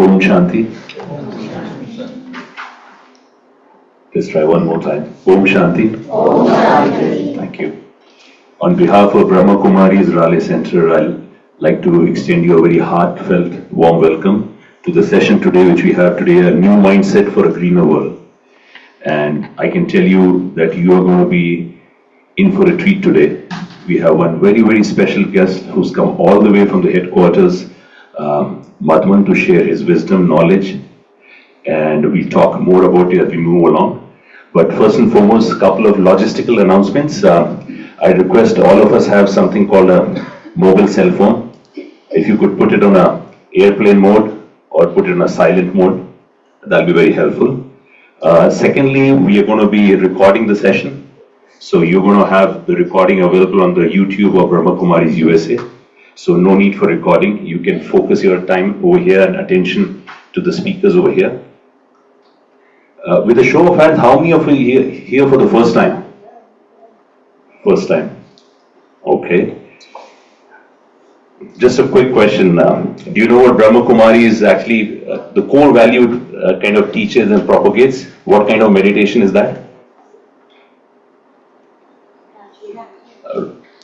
Om Shanti. Let's try one more time. Om Shanti. Om Shanti. Thank you. On behalf of Brahma Kumari's Raleigh Center, I'd like to extend you a very heartfelt, warm welcome to the session today, which we have today, a new mindset for a greener world. And I can tell you that you are going to be in for a treat today. We have one very, very special guest who's come all the way from the headquarters, Madhvan, to share his wisdom, knowledge, and we'll talk more about it as we move along. But first and foremost, a couple of logistical announcements. I request all of us have something called a mobile cell phone. If you could put it on a airplane mode or put it on a silent mode, that'll be very helpful. Secondly, we are going to be recording the session. So you're going to have the recording available on the YouTube of Brahma Kumari's USA. So no need for recording. You can focus your time over here and attention to the speakers over here. With a show of hands, how many of you here for the first time? First time. Okay. Just a quick question. Do you know what Brahma Kumari is actually the core value kind of teaches and propagates? What kind of meditation is that?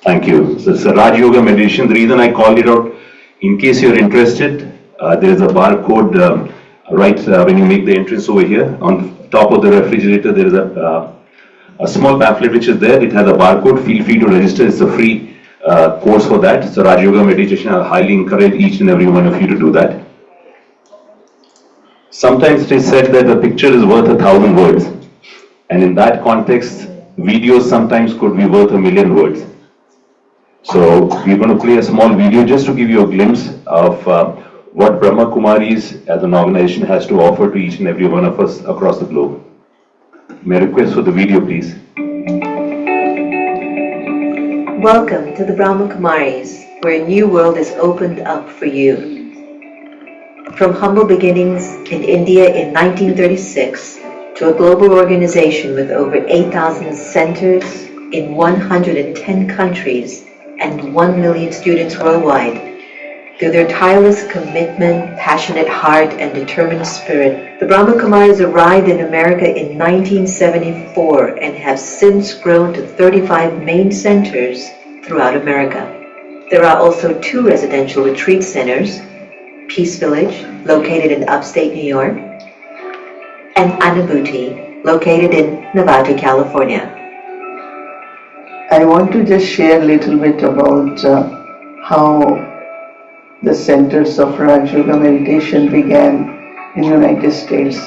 Thank you. So it's a Raj Yoga meditation. The reason I called it out, in case you're interested, there is a barcode right when you make the entrance over here. On top of the refrigerator, there is a small pamphlet which is there. It has a barcode. Feel free to register. It's a free course for that. It's a Raj Yoga meditation. I highly encourage each and every one of you to do that. Sometimes it is said that a picture is worth 1,000 words. And in that context, videos sometimes could be worth 1,000,000 words. So we're going to play a small video just to give you a glimpse of what Brahma Kumaris as an organization has to offer to each and every one of us across the globe. May I request for the video, please? Welcome to the Brahma Kumaris, where a new world is opened up for you. From humble beginnings in India in 1936 to a global organization with over 8,000 centers in 110 countries and 1 million students worldwide. Through their tireless commitment, passionate heart, and determined spirit, the Brahma Kumaris arrived in America in 1974 and have since grown to 35 main centers throughout America. There are also 2 residential retreat centers, Peace Village, located in upstate New York, and Anubhuti, located in Nevada, California. I want to just share a little bit about how the centers of Raj Yoga meditation began in the United States.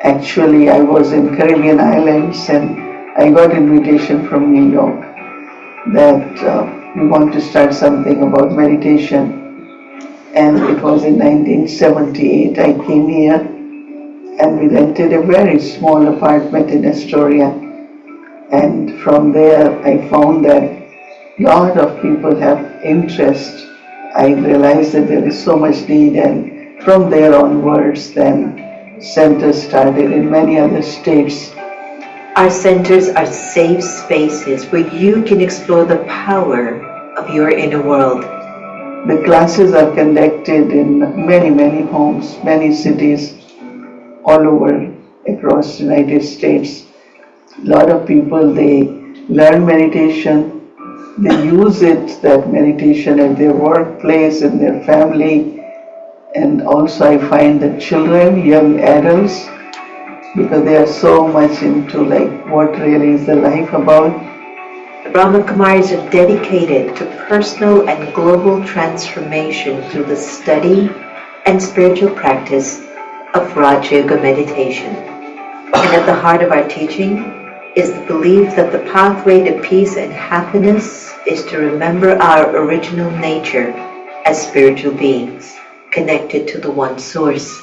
Actually, I was in Caribbean islands and I got invitation from New York that we want to start something about meditation. And it was in 1978 I came here and we rented a very small apartment in Astoria. And from there I found that a lot of people have interest. I realized that there is so much need, and from there onwards then centers started in many other states. Our centers are safe spaces where you can explore the power of your inner world. The classes are conducted in many homes, many cities all over across the United States. A lot of people, they learn meditation, they use it, that meditation, at their workplace, in their family, and also I find that children, young adults, because they are so much into like what really is the life about. The Brahma Kumaris are dedicated to personal and global transformation through the study and spiritual practice of Raj Yoga meditation. And at the heart of our teaching is the belief that the pathway to peace and happiness is to remember our original nature as spiritual beings, connected to the One Source.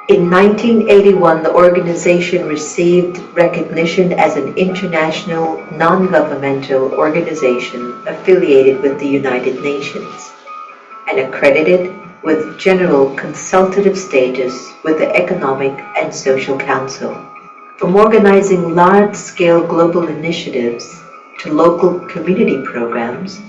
In 1981, the organization received recognition as an international non-governmental organization affiliated with the United Nations and accredited with general consultative status with the Economic and Social Council. From organizing large-scale global initiatives to local community programs,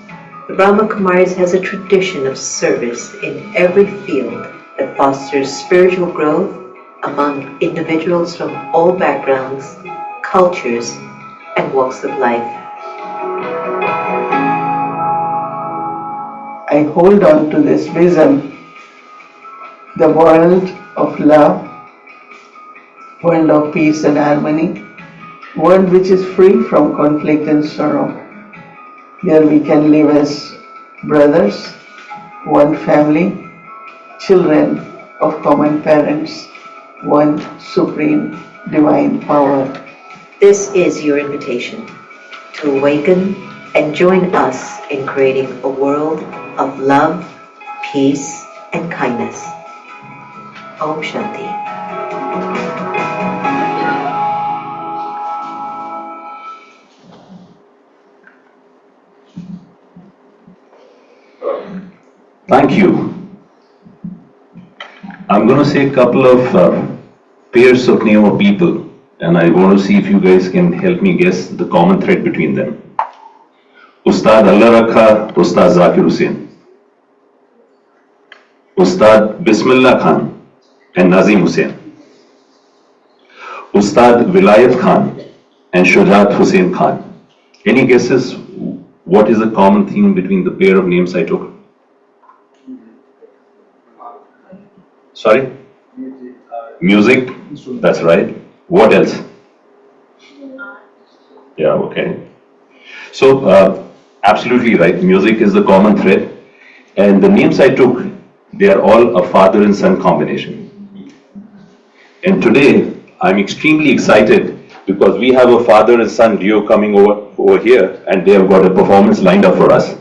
the Brahma Kumaris has a tradition of service in every field that fosters spiritual growth among individuals from all backgrounds, cultures, and walks of life. I hold on to this vision, the world of love, world of peace and harmony, world which is free from conflict and sorrow. There we can live as brothers, one family, children of common parents, one supreme divine power. This is your invitation to awaken and join us in creating a world of love, peace, and kindness. Om Shanti. Thank you. I'm going to say a couple of pairs of name of people, and I want to see if you guys can help me guess the common thread between them. Ustad Allah Rakha, Ustad Zakir Hussain. Ustad Bismillah Khan and Nazim Hussain. Ustad Vilayat Khan and Shujat Hussain Khan. Any guesses what is the common theme between the pair of names I took? Sorry? Music, that's right. What else? Yeah, okay. So, absolutely right. Music is the common thread. And the names I took, they are all a father and son combination. And today, I'm extremely excited because we have a father and son duo coming over here, and they have got a performance lined up for us.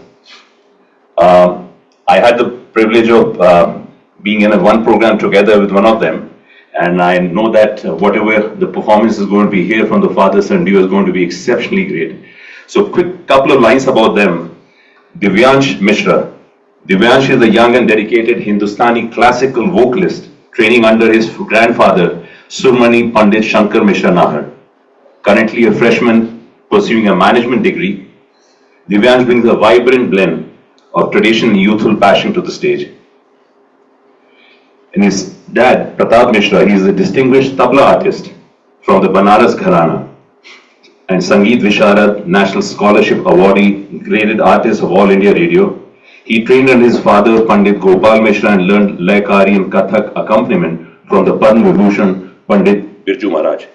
I had the privilege of being in one program together with one of them, and I know that whatever the performance is going to be here from the father-son duo is going to be exceptionally great. So quick couple of lines about them. Divyansh Mishra. Divyansh is a young and dedicated Hindustani classical vocalist training under his grandfather Surmani Pandit Shankar Mishra Nahar. Currently a freshman pursuing a management degree, Divyansh brings a vibrant blend of tradition and youthful passion to the stage. And his dad, Pratap Mishra, he is a distinguished tabla artist from the Banaras Gharana and Sangeet Visharad National Scholarship Awardee, graded artist of All India Radio. He trained under his father, Pandit Gopal Mishra, and learned Laikari and Kathak accompaniment from the Padma Vibhushan Pandit Birju Maharaj.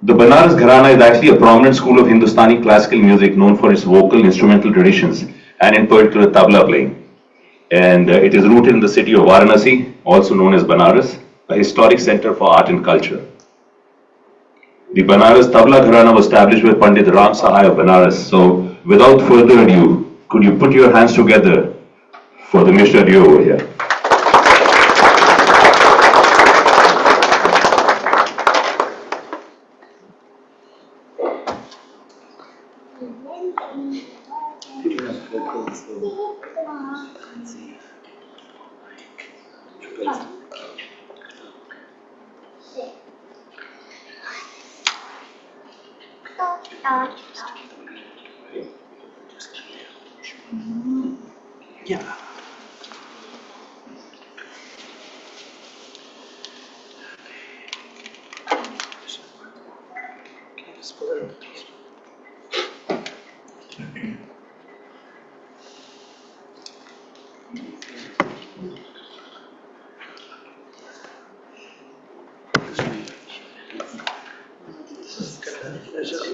The Banaras Gharana is actually a prominent school of Hindustani classical music known for its vocal instrumental traditions and in particular tabla playing. And it is rooted in the city of Varanasi, also known as Banaras, a historic center for art and culture. The Banaras Tabla Gharana was established by Pandit Ram Sahai of Banaras. So without further ado, could you put your hands together for the Mishra duo over here? Yeah. Can you just pull it over, please?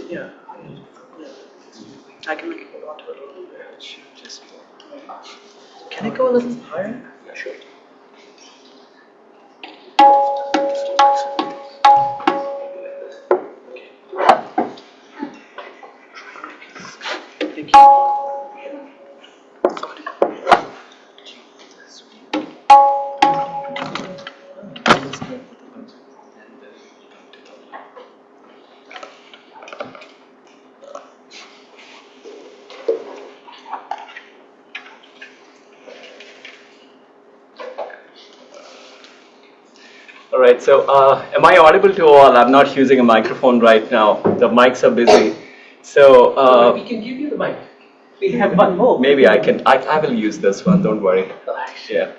Yeah. I can make it go onto it a little bit. Just can it go a little higher? Sure. Thank you. All right, so am I audible to all? I'm not using a microphone right now. The mics are busy. So we can give you the mic. We have one more. Maybe I can. I will use this one. Don't worry. Yeah.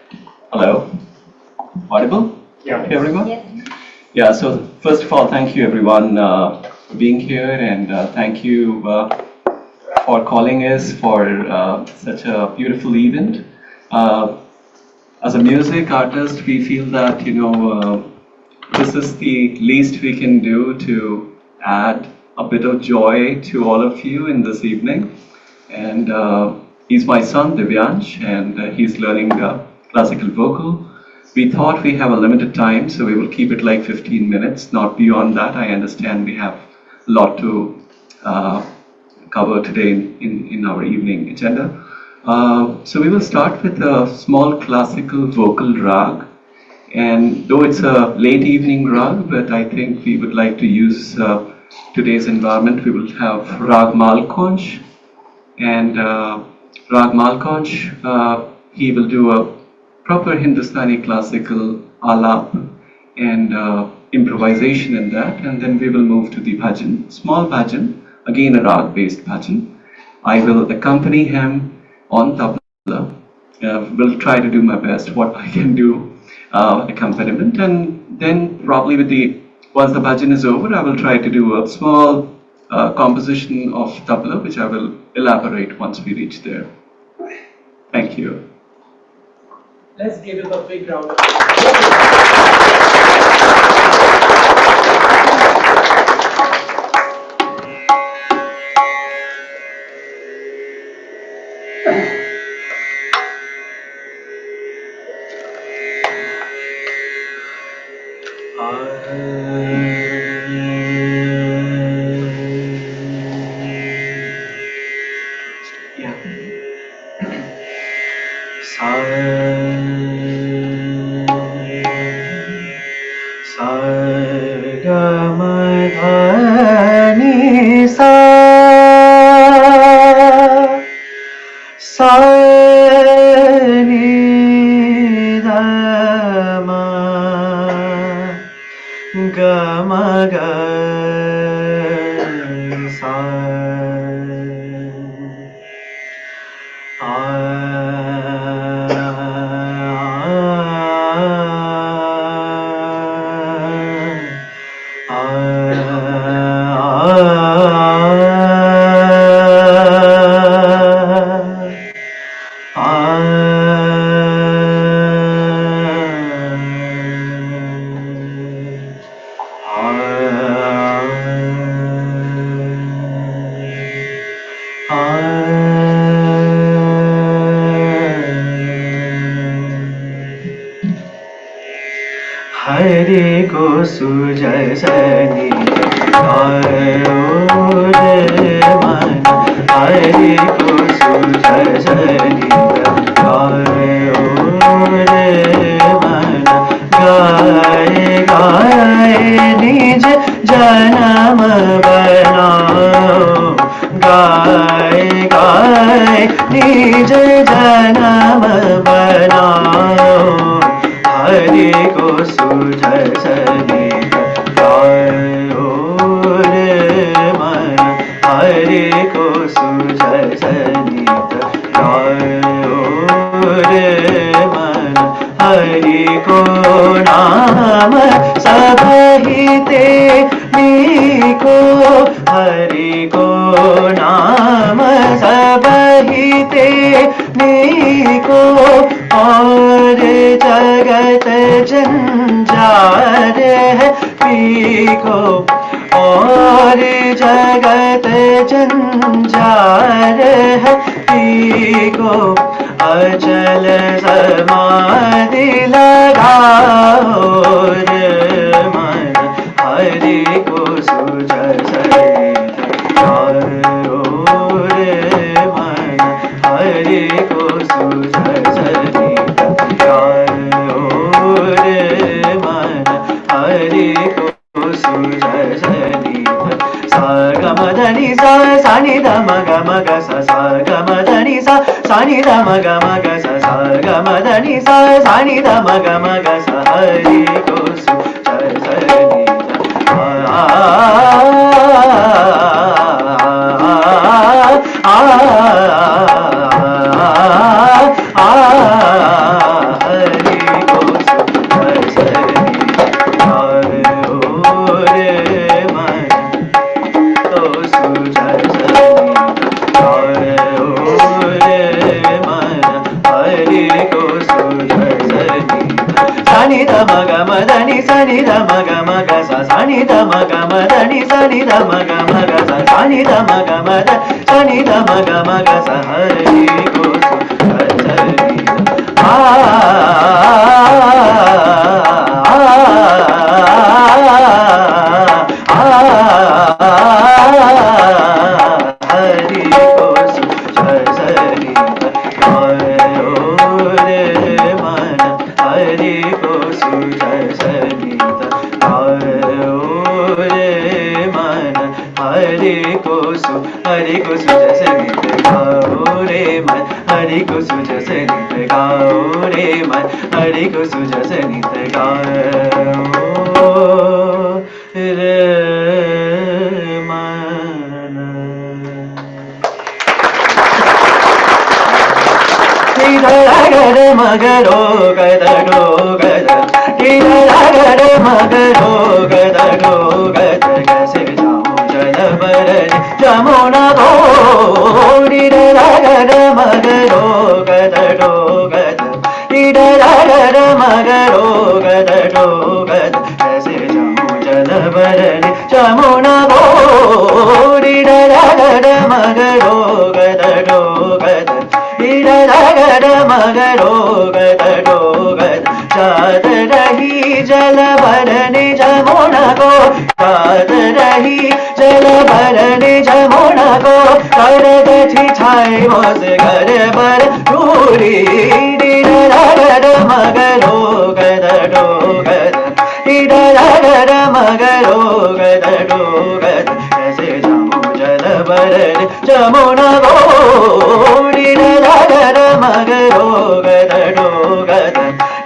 Hello. Audible? Yeah. Everyone? Yeah. So first of all, thank you everyone for being here, and thank you for calling us for such a beautiful event. As a music artist, we feel that this is the least we can do to add a bit of joy to all of you in this evening. And he's my son, Divyansh, and he's learning classical vocal. We thought we have a limited time, so we will keep it like 15 minutes, not beyond that. I understand we have a lot to cover today in our evening agenda. So we will start with a small classical vocal rag. And though it's a late evening rag, but I think we would like to use today's environment. We will have Rag Malkonch. And Rag Malkonch, he will do a proper Hindustani classical alap and improvisation in that, and then we will move to the bhajan, small bhajan, again a rag based bhajan. I will accompany him on tabla. Will try to do my best what I can do accompaniment, and then probably once the bhajan is over, I will try to do a small composition of tabla, which I will elaborate once we reach there. Thank you. Let's give him a big round of applause. Hari को सुजसनी गायो रे मन, हरि को सुजसनी गायो रे मन, गाए गाए निज जन्म बनाओ, गाए गाए निज जन्म बनाओ, हरि को सुजसनी गायो रे मन, हरि को सुजसनी गायो रे मन, हरि को नाम सबहिते नीको, हरि को नाम सबहिते नीको, और जगत जंजार है पीको, और जगत जंजार है पीको, अचल समाधि लगाओ रे मन, हरि को सुजसनी गायो रे मन, हरि को सुजसनी गायो रे मन, हरि को सुजसनी सा ग म ध नि सा सा नि ध म ग म ग सा सा ग म ध नि सा सा नि ध म ग म ग सा सा ग म ध नि सा सा नि ध म ग म ग सा, हरि को सुजसनी आ ni da ma ga ma ga sa sa ni da ma ga ma da ni sa ni da ma ga ma ga sa sa ni da ma ga ma da sa ni da ma ga ma ga sa hari ko sa ni Hare ko sujasani gao re man Hare ko sujasani gao re man Hare ko sujasani gao re man Didaragar magaro gadado gada Didaragar magaro gadado gada Kaise jaun jala baran jamuna go Didaragar magaro gadado gada Didaragar magaro gadado gada Kaise jaun jala baran jamuna go Didaragar magaro gadado gada Didaragar magaro gadado gada जात रही जल भरने जमुना को जात रही जल भरने जमुना को करत छिछाए मोस घर पर दूरी दीदरागर मगरो गदडो गद दीदरागर मगरो गदडो गद कैसे जाऊं जल भरने जमुना को दीदरागर मगरो गदडो गद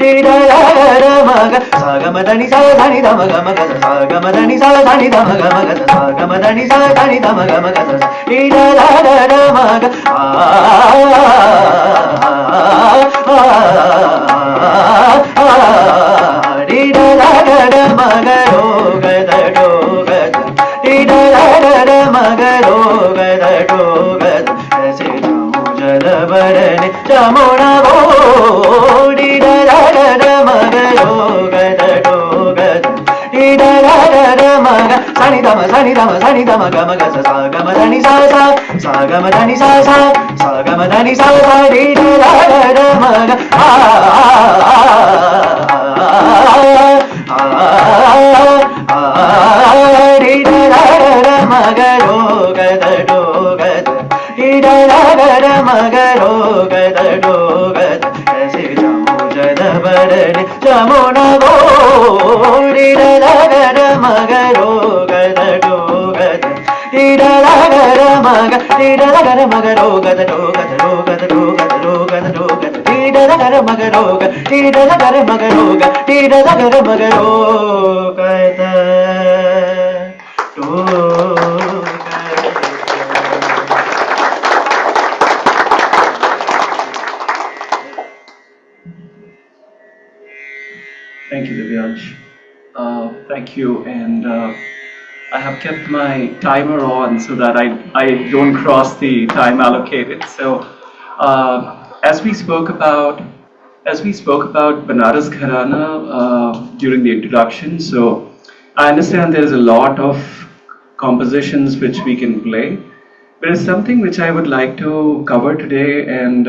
Didaragar maga sagamadani sadani damaga maga sagamadani sadani damaga maga sagamadani sadani damaga maga Didaragar maga Didaragar magaro gadado gada Didaragar magaro gadado gada Kaise jaun jal barane jamuna go Didaragar magaro gadado gada Didaragar maga sani dama ga maga sa gamadani sa sa gamadani sa sa gamadani sa sa Didaragar maga Didaragar magaro gadado gada Didaragar magaro gadado gada Kaise jaun jal barane jamuna go Didaragar magaro gadado gada Didaragar magaro gadado gadado gadado gadado gadado gada Didaragar magaro Didaragar magaro Didaragar magaro gada Thank you, Divyansh. Thank you, and I have kept my timer on so that I don't cross the time allocated. So, as we spoke about Banaras Gharana during the introduction, so I understand there is a lot of compositions which we can play. There is something which I would like to cover today, and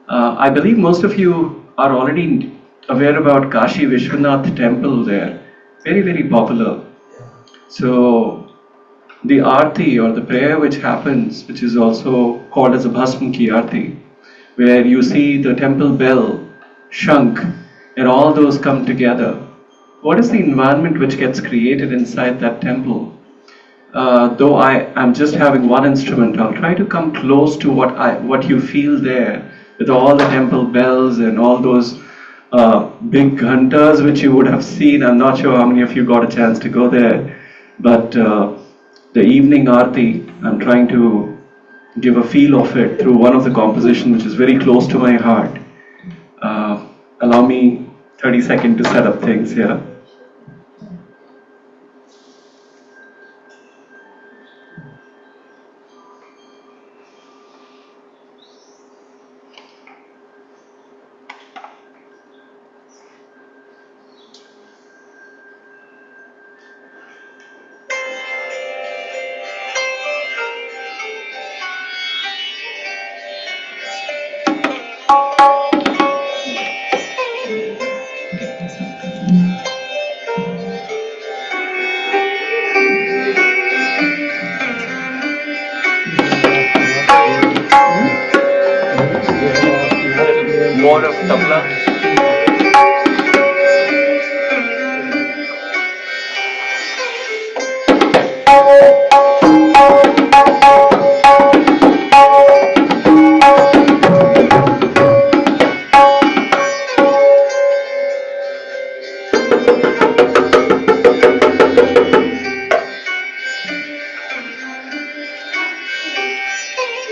I believe most of you are already aware about Kashi Vishwanath temple there. Very, very popular. So the Aarti or the prayer which happens, which is also called as a Bhasm Ki Aarti, where you see the temple bell, Shankh, and all those come together. What is the environment which gets created inside that temple? Though I am just having one instrument, I'll try to come close to what you feel there, with all the temple bells and all those big ghantas which you would have seen. I'm not sure how many of you got a chance to go there, but the evening aarti, I'm trying to give a feel of it through one of the compositions which is very close to my heart. Allow me 30 seconds to set up things here.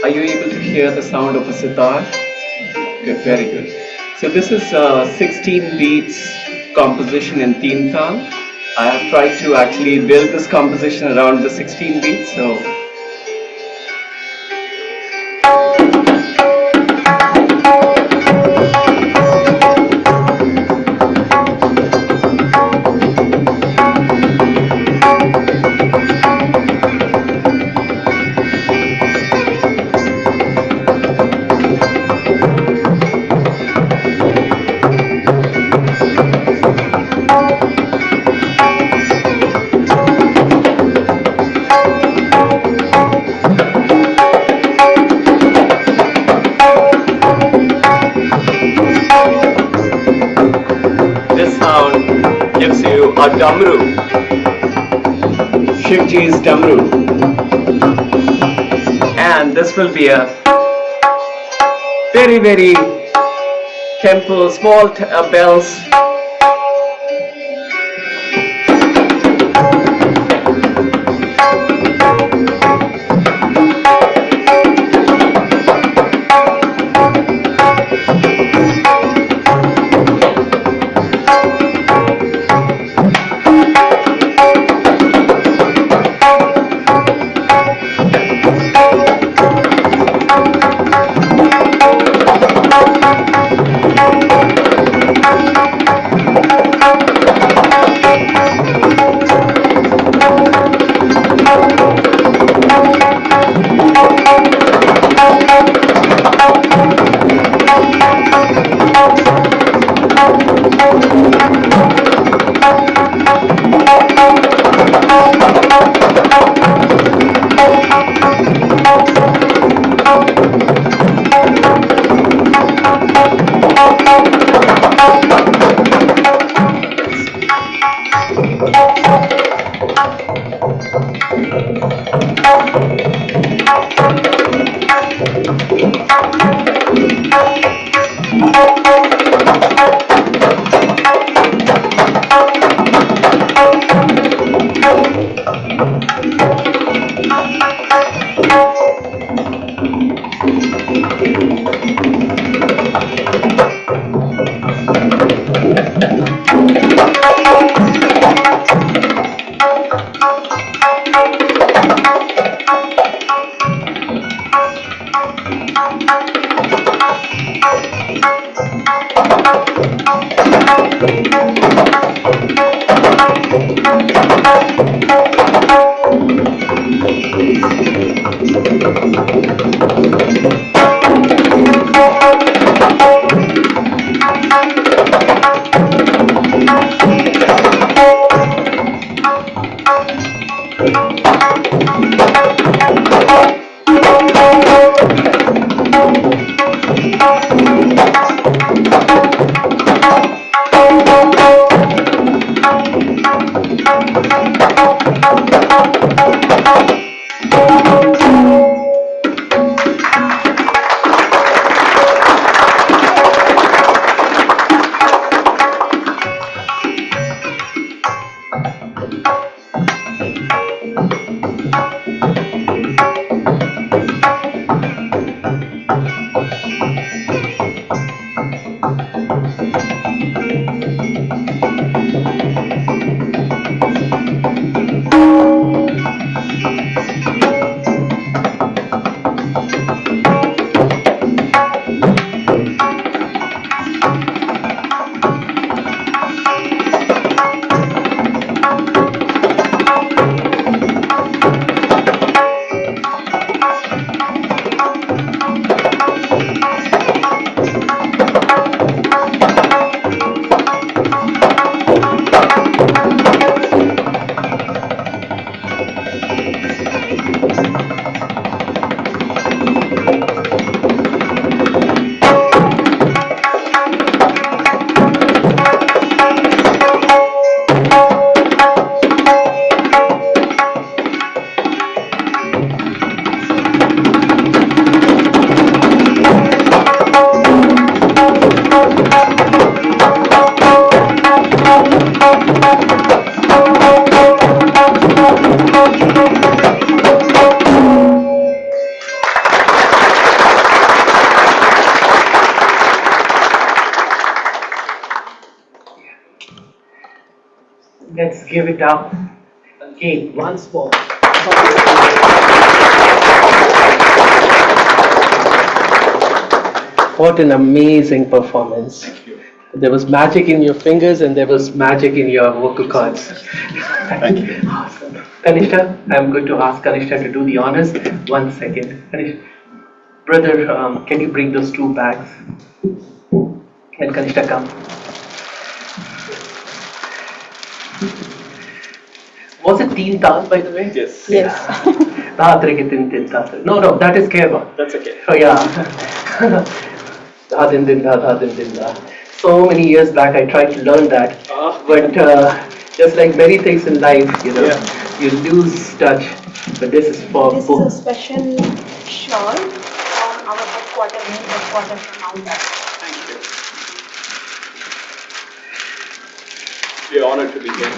Are you able to hear the sound of a sitar? Good, very good. So this is 16 beats composition in teen tal. I have tried to actually build this composition around the 16 beats. So this sound gives you a damru, Shivji's damru, and this will be a very, very temple, small bells. Let's give it up again, once more. What an amazing performance. Thank you. There was magic in your fingers and there was magic in your vocal cords. Thank you. Awesome. Kanishka, I'm going to ask Kanishka to do the honors. 1 second. Kanishka, brother, can you bring those 2 bags? Can Kanishka come? Was it Teen Tal, by the way? Yes. No, that is Keva. That's okay. Oh yeah. Da din din da, da din din da. So many years back I tried to learn that, but just like many things in life, you lose touch. But this is for This is a special shawl from our main headquarters from Mount Abu. Thank you. We're honored to be here.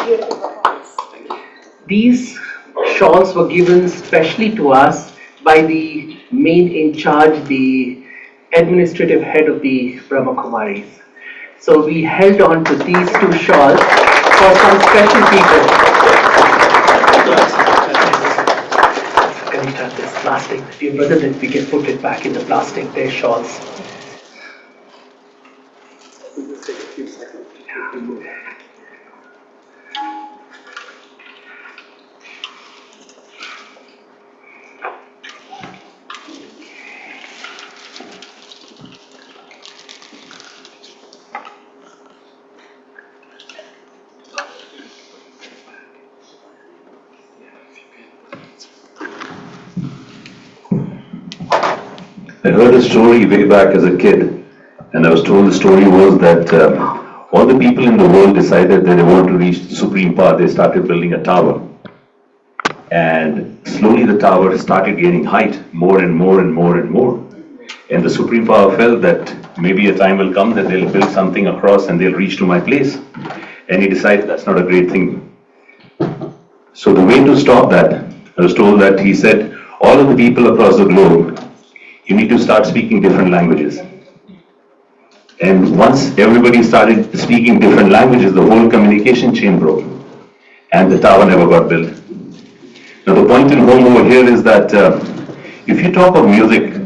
Beautiful performance. These shawls were given specially to us by the main in charge, the administrative head of the Brahma Kumaris. So we held on to these 2 shawls for some special people. Can you start this plastic? Dear brother, that we can put it back in the plastic, their shawls. I heard a story way back as a kid, and I was told the story was that all the people in the world decided that they want to reach the supreme power. They started building a tower. And slowly the tower started gaining height, more and more and more and more. And the supreme power felt that maybe a time will come that they'll build something across and they'll reach to my place. And he decided that's not a great thing. So the way to stop that, I was told that he said, all of the people across the globe, you need to start speaking different languages. And once everybody started speaking different languages, the whole communication chain broke. And the tower never got built. Now the point in home over here is that if you talk of music,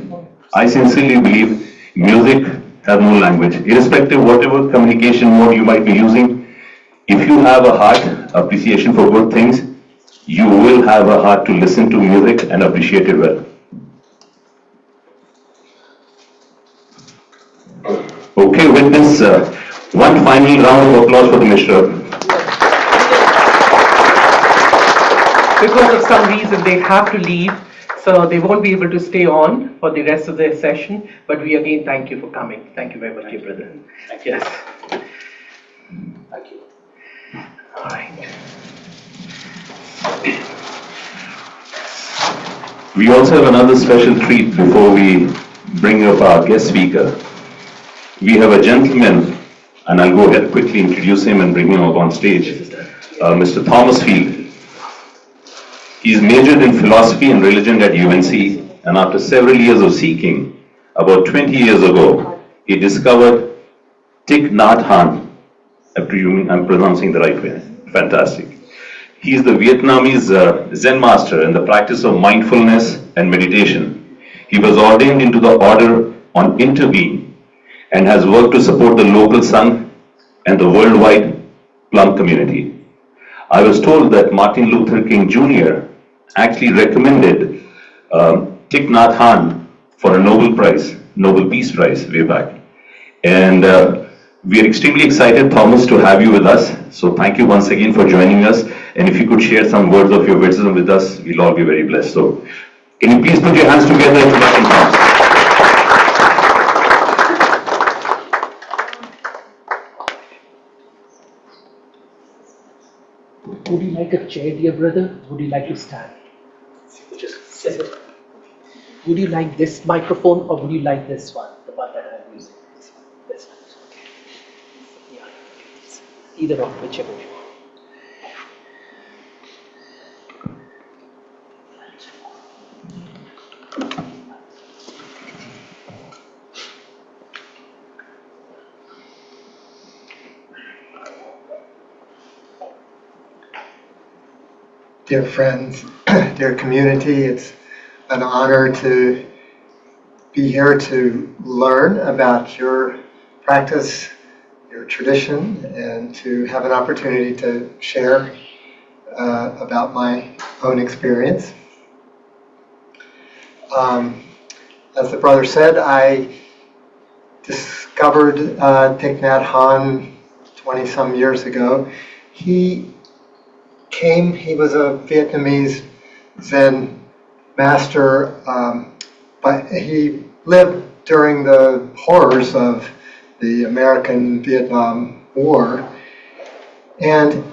I sincerely believe music has no language. Irrespective of whatever communication mode you might be using, if you have a heart appreciation for good things, you will have a heart to listen to music and appreciate it well. Okay, with this, one final round of applause for the Mishra. Because of some reason they have to leave, so they won't be able to stay on for the rest of their session. But we again thank you for coming. Thank you very much, dear brother. Yes. Thank you. All right. We also have another special treat before we bring up our guest speaker. We have a gentleman, and I'll go ahead quickly introduce him and bring him up on stage, Mr. Thomas Field. He's majored in philosophy and religion at UNC, and after several years of seeking, about 20 years ago, he discovered Thich Nhat Hanh. I'm presuming I'm pronouncing the right way. Fantastic. He is the Vietnamese Zen master in the practice of mindfulness and meditation. He was ordained into the order on Interbeing and has worked to support the local Sangh and the worldwide Plum community. I was told that Martin Luther King Jr. actually recommended Thich Nhat Hanh for a Nobel Peace Prize way back. And we are extremely excited, Thomas, to have you with us. So thank you once again for joining us. And if you could share some words of your wisdom with us, we'll all be very blessed. So can you please put your hands together to welcome Thomas? Would you like a chair, dear brother? Would you like to stand? Just sit. Would you like this microphone or would you like this one? The one that I'm using. This one. Yeah. Either one, whichever you want. dear friends, dear community. It's an honor to be here to learn about your practice, your tradition, and to have an opportunity to share about my own experience. As the brother said, I discovered Thich Nhat Hanh 20-some years ago. He was a Vietnamese Zen master, but he lived during the horrors of the American-Vietnam War, and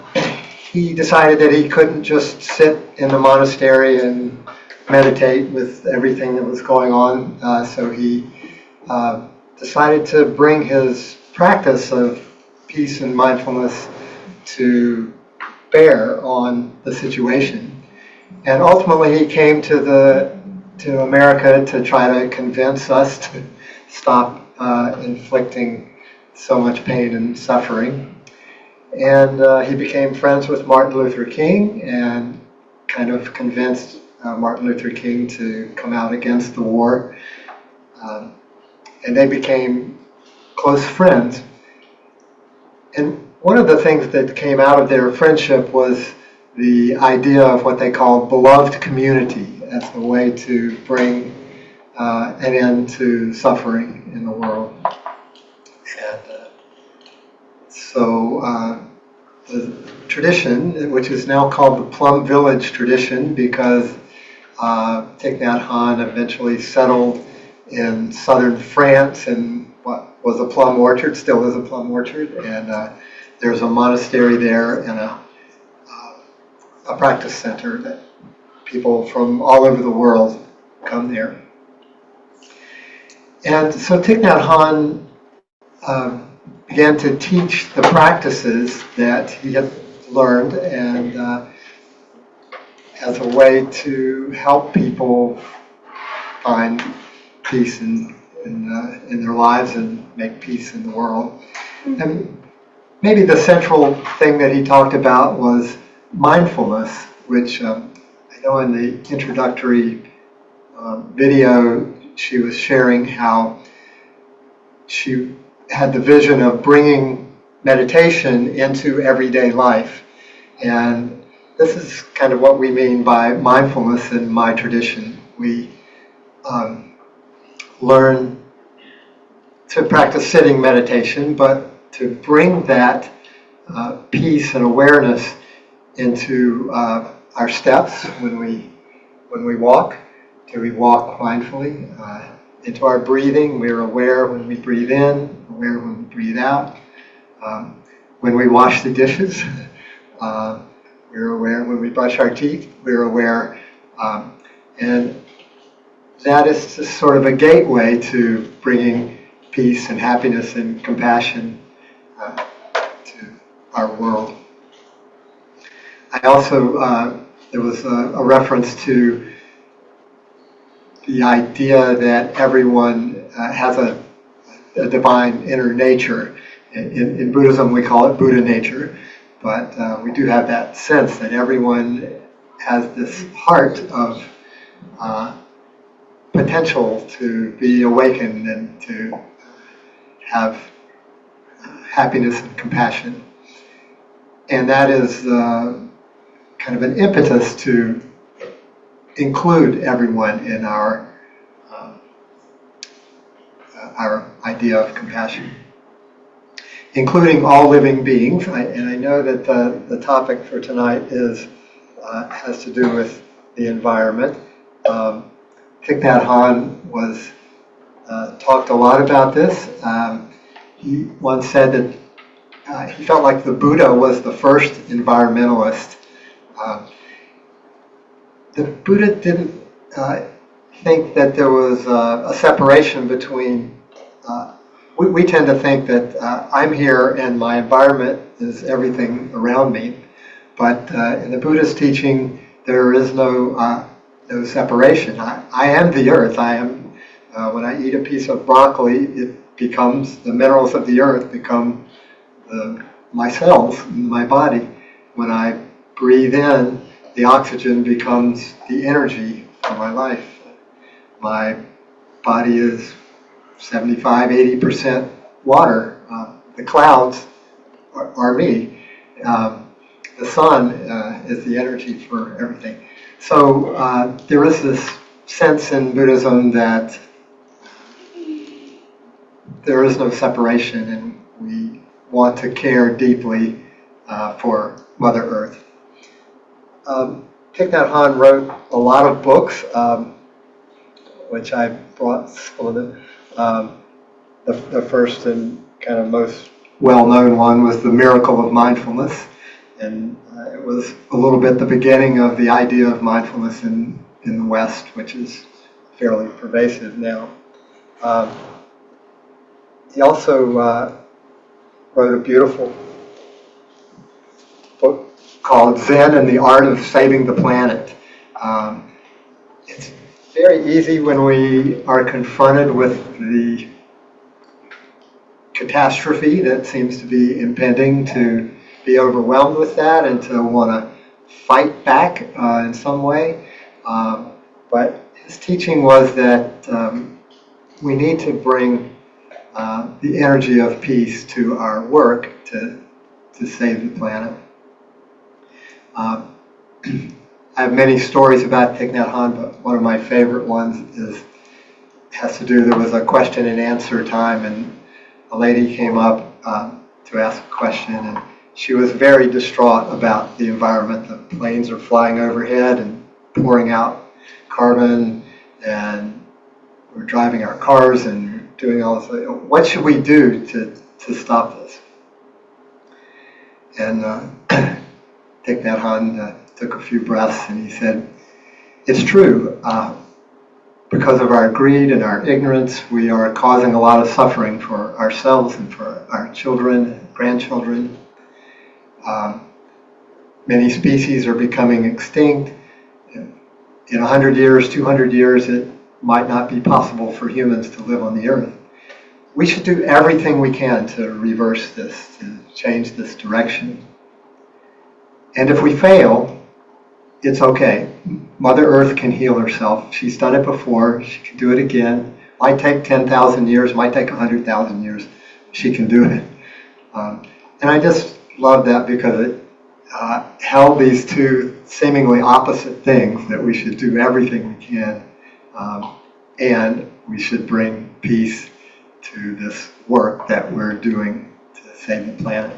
he decided that he couldn't just sit in the monastery and meditate with everything that was going on, so he decided to bring his practice of peace and mindfulness to bear on the situation. And ultimately he came to America to try to convince us to stop inflicting so much pain and suffering. And he became friends with Martin Luther King and kind of convinced Martin Luther King to come out against the war. And they became close friends. And one of the things that came out of their friendship was the idea of what they call beloved community as the way to bring an end to suffering in the world. And so the tradition, which is now called the Plum Village tradition because Thich Nhat Hanh eventually settled in southern France in what was a plum orchard, still is a plum orchard, and there's a monastery there and a practice center that people from all over the world come there. And so Thich Nhat Hanh began to teach the practices that he had learned, and as a way to help people find peace in their lives and make peace in the world. And maybe the central thing that he talked about was mindfulness, which I know in the introductory video she was sharing how she had the vision of bringing meditation into everyday life. And this is kind of what we mean by mindfulness in my tradition. We learn to practice sitting meditation, but to bring that peace and awareness into our steps when we walk. Do we walk mindfully? Into our breathing, we're aware when we breathe in, aware when we breathe out. When we wash the dishes, we're aware. When we brush our teeth, we're aware. And that is just sort of a gateway to bringing peace and happiness and compassion to our world. I also, there was a reference to the idea that everyone has a divine inner nature. In Buddhism we call it Buddha nature, but we do have that sense that everyone has this heart of potential to be awakened and to have happiness and compassion. And that is kind of an impetus to include everyone in our idea of compassion, including all living beings. And I know that the topic for tonight is has to do with the environment. Thich Nhat Hanh was talked a lot about this. He once said that he felt like the Buddha was the first environmentalist. The Buddha didn't think that there was a separation between. We tend to think that I'm here and my environment is everything around me, but in the Buddhist teaching, there is no separation. I am the earth. I am. When I eat a piece of broccoli, it becomes the minerals of the earth become my cells in my body. When I breathe in, the oxygen becomes the energy for my life. My body is 75–80% water. The clouds are me. The sun is the energy for everything. So there is this sense in Buddhism that there is no separation, and we want to care deeply for Mother Earth. Thich Nhat Hanh wrote a lot of books, which I brought some of them. The first and kind of most well-known one was The Miracle of Mindfulness, and it was a little bit the beginning of the idea of mindfulness in the West, which is fairly pervasive now. He also wrote a beautiful book called Zen and the Art of Saving the Planet. It's very easy when we are confronted with the catastrophe that seems to be impending to be overwhelmed with that and to want to fight back in some way. But his teaching was that we need to bring the energy of peace to our work to save the planet. I have many stories about Thich Nhat Hanh, but one of my favorite ones there was a question and answer time, and a lady came up to ask a question, and she was very distraught about the environment. The planes are flying overhead and pouring out carbon, and we're driving our cars and doing all this. What should we do to stop this? And Thich Nhat Hanh took a few breaths and he said, it's true. Because of our greed and our ignorance, we are causing a lot of suffering for ourselves and for our children and grandchildren. Many species are becoming extinct. In 100 years, 200 years, it might not be possible for humans to live on the earth. We should do everything we can to reverse this, to change this direction. And if we fail, it's okay. Mother Earth can heal herself. She's done it before. She can do it again. Might take 10,000 years, might take 100,000 years. She can do it. And I just love that because it held these two seemingly opposite things, that we should do everything we can and we should bring peace to this work that we're doing to save the planet.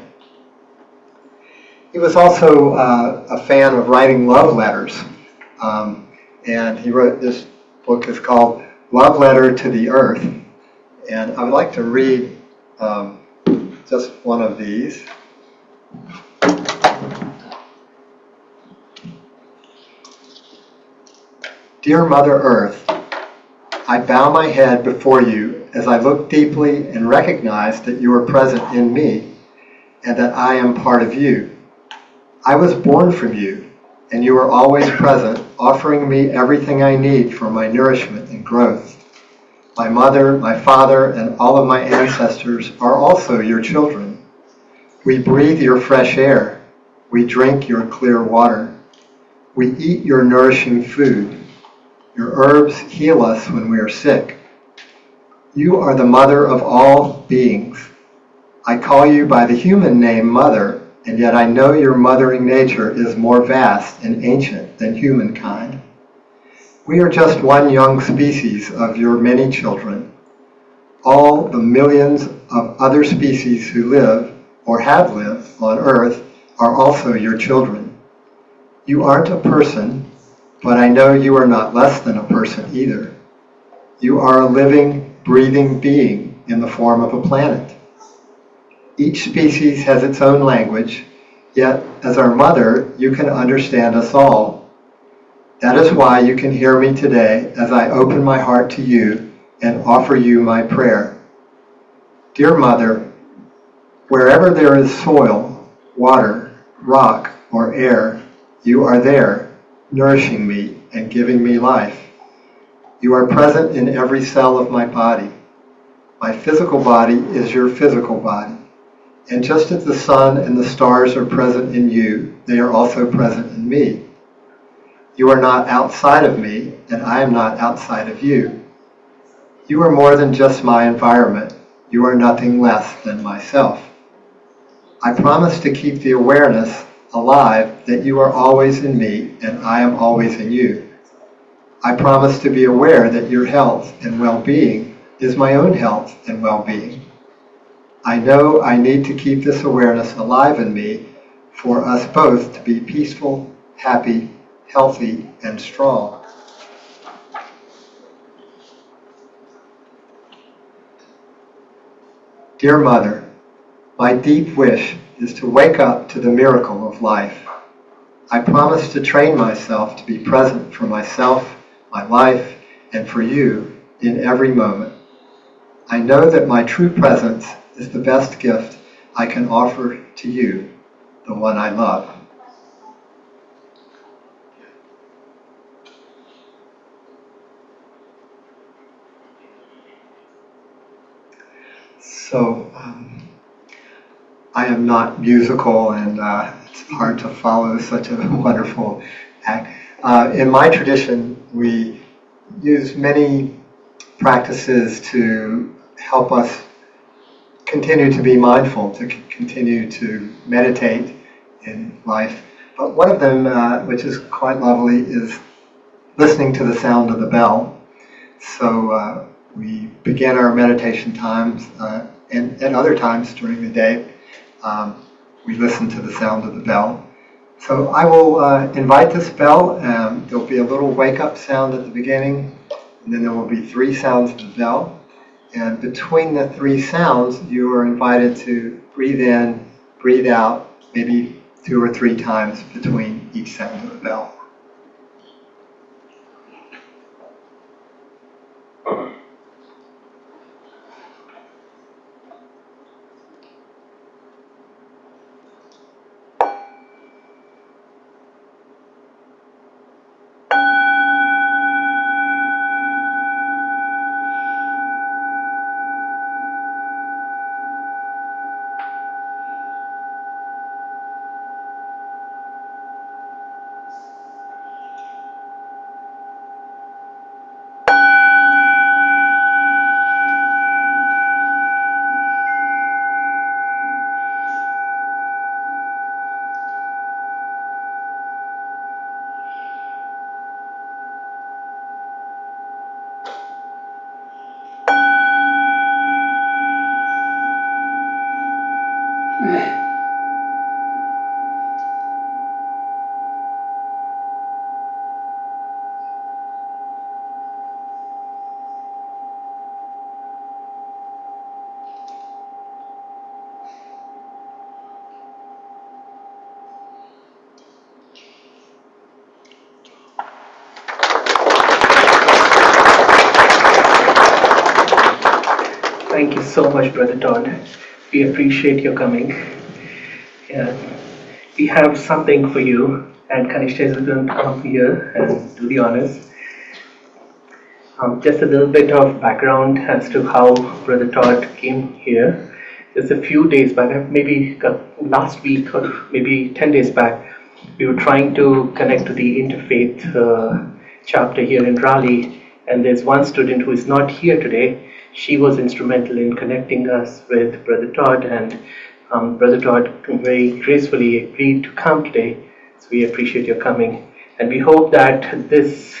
He was also a fan of writing love letters. And he wrote, this book is called Love Letter to the Earth. And I would like to read just one of these. Dear Mother Earth, I bow my head before you as I look deeply and recognize that you are present in me and that I am part of you. I was born from you, and you are always present, offering me everything I need for my nourishment and growth. My mother, my father, and all of my ancestors are also your children. We breathe your fresh air. We drink your clear water. We eat your nourishing food. Your herbs heal us when we are sick. You are the mother of all beings. I call you by the human name Mother, and yet I know your mothering nature is more vast and ancient than humankind. We are just one young species of your many children. All the millions of other species who live or have lived on Earth are also your children. You aren't a person, but I know you are not less than a person either. You are a living, breathing being in the form of a planet. Each species has its own language, yet as our mother, you can understand us all. That is why you can hear me today as I open my heart to you and offer you my prayer. Dear Mother, wherever there is soil, water, rock, or air, you are there, nourishing me and giving me life. You are present in every cell of my body. My physical body is your physical body. And just as the sun and the stars are present in you, they are also present in me. You are not outside of me, and I am not outside of you. You are more than just my environment. You are nothing less than myself. I promise to keep the awareness alive that you are always in me and I am always in you. I promise to be aware that your health and well-being is my own health and well-being. I know I need to keep this awareness alive in me for us both to be peaceful, happy, healthy, and strong. Dear Mother, my deep wish is to wake up to the miracle of life. I promise to train myself to be present for myself, my life, and for you in every moment. I know that my true presence is the best gift I can offer to you, the one I love. So, I am not musical, and it's hard to follow such a wonderful act. In my tradition, we use many practices to help us continue to be mindful, to continue to meditate in life. But one of them, which is quite lovely, is listening to the sound of the bell. So we begin our meditation times and other times during the day. We listen to the sound of the bell. So I will invite this bell. There'll be a little wake-up sound at the beginning, and then there will be 3 sounds of the bell. And between the 3 sounds, you are invited to breathe in, breathe out, maybe 2 or 3 times between each sound of the bell. Thank you so much, Brother Todd. We appreciate your coming. Yeah. We have something for you, and Kanishka is going to come here and do the honors. Just a little bit of background as to how Brother Todd came here. Just a few days back, maybe last week or maybe 10 days back, we were trying to connect to the Interfaith chapter here in Raleigh, and there's one student who is not here today. She was instrumental in connecting us with Brother Todd, and Brother Todd very gracefully agreed to come today. So we appreciate your coming, and we hope that this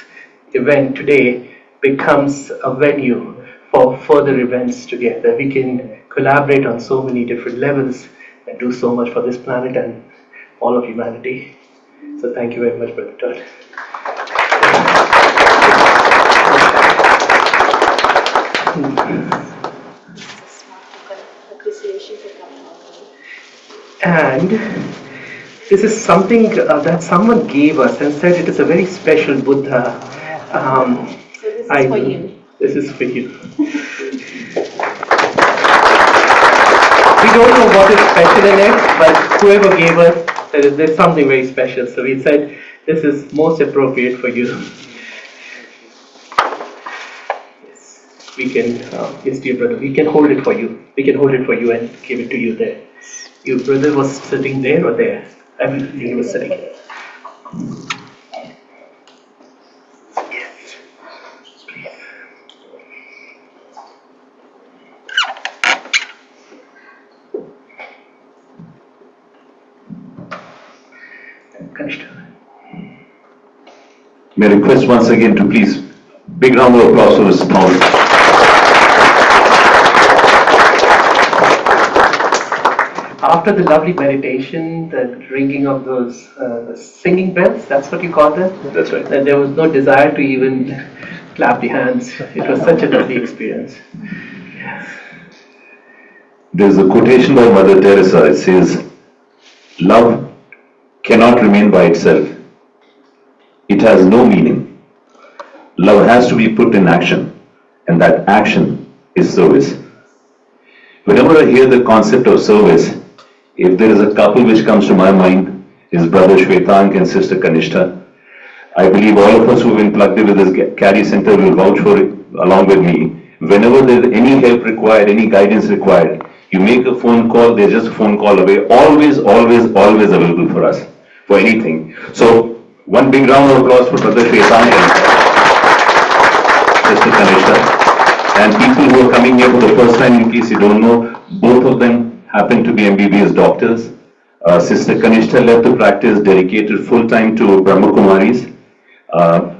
event today becomes a venue for further events together. We can collaborate on so many different levels and do so much for this planet and all of humanity. So thank you very much, Brother Todd. And this is something that someone gave us and said it is a very special Buddha. So this is for you. This is for you. We don't know what is special in it, but whoever gave us, there's something very special. So we said this is most appropriate for you. We can, yes, dear brother, we can hold it for you. We can hold it for you and give it to you there. Your brother was sitting there or there? I mean, he was sitting. May I request once again to please, big round of applause for Mr. Thomas. After the lovely meditation, the ringing of those singing bells, that's what you call them? That's right. That there was no desire to even clap the hands. It was such a lovely experience. There's a quotation by Mother Teresa. It says, love cannot remain by itself. It has no meaning. Love has to be put in action, and that action is service. Whenever I hear the concept of service, if there is a couple which comes to my mind, is Brother Shwetank and Sister Kanishta. I believe all of us who have been plugged in with this Carry Center will vouch for it along with me. Whenever there is any help required, any guidance required, you make a phone call, they're just a phone call away, always available for us, for anything. So, one big round of applause for Brother Shwetank and Sister Kanishta. And people who are coming here for the first time, in case you don't know, both of them happen to be MBBS doctors. Sister Kanishta left the practice dedicated full-time to Brahma Kumaris.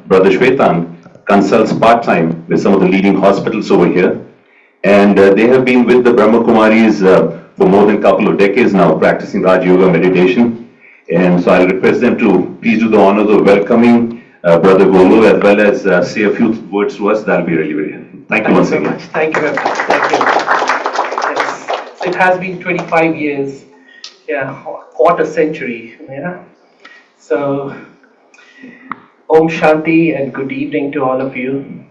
Brother Shwetank consults part-time with some of the leading hospitals over here. And they have been with the Brahma Kumaris for more than a couple of decades now, practicing Raj Yoga meditation. And so I'll request them to please do the honors of welcoming Brother Golo, as well as say a few words to us. That'll be really, very helpful. Thank you once again. Thank you very much. Thank you. Yes. So it has been 25 years, quarter century. Yeah. So, Om Shanti and good evening to all of you.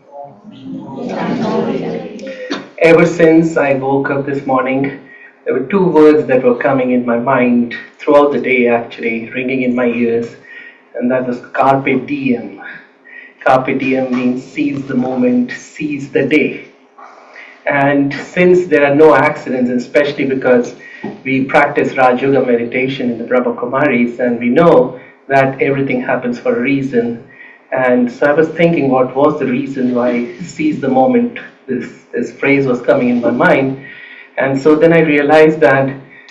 Ever since I woke up this morning, there were two words that were coming in my mind throughout the day, actually, ringing in my ears, and that was Carpe Diem. Carpe Diem means seize the moment, seize the day. And since there are no accidents, especially because we practice Raj Yoga meditation in the Brahma Kumaris, and we know that everything happens for a reason. And so I was thinking, what was the reason why seize the moment? This phrase was coming in my mind. And so then I realized that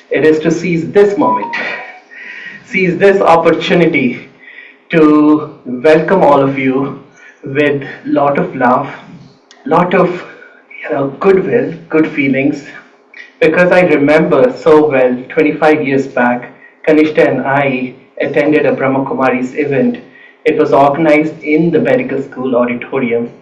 it is to seize this moment, seize this opportunity to welcome all of you with lot of love, lot of goodwill, good feelings. Because I remember so well, 25 years back, Kanishta and I attended a Brahma Kumaris event. It was organized in the medical school auditorium.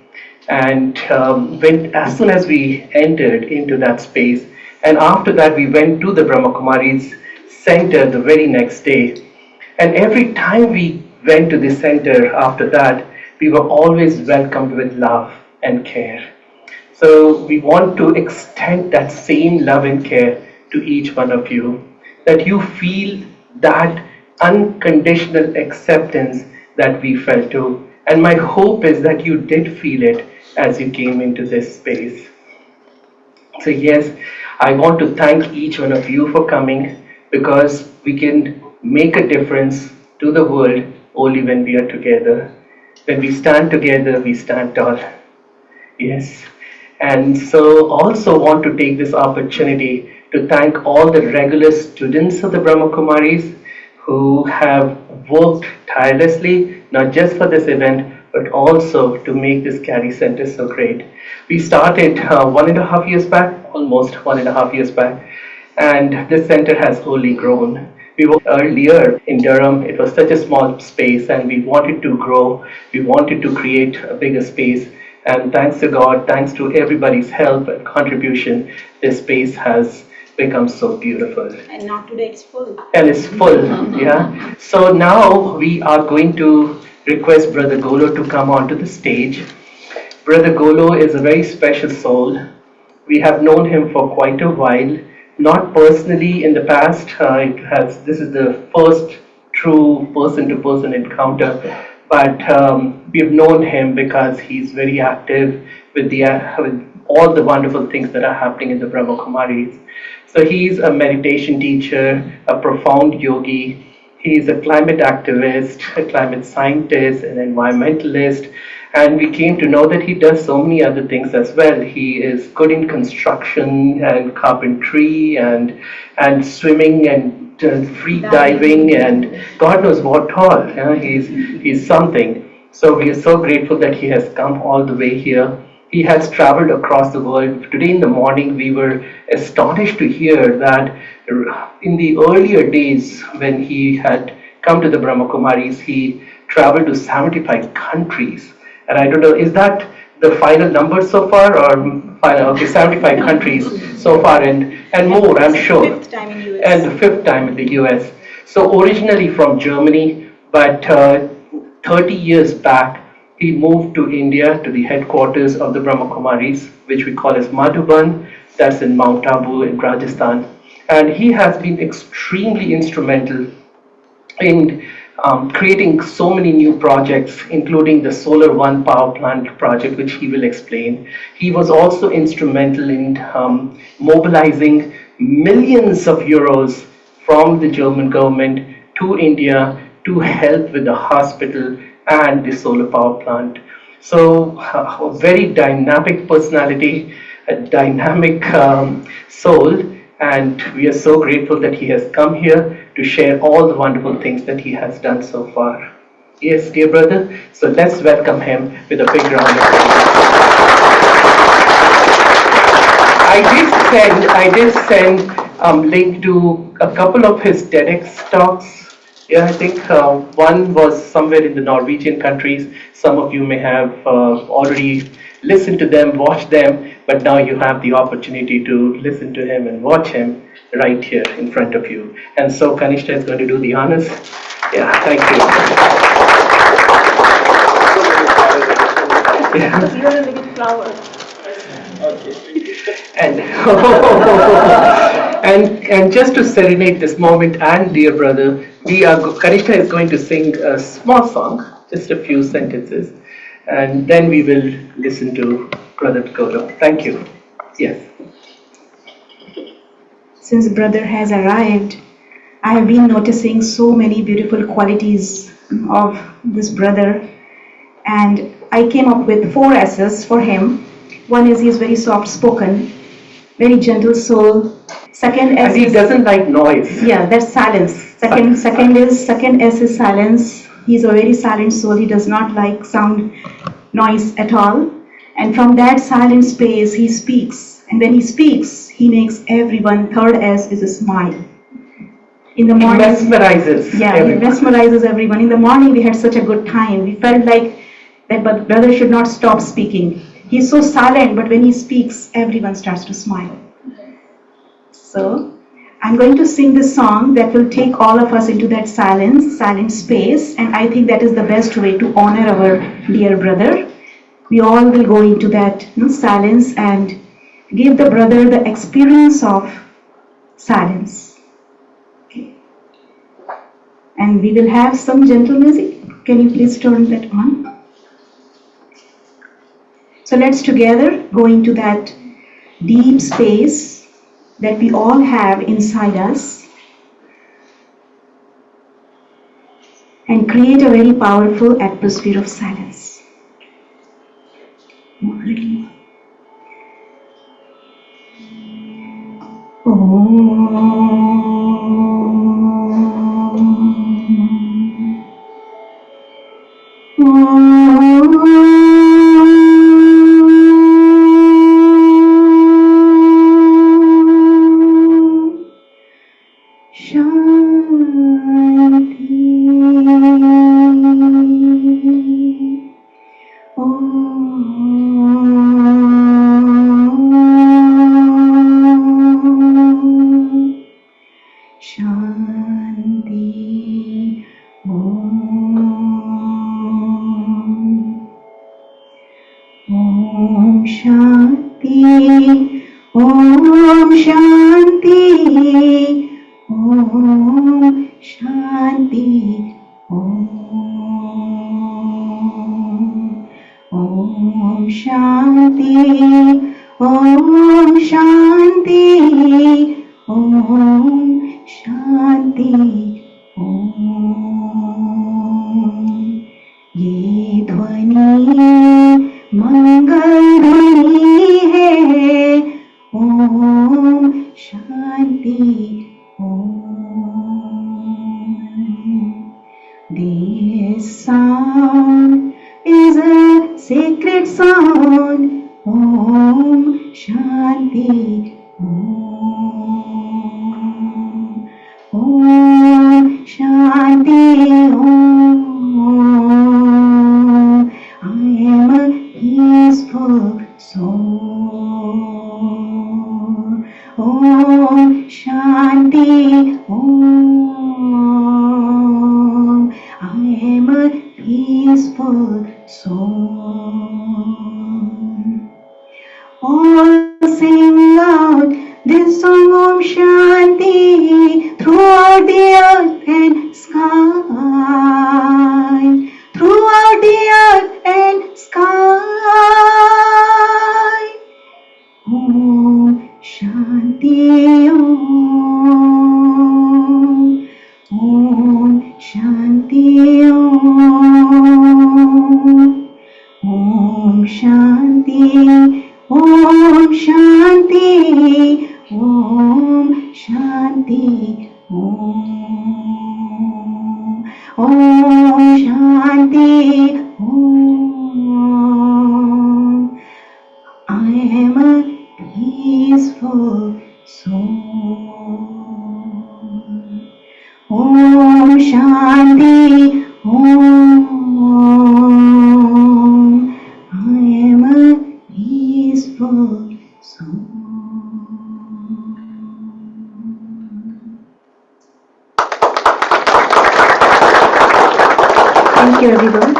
And as soon as we entered into that space, and after that we went to the Brahma Kumaris center the very next day. And every time we went to the center after that, we were always welcomed with love and care. So we want to extend that same love and care to each one of you, that you feel that unconditional acceptance that we felt too. And my hope is that you did feel it as you came into this space. So yes, I want to thank each one of you for coming, because we can make a difference to the world only when we are together. When we stand together, we stand tall. Yes. And so also want to take this opportunity to thank all the regular students of the Brahma Kumaris who have worked tirelessly, not just for this event, but also to make this Carry Center so great. We started 1.5 years back, almost 1.5 years back, and this center has only grown. We were earlier in Durham, it was such a small space, and we wanted to grow, we wanted to create a bigger space, and thanks to God, thanks to everybody's help and contribution, this space has become so beautiful. And now today it's full. And it's full, yeah. So now we are going to request Brother Golo to come onto the stage. Brother Golo is a very special soul. We have known him for quite a while, not personally in the past. This is the first true person-to-person encounter, but we've known him because he's very active with all the wonderful things that are happening in the Brahma Kumaris. So he's a meditation teacher, a profound yogi. He's a climate activist, a climate scientist, an environmentalist, and we came to know that he does so many other things as well. He is good in construction and carpentry and swimming and free diving and God knows what all. He's something. So we are so grateful that he has come all the way here. He has traveled across the world. Today in the morning, we were astonished to hear that in the earlier days when he had come to the Brahma Kumaris, he traveled to 75 countries. And I don't know, is that the final number so far, or final? Okay, 75 countries so far, and more, I'm sure. Fifth time in US. And the fifth time in the US. So originally from Germany, but 30 years back, he moved to India, to the headquarters of the Brahma Kumaris, which we call as Madhuban. That's in Mount Abu in Rajasthan. And he has been extremely instrumental in creating so many new projects, including the Solar One power plant project, which he will explain. He was also instrumental in mobilizing millions of euros from the German government to India to help with the hospital and the solar power plant. So, a very dynamic personality, a dynamic soul, and we are so grateful that he has come here to share all the wonderful things that he has done so far. Yes, dear brother, so let's welcome him with a big round of applause. I did send link to a couple of his TEDx talks. Yeah, I think one was somewhere in the Norwegian countries. Some of you may have already listened to them, watched them, but now you have the opportunity to listen to him and watch him right here in front of you. And so Kanishta is going to do the honors. Yeah, thank you. Yeah. You're a living flower. And, and just to serenade this moment, and dear brother, Kanishta is going to sing a small song, just a few sentences, and then we will listen to Brother Golo. Thank you. Yes. Since brother has arrived, I have been noticing so many beautiful qualities of this brother, and I came up with 4 S's for him. One is he is very soft spoken, very gentle soul. Second S And he is, doesn't like noise. yeah, that's silence. Second S is silence. He's a very silent soul. He does not like sound noise at all. And from that silent space, he speaks. And when he speaks, he makes everyone. Third S is a smile. In the He morning, mesmerizes yeah, everyone. he mesmerizes everyone. In the morning, we had such a good time. We felt like that brother should not stop speaking. He's so silent, but when he speaks, everyone starts to smile. So, I'm going to sing this song that will take all of us into that silent space, and I think that is the best way to honor our dear brother. We all will go into that silence and give the brother the experience of silence. Okay. And we will have some gentle music. Can you please turn that on? So let's together go into that deep space that we all have inside us and create a very powerful atmosphere of silence. Really. This sound its sound. Om Shanti. Om. Om Shanti. Om. I am a peaceful soul. Om Shanti. Om. I am a peaceful soul. All sing out this song Om Shanti throughout the earth and sky. Throughout the earth and sky. Om Shanti Om. Om Shanti Om. Om Shanti. Om Shanti. Om Shanti. Om. Om Shanti. Om. I am a peaceful soul. Om Shanti. Om. I am a peaceful soul. Thank you, everyone.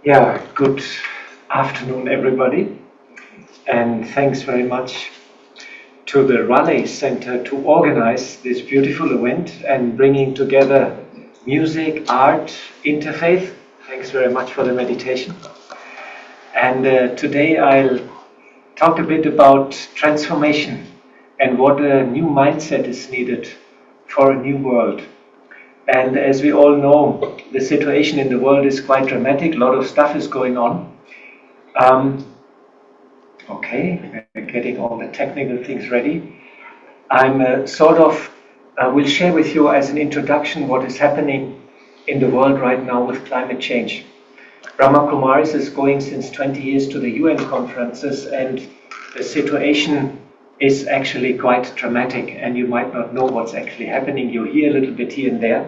Yeah, good afternoon, everybody, and thanks very much to the Raleigh Center to organize this beautiful event and bringing together music, art, interfaith. Thanks very much for the meditation. And today I'll talk a bit about transformation and what a new mindset is needed for a new world. And as we all know, the situation in the world is quite dramatic. A lot of stuff is going on. Okay, we're getting all the technical things ready. I'm will share with you as an introduction what is happening in the world right now with climate change. Brahma Kumaris is going since 20 years to the UN conferences, and the situation is actually quite dramatic, and you might not know what's actually happening. You hear a little bit here and there.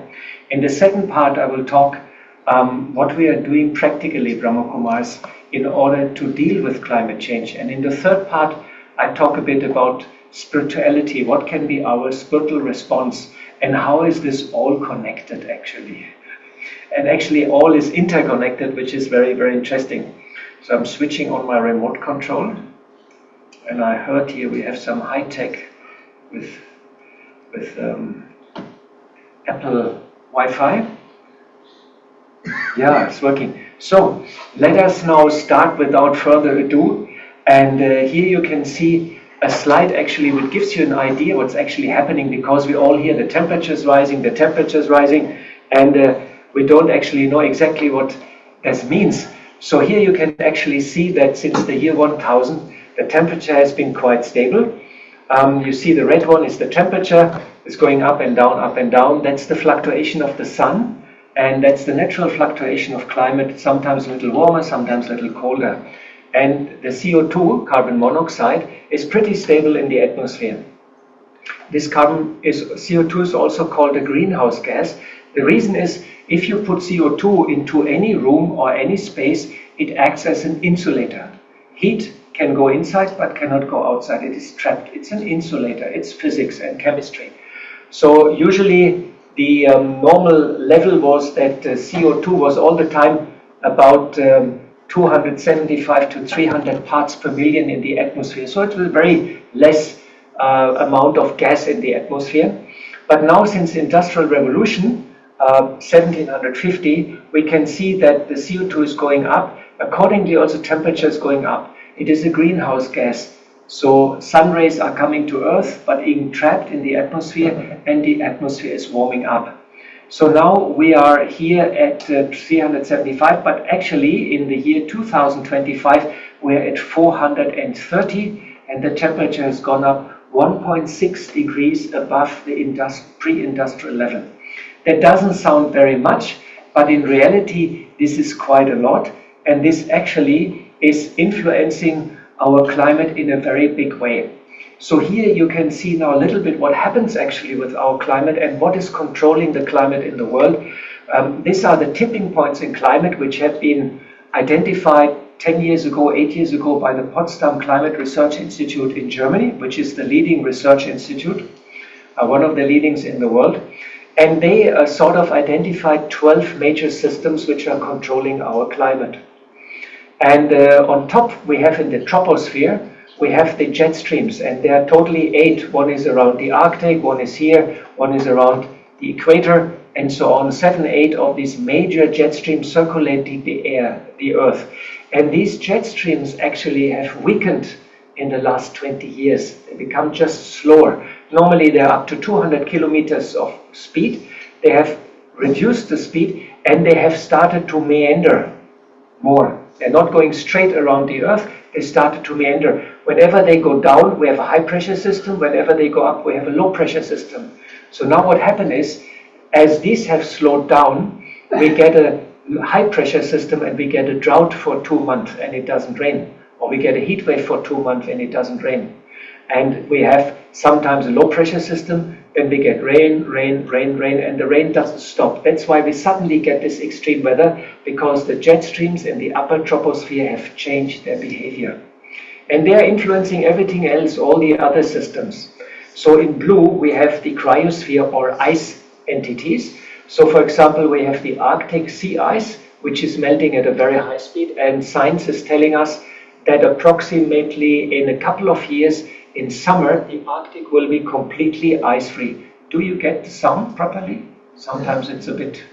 In the second part, I will talk what we are doing practically, Brahma Kumaris, in order to deal with climate change. And in the third part, I talk a bit about spirituality. What can be our spiritual response, and how is this all connected actually? And actually all is interconnected, which is very, very interesting. So I'm switching on my remote control. And I heard here we have some high tech with Apple Wi-Fi. Yeah, it's working. So let us now start without further ado. And here you can see a slide actually which gives you an idea what's actually happening, because we all hear the temperature's rising, and we don't actually know exactly what this means. So here you can actually see that since the year 1000, the temperature has been quite stable. You see the red one is the temperature. It's going up and down, up and down. That's the fluctuation of the sun. And that's the natural fluctuation of climate, sometimes a little warmer, sometimes a little colder. And the CO2, carbon monoxide, is pretty stable in the atmosphere. This CO2 is also called a greenhouse gas. The reason is, if you put CO2 into any room or any space, it acts as an insulator. Heat can go inside but cannot go outside. It is trapped. It's an insulator. It's physics and chemistry. So usually the normal level was that CO2 was all the time about 275 to 300 parts per million in the atmosphere. So it was very less amount of gas in the atmosphere. But now, since the Industrial Revolution, 1750, we can see that the CO2 is going up. Accordingly, also temperature is going up. It is a greenhouse gas. So sun rays are coming to Earth, but being trapped in the atmosphere, and the atmosphere is warming up. So now we are here at 375, but actually in the year 2025, we're at 430, and the temperature has gone up 1.6 degrees above the pre-industrial level. That doesn't sound very much, but in reality, this is quite a lot, and this actually is influencing our climate in a very big way. So here you can see now a little bit what happens actually with our climate and what is controlling the climate in the world. These are the tipping points in climate which have been identified 10 years ago, 8 years ago by the Potsdam Climate Research Institute in Germany, which is the leading research institute, one of the leadings in the world. And they sort of identified 12 major systems which are controlling our climate. And on top, we have in the troposphere, we have the jet streams, and there are totally 8. One is around the Arctic, one is here, one is around the equator, and so on. 7, 8 of these major jet streams circulating the Earth. And these jet streams actually have weakened in the last 20 years. They become just slower. Normally they're up to 200 kilometers of speed. They have reduced the speed, and they have started to meander more. They're not going straight around the Earth, they started to meander. Whenever they go down, we have a high pressure system. Whenever they go up, we have a low pressure system. So now what happened is, as these have slowed down, we get a high pressure system and we get a drought for 2 months and it doesn't rain. Or we get a heat wave for 2 months and it doesn't rain. And we have sometimes a low pressure system, then we get rain, rain, rain, rain, and the rain doesn't stop. That's why we suddenly get this extreme weather, because the jet streams in the upper troposphere have changed their behavior. And they are influencing everything else, all the other systems. So in blue, we have the cryosphere or ice entities. So for example, we have the Arctic sea ice, which is melting at a very high speed, and science is telling us that approximately in a couple of years, in summer, the Arctic will be completely ice-free. Do you get the sound properly? Sometimes it's a bit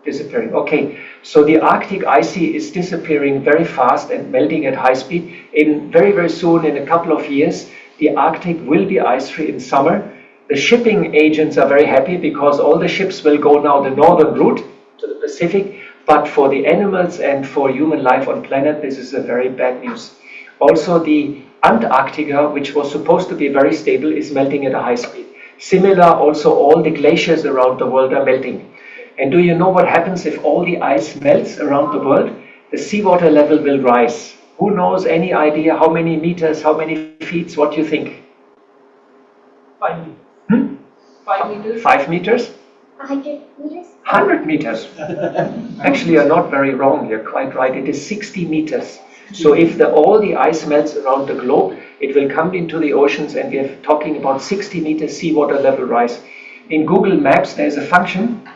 disappearing. Okay, so the Arctic icy is disappearing very fast and melting at high speed. In very, very soon, in a couple of years, the Arctic will be ice-free in summer. The shipping agents are very happy because all the ships will go now the northern route to the Pacific. But for the animals and for human life on planet, this is a very bad news. Also, the Antarctica, which was supposed to be very stable, is melting at a high speed. Similar, also all the glaciers around the world are melting. And do you know what happens if all the ice melts around the world? The seawater level will rise. Who knows, any idea how many meters, how many feet, what do you think? 5 meters. 5 meters? 5 meters? 100 meters? 100 meters. Actually, you're not very wrong. You're quite right. It is 60 meters. So if all the ice melts around the globe, it will come into the oceans, and we're talking about 60 meters seawater level rise. In Google Maps, there's a function.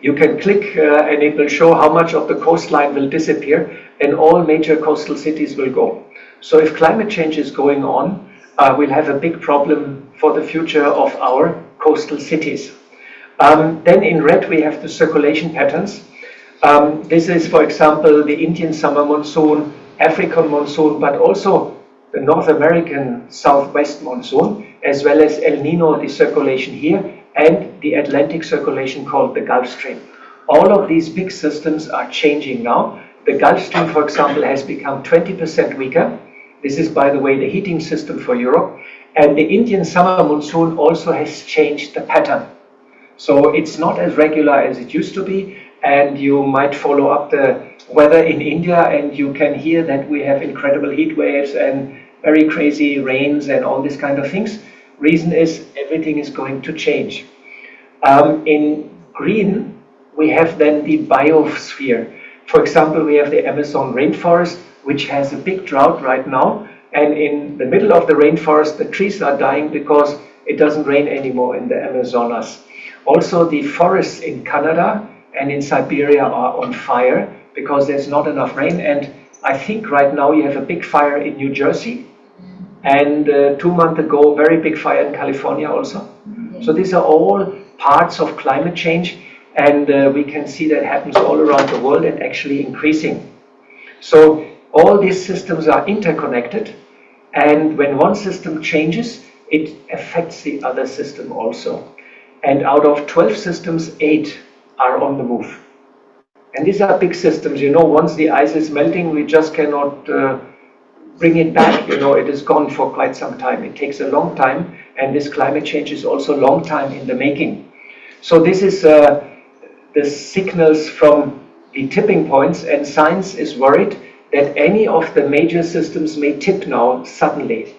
You can click and it will show how much of the coastline will disappear, and all major coastal cities will go. So if climate change is going on, we'll have a big problem for the future of our coastal cities. Then in red we have the circulation patterns. This is, for example, the Indian summer monsoon, African monsoon, but also the North American southwest monsoon, as well as El Nino, the circulation here, and the Atlantic circulation called the Gulf Stream. All of these big systems are changing now. The Gulf Stream, for example, has become 20% weaker. This is, by the way, the heating system for Europe. And the Indian summer monsoon also has changed the pattern. So it's not as regular as it used to be. And you might follow up the weather in India, and you can hear that we have incredible heat waves and very crazy rains and all these kind of things. Reason is everything is going to change. In green, we have then the biosphere. For example, we have the Amazon rainforest, which has a big drought right now. And in the middle of the rainforest, the trees are dying because it doesn't rain anymore in the Amazonas. Also, the forests in Canada and in Siberia are on fire because there's not enough rain. And I think right now you have a big fire in New Jersey, and 2 months ago, very big fire in California also. So these are all parts of climate change, and we can see that happens all around the world and actually increasing. So all these systems are interconnected, and when one system changes, it affects the other system also. And out of 12 systems, 8 are on the move. And these are big systems. You know, once the ice is melting, we just cannot bring it back, it is gone for quite some time. It takes a long time, and this climate change is also a long time in the making. So this is the signals from the tipping points, and science is worried that any of the major systems may tip now suddenly.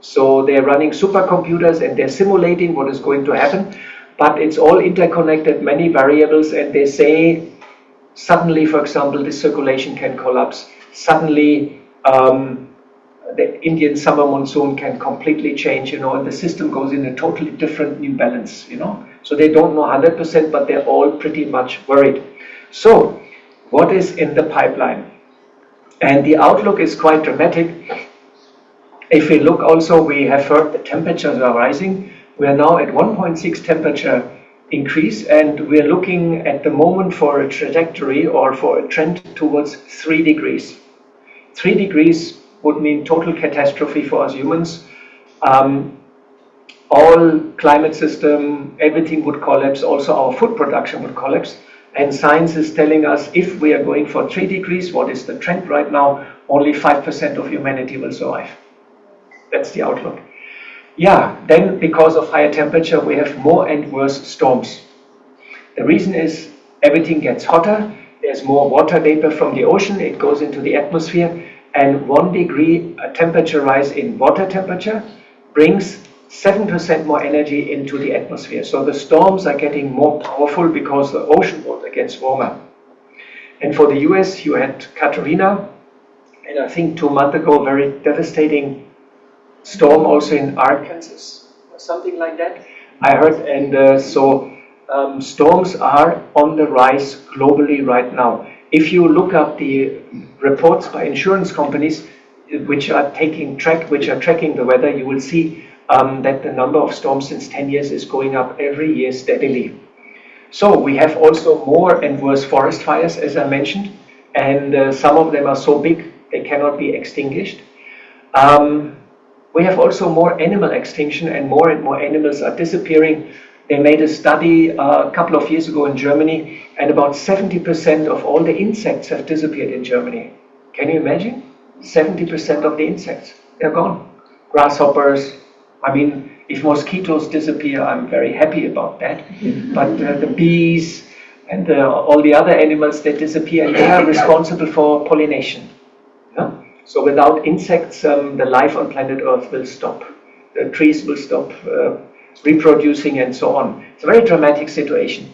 So they're running supercomputers and they're simulating what is going to happen, but it's all interconnected, many variables, and they say suddenly, for example, the circulation can collapse. Suddenly, the Indian summer monsoon can completely change, and the system goes in a totally different new balance, So they don't know 100%, but they're all pretty much worried. So, what is in the pipeline? And the outlook is quite dramatic. If we look also, we have heard the temperatures are rising. We are now at 1.6 temperature increase, and we are looking at the moment for a trajectory or for a trend towards 3 degrees. 3 degrees would mean total catastrophe for us humans. All climate system, everything would collapse, also our food production would collapse. And science is telling us if we are going for 3 degrees, what is the trend right now? Only 5% of humanity will survive. That's the outlook. Yeah, then because of higher temperature, we have more and worse storms. The reason is everything gets hotter, there's more water vapor from the ocean, it goes into the atmosphere, and 1 degree temperature rise in water temperature brings 7% more energy into the atmosphere. So the storms are getting more powerful because the ocean water gets warmer. And for the US, you had Katrina, and I think 2 months ago, very devastating storm also in Arkansas, or something like that. I heard, and storms are on the rise globally right now. If you look up the reports by insurance companies, which are tracking the weather, you will see that the number of storms since 10 years is going up every year steadily. So we have also more and worse forest fires, as I mentioned, and some of them are so big they cannot be extinguished. We have also more animal extinction, and more animals are disappearing. They made a study a couple of years ago in Germany, and about 70% of all the insects have disappeared in Germany. Can you imagine? 70% of the insects, they're gone. Grasshoppers, I mean, if mosquitoes disappear, I'm very happy about that. But the bees and all the other animals that disappear, and they are responsible for pollination. Yeah? So without insects, the life on planet Earth will stop. The trees will stop reproducing and so on. It's a very dramatic situation.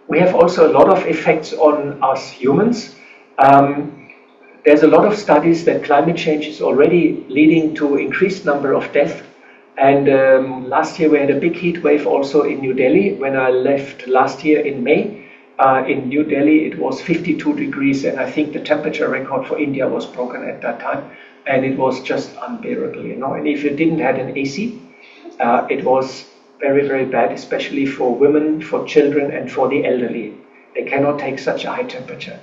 We have also a lot of effects on us humans. There's a lot of studies that climate change is already leading to increased number of deaths. And last year we had a big heat wave also in New Delhi. When I left last year in May, in New Delhi it was 52 degrees, and I think the temperature record for India was broken at that time, and it was just unbearable, And if you didn't have an AC, it was very, very bad, especially for women, for children, and for the elderly. They cannot take such a high temperature.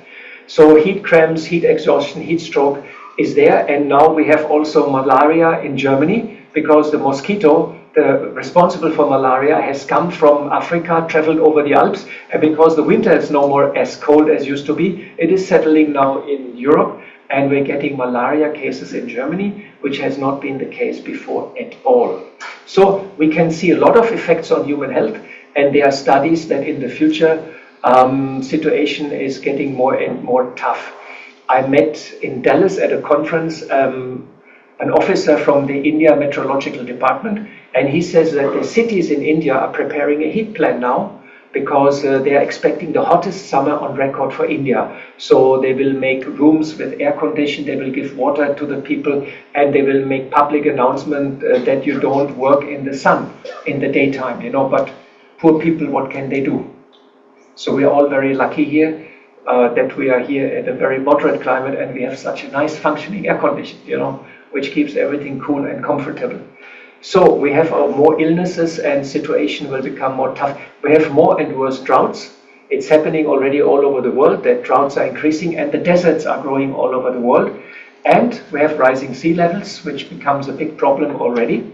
So heat cramps, heat exhaustion, heat stroke is there, and now we have also malaria in Germany, because the mosquito, the responsible for malaria, has come from Africa, traveled over the Alps, and because the winter is no more as cold as used to be, it is settling now in Europe, and we're getting malaria cases in Germany, which has not been the case before at all. So we can see a lot of effects on human health, and there are studies that in the future situation is getting more and more tough. I met in Dallas at a conference an officer from the India Meteorological Department, and he says that the cities in India are preparing a heat plan now, because they are expecting the hottest summer on record for India. So they will make rooms with air conditioning, they will give water to the people, and they will make public announcement that you don't work in the sun in the daytime, but poor people, what can they do? So we are all very lucky here that we are here at a very moderate climate, and we have such a nice functioning air conditioning, which keeps everything cool and comfortable. So we have more illnesses, and situation will become more tough. We have more and worse droughts. It's happening already all over the world, that droughts are increasing, and the deserts are growing all over the world. And we have rising sea levels, which becomes a big problem already.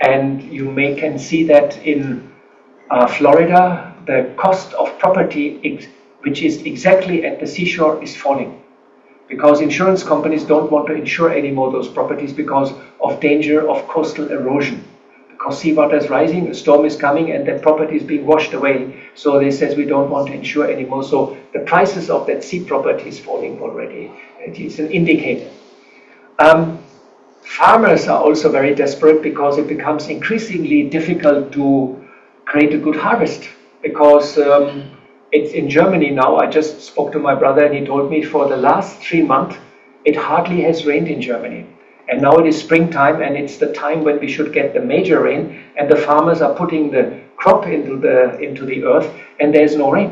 And you can see that in Florida, the cost of property, which is exactly at the seashore, is falling. because insurance companies don't want to insure anymore those properties because of danger of coastal erosion. Because seawater is rising, a storm is coming, and that property is being washed away. So they says we don't want to insure anymore. So the prices of that sea property is falling already. It's an indicator. Farmers are also very desperate because it becomes increasingly difficult to create a good harvest. Because it's in Germany now. I just spoke to my brother and he told me for the last 3 months it hardly has rained in Germany. And now it is springtime and it's the time when we should get the major rain, and the farmers are putting the crop into the earth and there's no rain.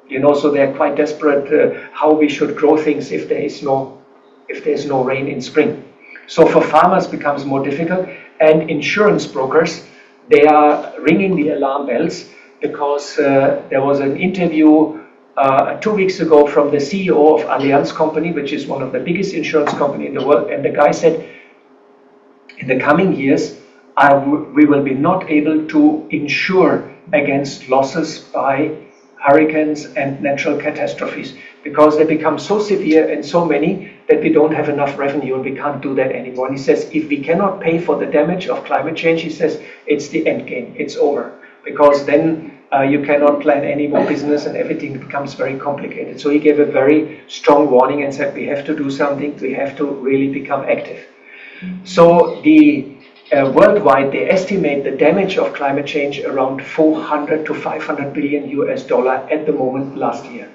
You know, so they're quite desperate how we should grow things if there's no rain in spring. So for farmers it becomes more difficult, and insurance brokers, they are ringing the alarm bells because there was an interview 2 weeks ago from the CEO of Allianz Company, which is one of the biggest insurance companies in the world, and the guy said, in the coming years, we will be not able to insure against losses by hurricanes and natural catastrophes because they become so severe and so many that we don't have enough revenue and we can't do that anymore. And he says, if we cannot pay for the damage of climate change, he says, it's the end game, it's over. Because then you cannot plan any more business and everything becomes very complicated. So he gave a very strong warning and said, we have to do something, we have to really become active. So worldwide, they estimate the damage of climate change around 400 to 500 billion US dollar at the moment last year.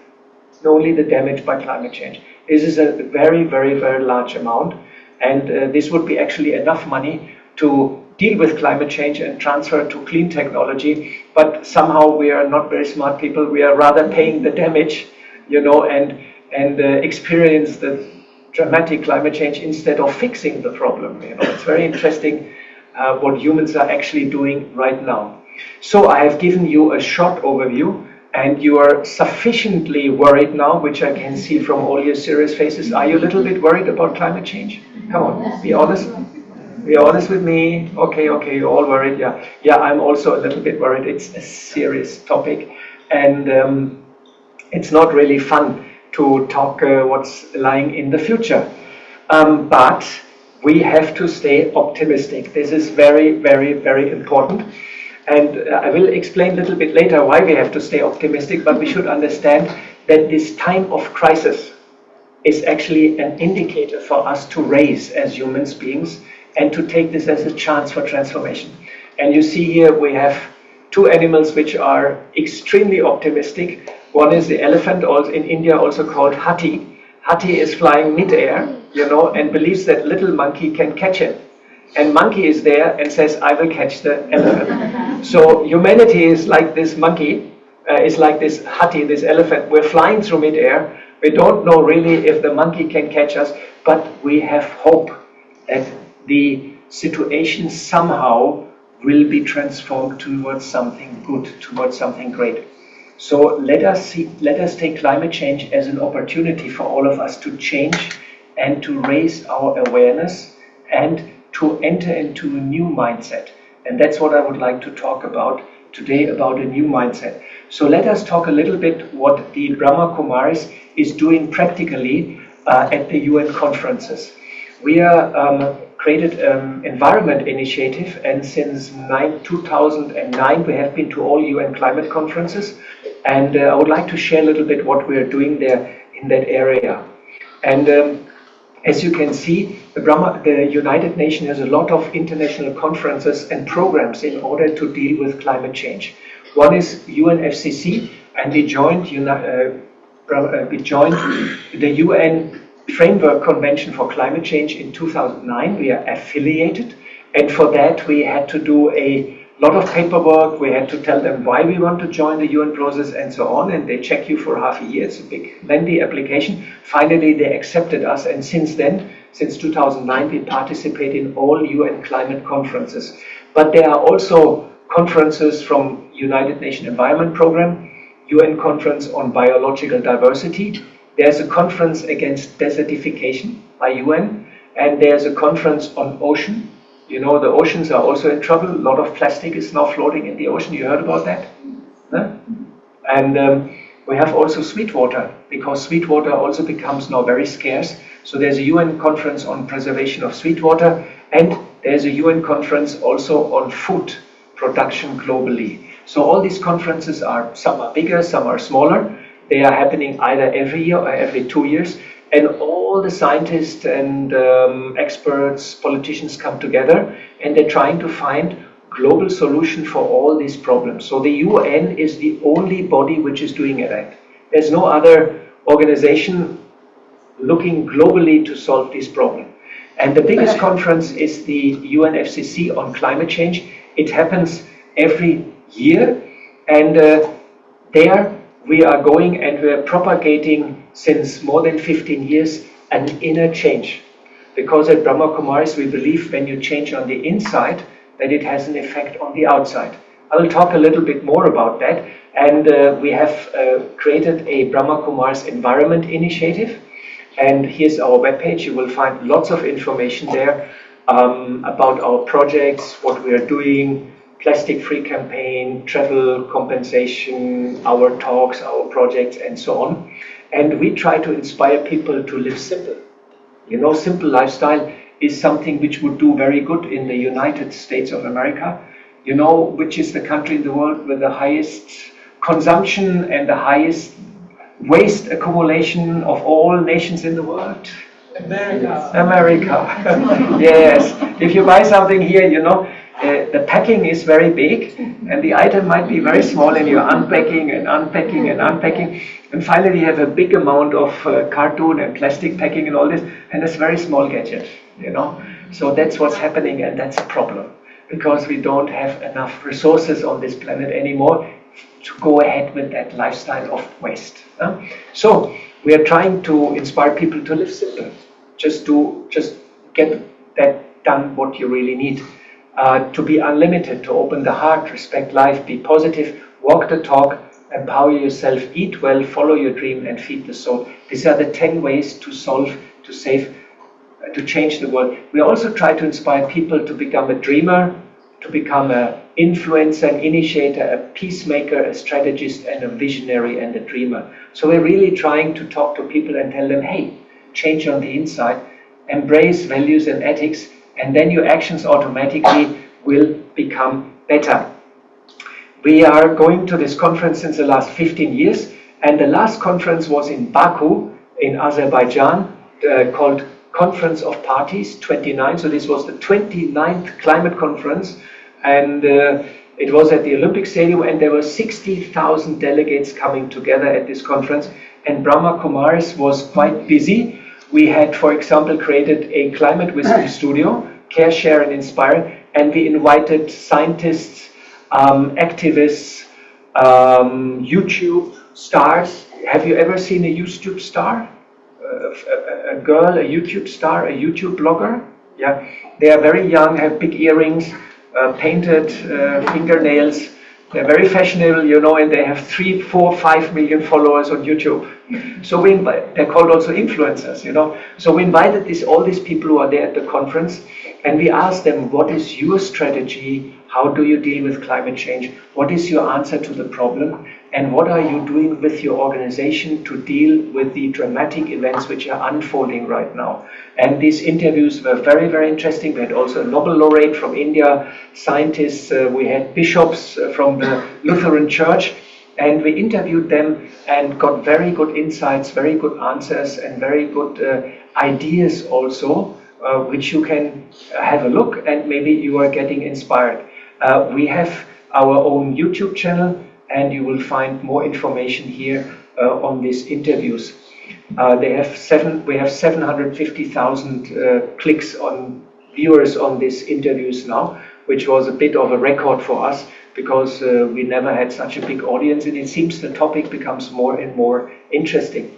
Only the damage by climate change. This is a very, very, very large amount, and this would be actually enough money to deal with climate change and transfer to clean technology. But somehow we are not very smart people. We are rather paying the damage, you know, and experience the dramatic climate change instead of fixing the problem. You know, it's very interesting what humans are actually doing right now. So I have given you a short overview, and you are sufficiently worried now, which I can see from all your serious faces. Are you a little bit worried about climate change? Come on, be honest. Be honest with me. Okay, you're all worried. Yeah, I'm also a little bit worried. It's a serious topic, and it's not really fun to talk what's lying in the future. But we have to stay optimistic. This is very, very, very important. And I will explain a little bit later why we have to stay optimistic, but we should understand that this time of crisis is actually an indicator for us to raise as human beings and to take this as a chance for transformation. And you see here we have two animals which are extremely optimistic. One is the elephant, also in India also called Hathi. Hathi is flying mid-air, you know, and believes that little monkey can catch him. And monkey is there and says, I will catch the elephant. So humanity is like this monkey, is like this Hathi, this elephant. We're flying through mid-air. We don't know really if the monkey can catch us, but we have hope that the situation somehow will be transformed towards something good, towards something great. So let us take climate change as an opportunity for all of us to change and to raise our awareness and to enter into a new mindset. And that's what I would like to talk about today, about a new mindset. So let us talk a little bit what the Brahma Kumaris is doing practically at the UN conferences. We are created an environment initiative, and since 2009 we have been to all UN climate conferences, and I would like to share a little bit what we are doing there in that area. And as you can see, the United Nations has a lot of international conferences and programs in order to deal with climate change. One is UNFCCC, and we joined the UN Framework Convention for Climate Change in 2009. We are affiliated, and for that we had to do a lot of paperwork. We had to tell them why we want to join the UN process and so on, and they check you for half a year. It's a big, lengthy application. Finally, they accepted us, and since then, since 2009, we participate in all UN climate conferences. But there are also conferences from United Nations Environment Programme, UN Conference on Biological Diversity. There's a conference against desertification by UN, and there's a conference on ocean. You know, the oceans are also in trouble. A lot of plastic is now floating in the ocean. You heard about that? Huh? And we have also sweet water, because sweet water also becomes now very scarce. So there's a UN conference on preservation of sweet water, and there's a UN conference also on food production globally. So all these conferences are, some are bigger, some are smaller. They are happening either every year or every 2 years, and all the scientists and experts, politicians come together, and they're trying to find global solution for all these problems. So the UN is the only body which is doing it. There's no other organization looking globally to solve this problem. And the biggest conference is the UNFCCC on climate change. It happens every year, and there we are going and we are propagating since more than 15 years an inner change. Because at Brahma Kumaris we believe when you change on the inside, that it has an effect on the outside. I will talk a little bit more about that. And we have created a Brahma Kumaris Environment Initiative. And here's our webpage. You will find lots of information there about our projects, what we are doing, plastic-free campaign, travel compensation, our talks, our projects, and so on. And we try to inspire people to live simple. You know, simple lifestyle is something which would do very good in the United States of America. You know, which is the country in the world with the highest consumption and the highest waste accumulation of all nations in the world? America. Yes. If you buy something here, you know, the packing is very big and the item might be very small, and you're unpacking and unpacking and unpacking, and finally you have a big amount of cartoon and plastic packing and all this, and it's very small gadget, you know. So that's what's happening, and that's a problem, because we don't have enough resources on this planet anymore to go ahead with that lifestyle of waste. So we are trying to inspire people to live simple, just get that done what you really need, to be unlimited, to open the heart, respect life, be positive, walk the talk, empower yourself, eat well, follow your dream, and feed the soul. These are the 10 ways to solve, to save, to change the world. We also try to inspire people to become a dreamer, to become an influencer, an initiator, a peacemaker, a strategist, and a visionary and a dreamer. So we're really trying to talk to people and tell them, hey, change on the inside, embrace values and ethics, and then your actions automatically will become better. We are going to this conference since the last 15 years, and the last conference was in Baku, in Azerbaijan, called Conference of Parties 29. So this was the 29th climate conference, and it was at the Olympic Stadium, and there were 60,000 delegates coming together at this conference, and Brahma Kumaris was quite busy. We had, for example, created a climate wisdom studio, Care, Share and Inspire, and we invited scientists, activists, YouTube stars. Have you ever seen a YouTube star? A girl, a YouTube star, a YouTube blogger? Yeah, they are very young, have big earrings, painted fingernails. They're very fashionable, you know, and they have 3, 4, 5 million followers on YouTube. So we invite, they're called also influencers, you know. So we invited all these people who are there at the conference, and we asked them, what is your strategy? How do you deal with climate change? What is your answer to the problem? And what are you doing with your organization to deal with the dramatic events which are unfolding right now? And these interviews were very, very interesting. We had also a Nobel laureate from India, scientists, we had bishops from the Lutheran Church, and we interviewed them and got very good insights, very good answers, and very good ideas also, which you can have a look, and maybe you are getting inspired. We have our own YouTube channel, and you will find more information here on these interviews. We have 750,000 clicks on viewers on these interviews now, which was a bit of a record for us, because we never had such a big audience, and it seems the topic becomes more and more interesting.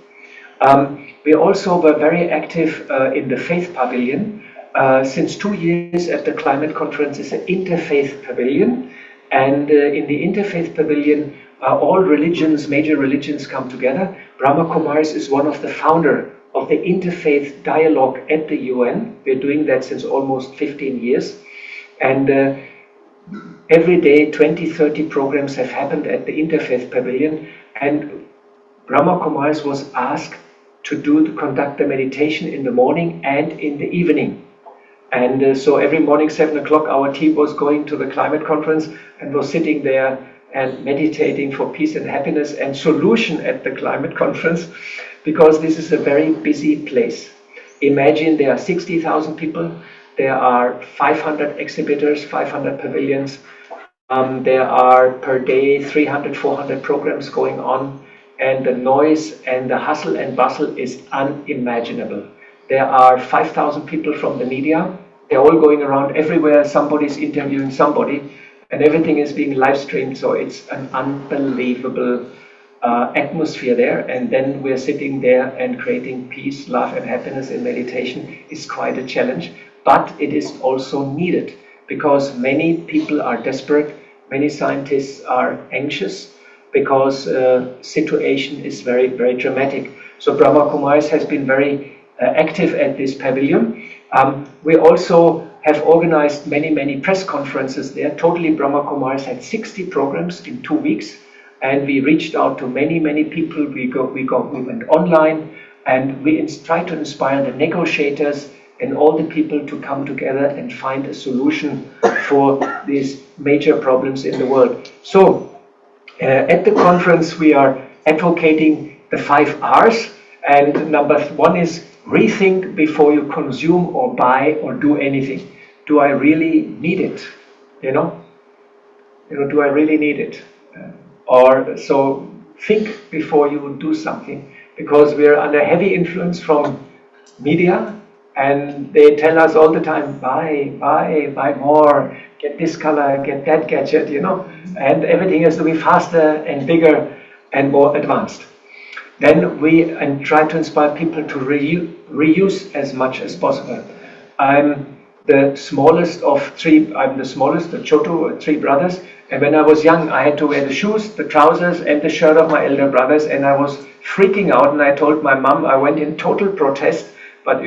We also were very active in the Faith Pavilion. Since 2 years at the climate conference is an interfaith pavilion, and in the interfaith pavilion all religions, major religions come together. Brahma Kumaris is one of the founder of the interfaith dialogue at the UN. We're doing that since almost 15 years, and every day 20-30 programs have happened at the interfaith pavilion, and Brahma Kumaris was asked to conduct the meditation in the morning and in the evening. And so every morning, 7 o'clock, our team was going to the climate conference and was sitting there and meditating for peace and happiness and solution at the climate conference, because this is a very busy place. Imagine there are 60,000 people, there are 500 exhibitors, 500 pavilions, there are per day 300, 400 programs going on, and the noise and the hustle and bustle is unimaginable. There are 5,000 people from the media. They're all going around everywhere. Somebody's interviewing somebody, and everything is being live streamed. So it's an unbelievable atmosphere there. And then we're sitting there and creating peace, love, and happiness in meditation is quite a challenge. But it is also needed, because many people are desperate. Many scientists are anxious because situation is very, very dramatic. So Brahma Kumaris has been very active at this pavilion. We also have organized many, many press conferences there. Totally, Brahma Kumaris had 60 programs in 2 weeks, and we reached out to many, many people. We went online, and we try to inspire the negotiators and all the people to come together and find a solution for these major problems in the world. So at the conference, we are advocating the 5 R's, and number 1 is rethink before you consume or buy or do anything. Do I really need it? Do I really need it? So think before you do something, because we're under heavy influence from media, and they tell us all the time, buy more, get this color, get that gadget, and everything has to be faster and bigger and more advanced. Then we try to inspire people to reuse as much as possible. I'm the smallest of 3, I'm the smallest, the Chotu, 3 brothers, and when I was young I had to wear the shoes, the trousers and the shirt of my elder brothers, and I was freaking out, and I told my mom, I went in total protest, but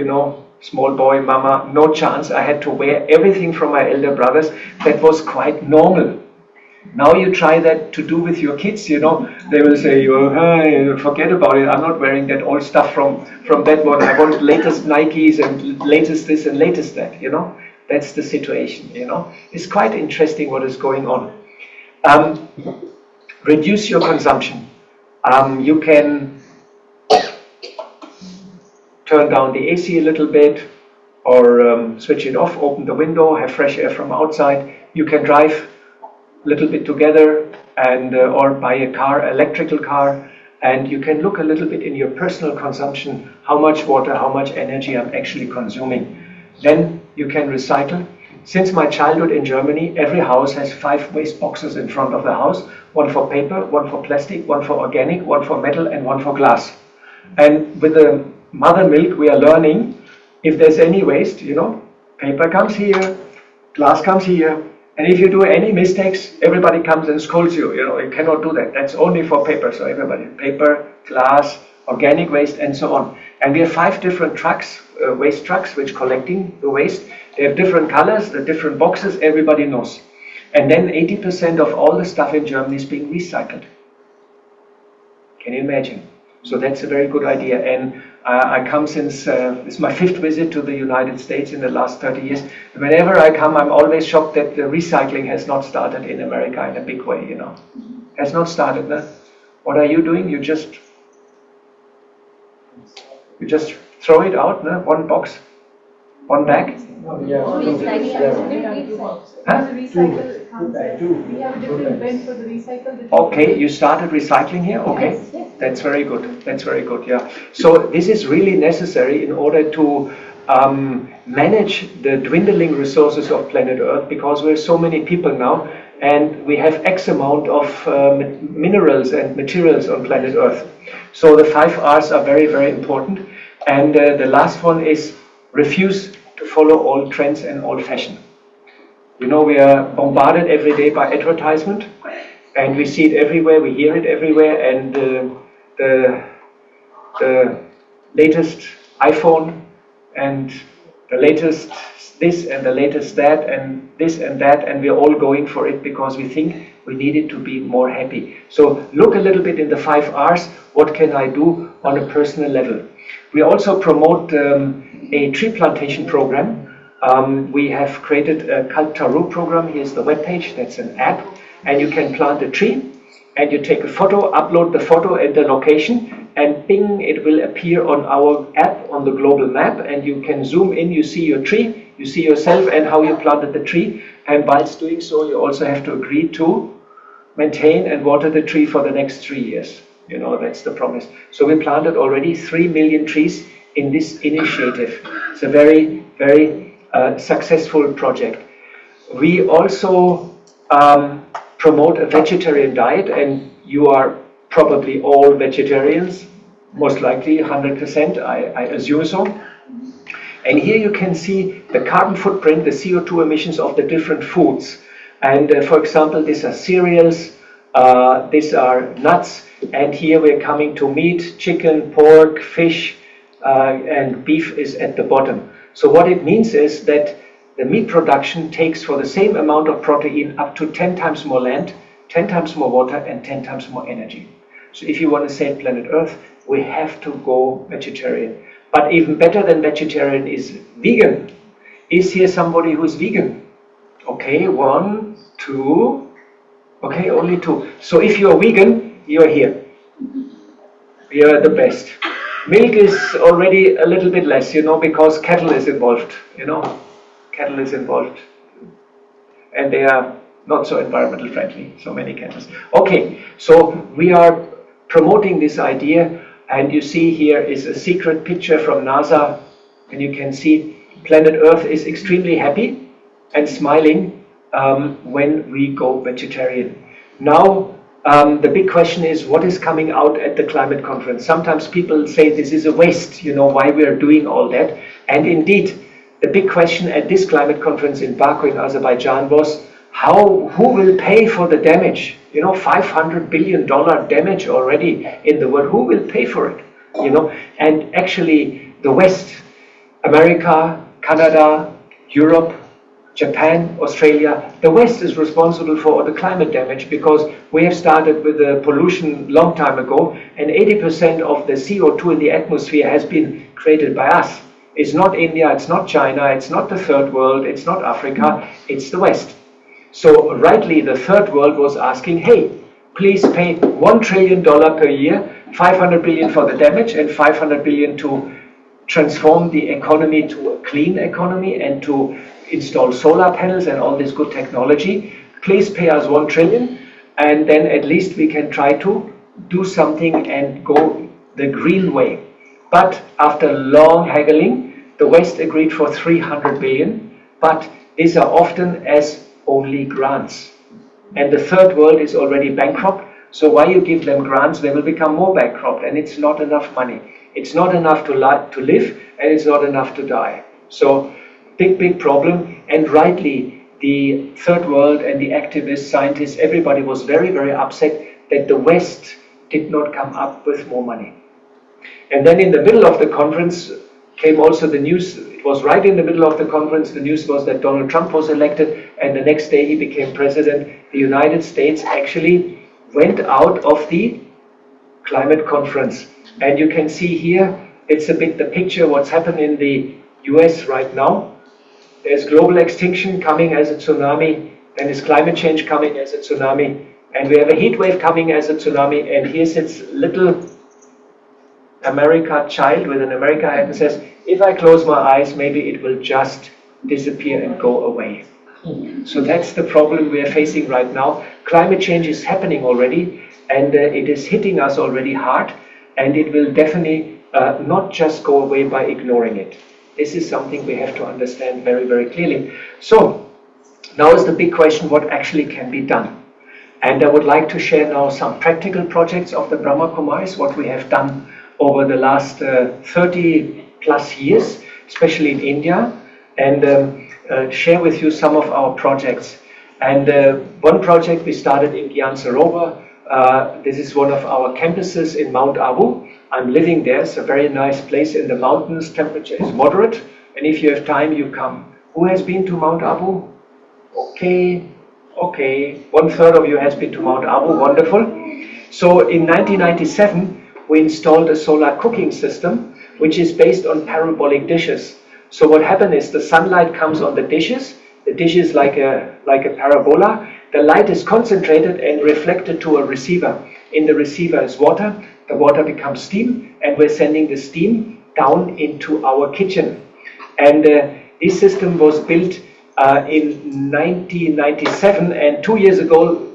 small boy, mama, no chance, I had to wear everything from my elder brothers. That was quite normal. Now you try that to do with your kids, they will say, hey, forget about it, I'm not wearing that old stuff from that one, I want latest Nikes and latest this and latest that, That's the situation, It's quite interesting what is going on. Reduce your consumption. You can turn down the AC a little bit, or switch it off, open the window, have fresh air from outside. You can drive a little bit together, and or buy a car, electrical car, and you can look a little bit in your personal consumption, how much water, how much energy I'm actually consuming. Then you can recycle. Since my childhood in Germany, every house has 5 waste boxes in front of the house, 1 for paper, 1 for plastic, 1 for organic, 1 for metal, and 1 for glass. And with the mother milk, we are learning, if there's any waste, paper comes here, glass comes here, and if you do any mistakes, everybody comes and scolds you. You cannot do that. That's only for paper. So everybody, paper, glass, organic waste, and so on. And we have 5 different trucks, waste trucks, which collecting the waste. They have different colors, the different boxes. Everybody knows. And then 80% of all the stuff in Germany is being recycled. Can you imagine? So that's a very good idea. And I come since, it's my 5th visit to the United States in the last 30 years. And whenever I come, I'm always shocked that the recycling has not started in America in a big way, Has not started. No? What are you doing? You just throw it out, no? 1 box, 1 bag? Okay, you started recycling here? Okay, that's very good. That's very good, yeah. So this is really necessary in order to manage the dwindling resources of planet Earth, because we're so many people now, and we have X amount of minerals and materials on planet Earth. So the 5 R's are very, very important. And the last one is refuse to follow all trends and all fashion. We are bombarded every day by advertisement, and we see it everywhere, we hear it everywhere, and the latest iPhone and the latest this and the latest that and this and that, and we're all going for it because we think we need it to be more happy. So look a little bit in the 5 R's, what can I do on a personal level? We also promote a tree plantation program. We have created a Kaltaru program. Here's the webpage. That's an app, and you can plant a tree. And you take a photo, upload the photo and the location, and ping, it will appear on our app on the global map, and you can zoom in, you see your tree, you see yourself and how you planted the tree, and whilst doing so, you also have to agree to maintain and water the tree for the next 3 years. You know, that's the promise. So we planted already 3 million trees in this initiative. It's a very, very successful project. We also promote a vegetarian diet, and you are probably all vegetarians, most likely 100%, I assume so. And here you can see the carbon footprint, the CO2 emissions of the different foods. And for example, these are cereals, these are nuts, and here we're coming to meat, chicken, pork, fish, and beef is at the bottom. So what it means is that the meat production takes for the same amount of protein up to 10 times more land, 10 times more water, and 10 times more energy. So if you want to save planet Earth, we have to go vegetarian. But even better than vegetarian is vegan. Is here somebody who's vegan? Okay, 1, 2, okay, only 2. So if you're vegan, you're here. You're the best. Milk is already a little bit less, you know, because cattle is involved, you know. Cattle is involved, and they are not so environmental friendly, so many cattle. Okay, so we are promoting this idea, and you see here is a secret picture from NASA, and you can see planet Earth is extremely happy and smiling when we go vegetarian. Now, the big question is what is coming out at the climate conference. Sometimes people say this is a waste, you know, why we are doing all that, and indeed, the big question at this climate conference in Baku in Azerbaijan was who will pay for the damage? You know, $500 billion damage already in the world. Who will pay for it? You know, and actually the West, America, Canada, Europe, Japan, Australia, the West is responsible for the climate damage because we have started with the pollution long time ago, and 80% of the CO2 in the atmosphere has been created by us. It's not India, it's not China, it's not the third world, it's not Africa, it's the West. So rightly the third world was asking, hey, please pay $1 trillion per year, 500 billion for the damage and 500 billion to transform the economy to a clean economy and to install solar panels and all this good technology. Please pay us 1 trillion and then at least we can try to do something and go the green way. But after long haggling, the West agreed for 300 billion, but these are often as only grants. And the third world is already bankrupt, so why you give them grants, they will become more bankrupt, and it's not enough money. It's not enough to live, and it's not enough to die. So, big problem, and rightly, the third world and the activists, scientists, everybody was very, very upset that the West did not come up with more money. And then in the middle of the conference came also the news, it was right in the middle of the conference, the news was that Donald Trump was elected and the next day he became president. The United States actually went out of the climate conference. And you can see here, it's a bit the picture what's happened in the US right now. There's global extinction coming as a tsunami, and there's climate change coming as a tsunami, and we have a heat wave coming as a tsunami, and here sits little America child with an America hat and says, if I close my eyes, maybe it will just disappear and go away. So that's the problem we are facing right now. Climate change is happening already, and it is hitting us already hard, and it will definitely not just go away by ignoring it. This is something we have to understand very, very clearly. So now is the big question, what actually can be done? And I would like to share now some practical projects of the Brahma Kumaris, what we have done over the last 30 plus years, especially in India, and share with you some of our projects. And one project we started in Gyan Sarovar. This is one of our campuses in Mount Abu. I'm living there. It's a very nice place in the mountains. Temperature is moderate. And if you have time, you come. Who has been to Mount Abu? Okay. 1/3 of you has been to Mount Abu. Wonderful. So in 1997, we installed a solar cooking system which is based on parabolic dishes. So what happens is the sunlight comes on the dishes like a parabola. The light is concentrated and reflected to a receiver. In the receiver is water. The water becomes steam, and we're sending the steam down into our kitchen. And this system was built in 1997, and 2 years ago,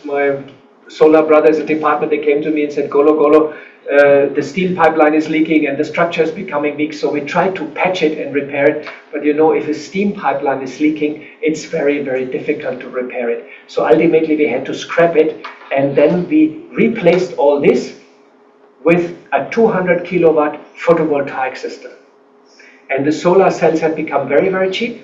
my solar brothers at the department, they came to me and said, Golo, the steam pipeline is leaking and the structure is becoming weak. So we tried to patch it and repair it. But you know, if a steam pipeline is leaking, it's very, very difficult to repair it. So ultimately we had to scrap it, and then we replaced all this with a 200 kilowatt photovoltaic system. And the solar cells have become very, very cheap.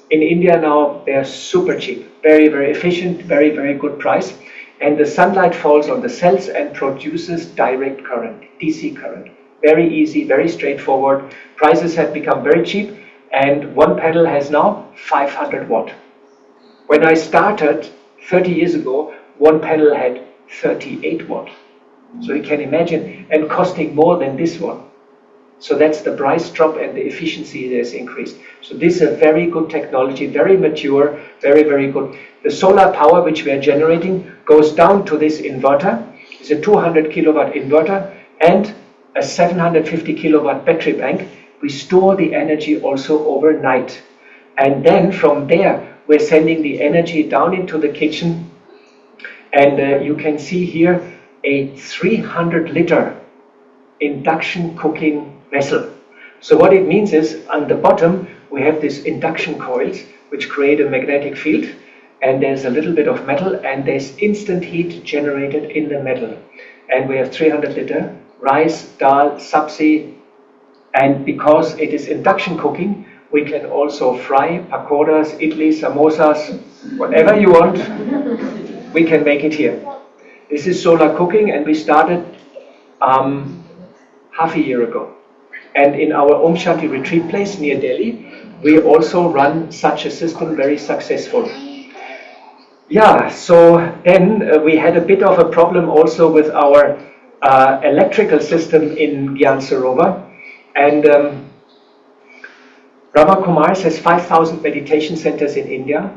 In India now, they are super cheap, very, very efficient, very, very good price. And the sunlight falls on the cells and produces direct current, DC current. Very easy, very straightforward. Prices have become very cheap, and one panel has now 500 watt. When I started 30 years ago, one panel had 38 watt. So you can imagine, and costing more than this one. So that's the price drop, and the efficiency has increased. So this is a very good technology, very mature, very, very good. The solar power which we are generating goes down to this inverter. It's a 200 kilowatt inverter and a 750 kilowatt battery bank. We store the energy also overnight. And then from there, we're sending the energy down into the kitchen. And you can see here a 300 liter induction cooking vessel. So what it means is, on the bottom we have these induction coils which create a magnetic field, and there's a little bit of metal, and there's instant heat generated in the metal. And we have 300 liter rice, dal, sabzi, and because it is induction cooking, we can also fry pakoras, idli, samosas, whatever you want, we can make it here. This is solar cooking, and we started half a year ago. And in our Om Shanti retreat place near Delhi, we also run such a system very successful. Yeah, so then we had a bit of a problem also with our electrical system in Gyan Sarovar. And Brahma Kumaris has 5,000 meditation centers in India,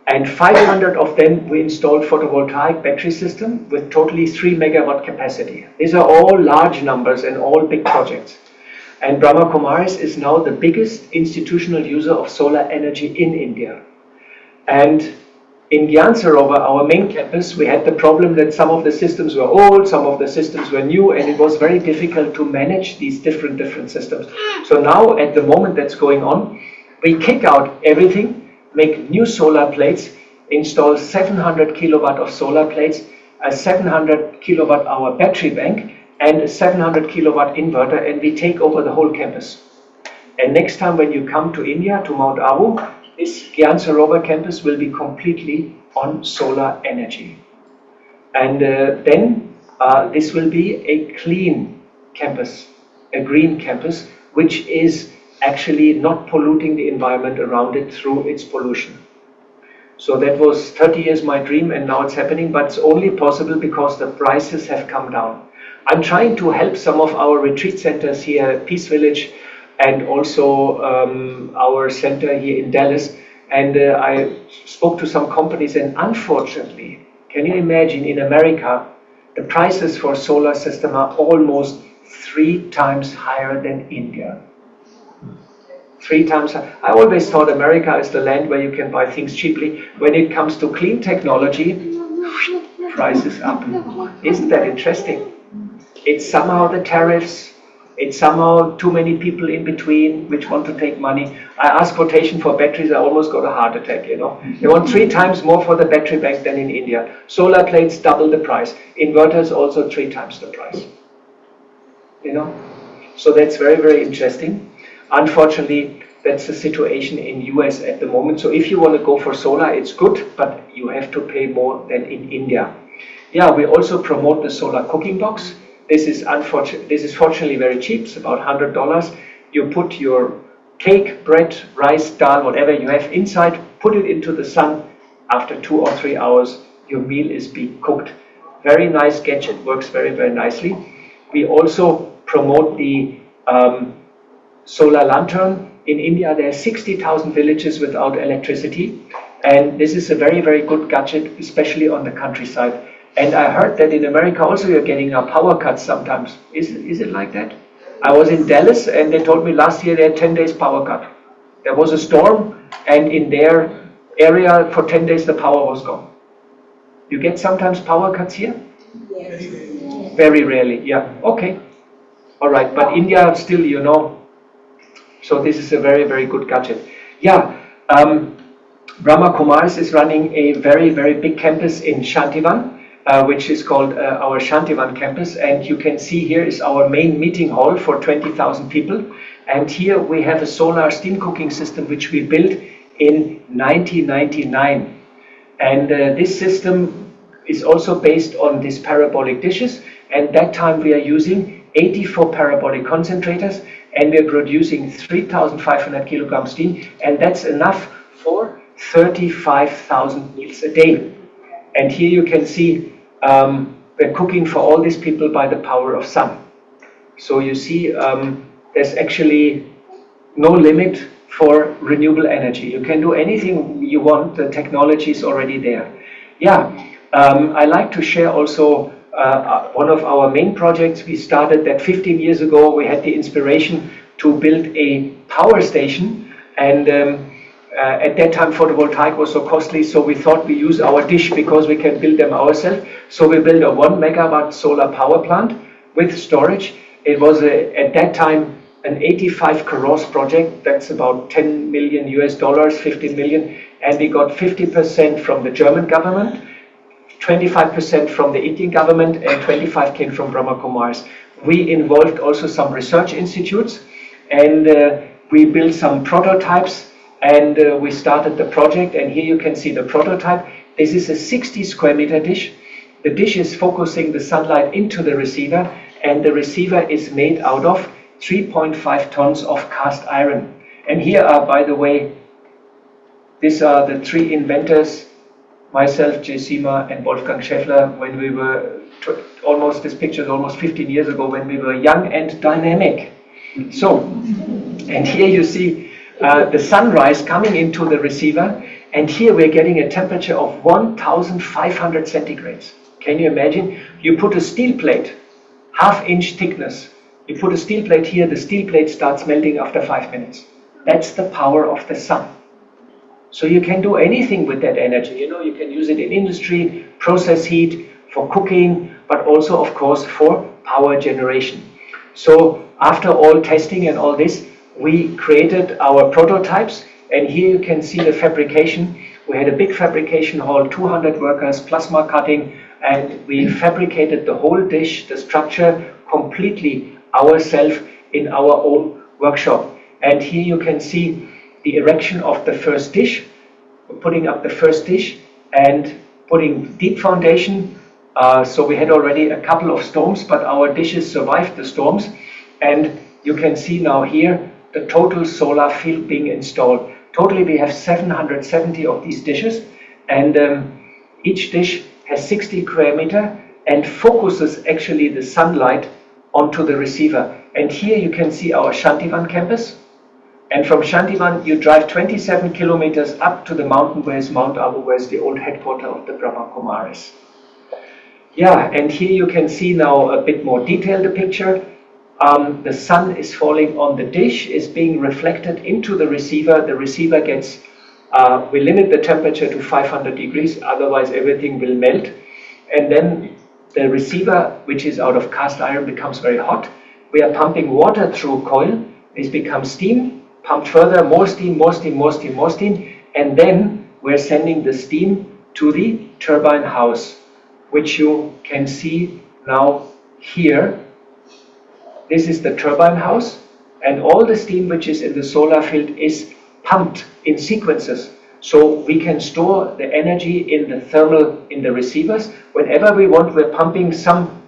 and 500 of them we installed photovoltaic battery system with totally 3 megawatt capacity. These are all large numbers and all big projects. And Brahma Kumaris is now the biggest institutional user of solar energy in India. And in Gyan Sarovar, our main campus, we had the problem that some of the systems were old, some of the systems were new, and it was very difficult to manage these different systems. So now, at the moment that's going on, we kick out everything, make new solar plates, install 700 kilowatt of solar plates, a 700 kilowatt hour battery bank, and a 700 kilowatt inverter, and we take over the whole campus. And next time when you come to India, to Mount Abu, this Gyan Sarovar campus will be completely on solar energy. And then this will be a clean campus, a green campus, which is actually not polluting the environment around it through its pollution. So that was 30 years my dream, and now it's happening, but it's only possible because the prices have come down. I'm trying to help some of our retreat centers here at Peace Village, and also our center here in Dallas, and I spoke to some companies, and unfortunately, can you imagine, in America, the prices for solar system are almost 3 times higher than India. 3 times higher. I always thought America is the land where you can buy things cheaply. When it comes to clean technology, prices up. Isn't that interesting? It's somehow the tariffs, it's somehow too many people in between which want to take money. I asked quotation for batteries, I almost got a heart attack, you know. They want 3 times more for the battery bank than in India. Solar plates double the price. Inverters also 3 times the price. You know, so that's very, very interesting. Unfortunately, that's the situation in US at the moment. So if you want to go for solar, it's good, but you have to pay more than in India. Yeah, we also promote the solar cooking box. This is fortunately very cheap. It's about $100. You put your cake, bread, rice, dal, whatever you have inside, put it into the sun. After 2 or 3 hours, your meal is being cooked. Very nice gadget, works very, very nicely. We also promote the solar lantern. In India, there are 60,000 villages without electricity, and this is a very, very good gadget, especially on the countryside. And I heard that in America also you're getting power cuts sometimes. Is it like that? I was in Dallas, and they told me last year they had 10 days power cut. There was a storm, and in their area for 10 days the power was gone. You get sometimes power cuts here? Yes. Very rarely, yeah. Okay. All right, but India still, you know, so this is a very, very good gadget. Yeah, Brahma Kumaris is running a very, very big campus in Shantivan, which is called our Shantivan campus. And you can see here is our main meeting hall for 20,000 people. And here we have a solar steam cooking system which we built in 1999. And this system is also based on these parabolic dishes. And that time we are using 84 parabolic concentrators, and we're producing 3,500 kilogram steam, and that's enough for 35,000 meals a day. And here you can see we're cooking for all these people by the power of sun. So you see there's actually no limit for renewable energy. You can do anything you want, the technology is already there. Yeah, I like to share also one of our main projects. We started that 15 years ago. We had the inspiration to build a power station, and at that time photovoltaic was so costly, so we thought we use our dish because we can build them ourselves. So we built a 1 megawatt solar power plant with storage. It was at that time an 85 crores project. That's about 10 million US dollars, 15 million, and we got 50% from the German government, 25% from the Indian government, and 25 came from Brahma Kumaris. We involved also some research institutes, and we built some prototypes, and we started the project. And here you can see the prototype. This is a 60 square meter dish. The dish is focusing the sunlight into the receiver, and the receiver is made out of 3.5 tons of cast iron. And here are, by the way, these are the three inventors, myself, Jessima, and Wolfgang Scheffler, when we were this picture is almost 15 years ago, when we were young and dynamic. So, and here you see the sunrise coming into the receiver, and here we're getting a temperature of 1,500 centigrades. Can you imagine? You put a steel plate, half-inch thickness. You put a steel plate here, the steel plate starts melting after 5 minutes. That's the power of the sun. So you can do anything with that energy. You know, you can use it in industry, process heat, for cooking, but also, of course, for power generation. So after all testing and all this, we created our prototypes, and here you can see the fabrication. We had a big fabrication hall, 200 workers, plasma cutting, and we fabricated the whole dish, the structure, completely ourselves in our own workshop. And here you can see the erection of the first dish, putting up the first dish and putting deep foundation. So we had already a couple of storms, but our dishes survived the storms. And you can see now here the total solar field being installed. Totally we have 770 of these dishes, and each dish has 60 square meter and focuses actually the sunlight onto the receiver. And here you can see our Shantivan campus. And from Shantivan, you drive 27 kilometers up to the mountain where is Mount Abu, where is the old headquarters of the Brahma Kumaris. Yeah, and here you can see now a bit more detailed picture. The sun is falling on the dish, is being reflected into the receiver. The receiver gets, we limit the temperature to 500 degrees, otherwise everything will melt. And then the receiver, which is out of cast iron, becomes very hot. We are pumping water through coil. This becomes steam. Pumped further, more steam, more steam, more steam, more steam, and then we're sending the steam to the turbine house, which you can see now here. This is the turbine house, and all the steam which is in the solar field is pumped in sequences. So we can store the energy in the thermal, in the receivers. Whenever we want, we're pumping some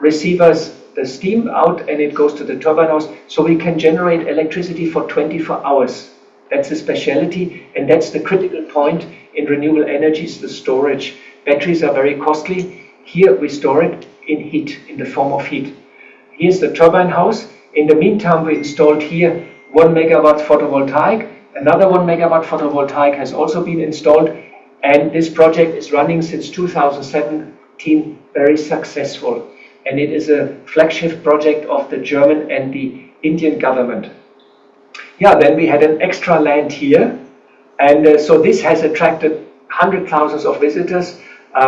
receivers the steam out, and it goes to the turbine house, so we can generate electricity for 24 hours. That's the speciality, and that's the critical point in renewable energies, the storage. Batteries are very costly. Here we store it in heat, in the form of heat. Here's the turbine house. In the meantime, we installed here 1 megawatt photovoltaic. Another 1 megawatt photovoltaic has also been installed, and this project is running since 2017, very successful. And it is a flagship project of the German and the Indian government. Yeah, then we had an extra land here, and so this has attracted hundreds of thousands of visitors.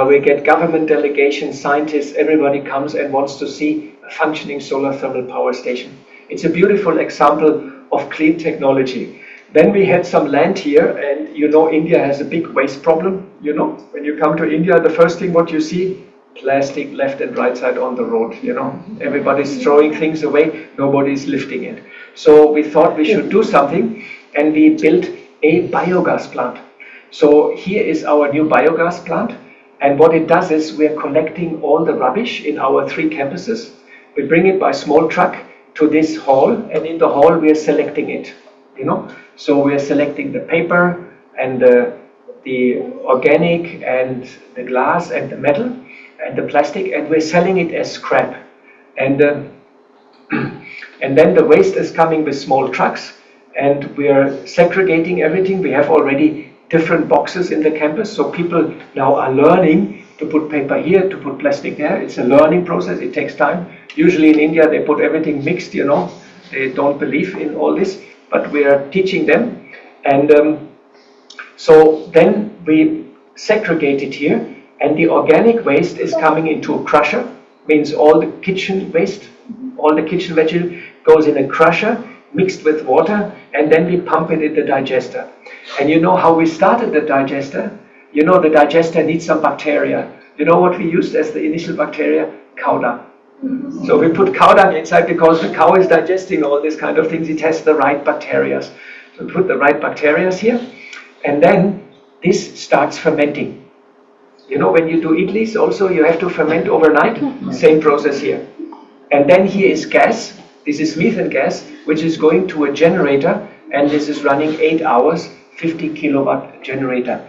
We get government delegations, scientists, everybody comes and wants to see a functioning solar thermal power station. It's a beautiful example of clean technology. Then we had some land here, and you know India has a big waste problem. You know, when you come to India, the first thing what you see, plastic left and right side on the road, you know. Everybody's throwing things away, nobody's lifting it. So we thought we should do something, and we built a biogas plant. So here is our new biogas plant, and what it does is we are collecting all the rubbish in our 3 campuses. We bring it by small truck to this hall, and in the hall we are selecting it, you know. So we are selecting the paper and the organic and the glass and the metal and the plastic, and we're selling it as scrap. And and then the waste is coming with small trucks, and we are segregating everything. We have already different boxes in the campus, so people now are learning to put paper here, to put plastic there. It's a learning process, it takes time. Usually in India they put everything mixed, you know. They don't believe in all this, but we are teaching them. And so then we segregate it here, and the organic waste is coming into a crusher, means all the kitchen waste, all the kitchen vegetable goes in a crusher, mixed with water, and then we pump it in the digester. And you know how we started the digester? You know the digester needs some bacteria. You know what we used as the initial bacteria? Cow dung. So we put cow dung inside because the cow is digesting all these kind of things. It has the right bacteria. So we put the right bacteria here, and then this starts fermenting. You know, when you do idlis also, you have to ferment overnight. Same process here. And then here is gas. This is methane gas, which is going to a generator, and this is running 8 hours, 50 kilowatt generator.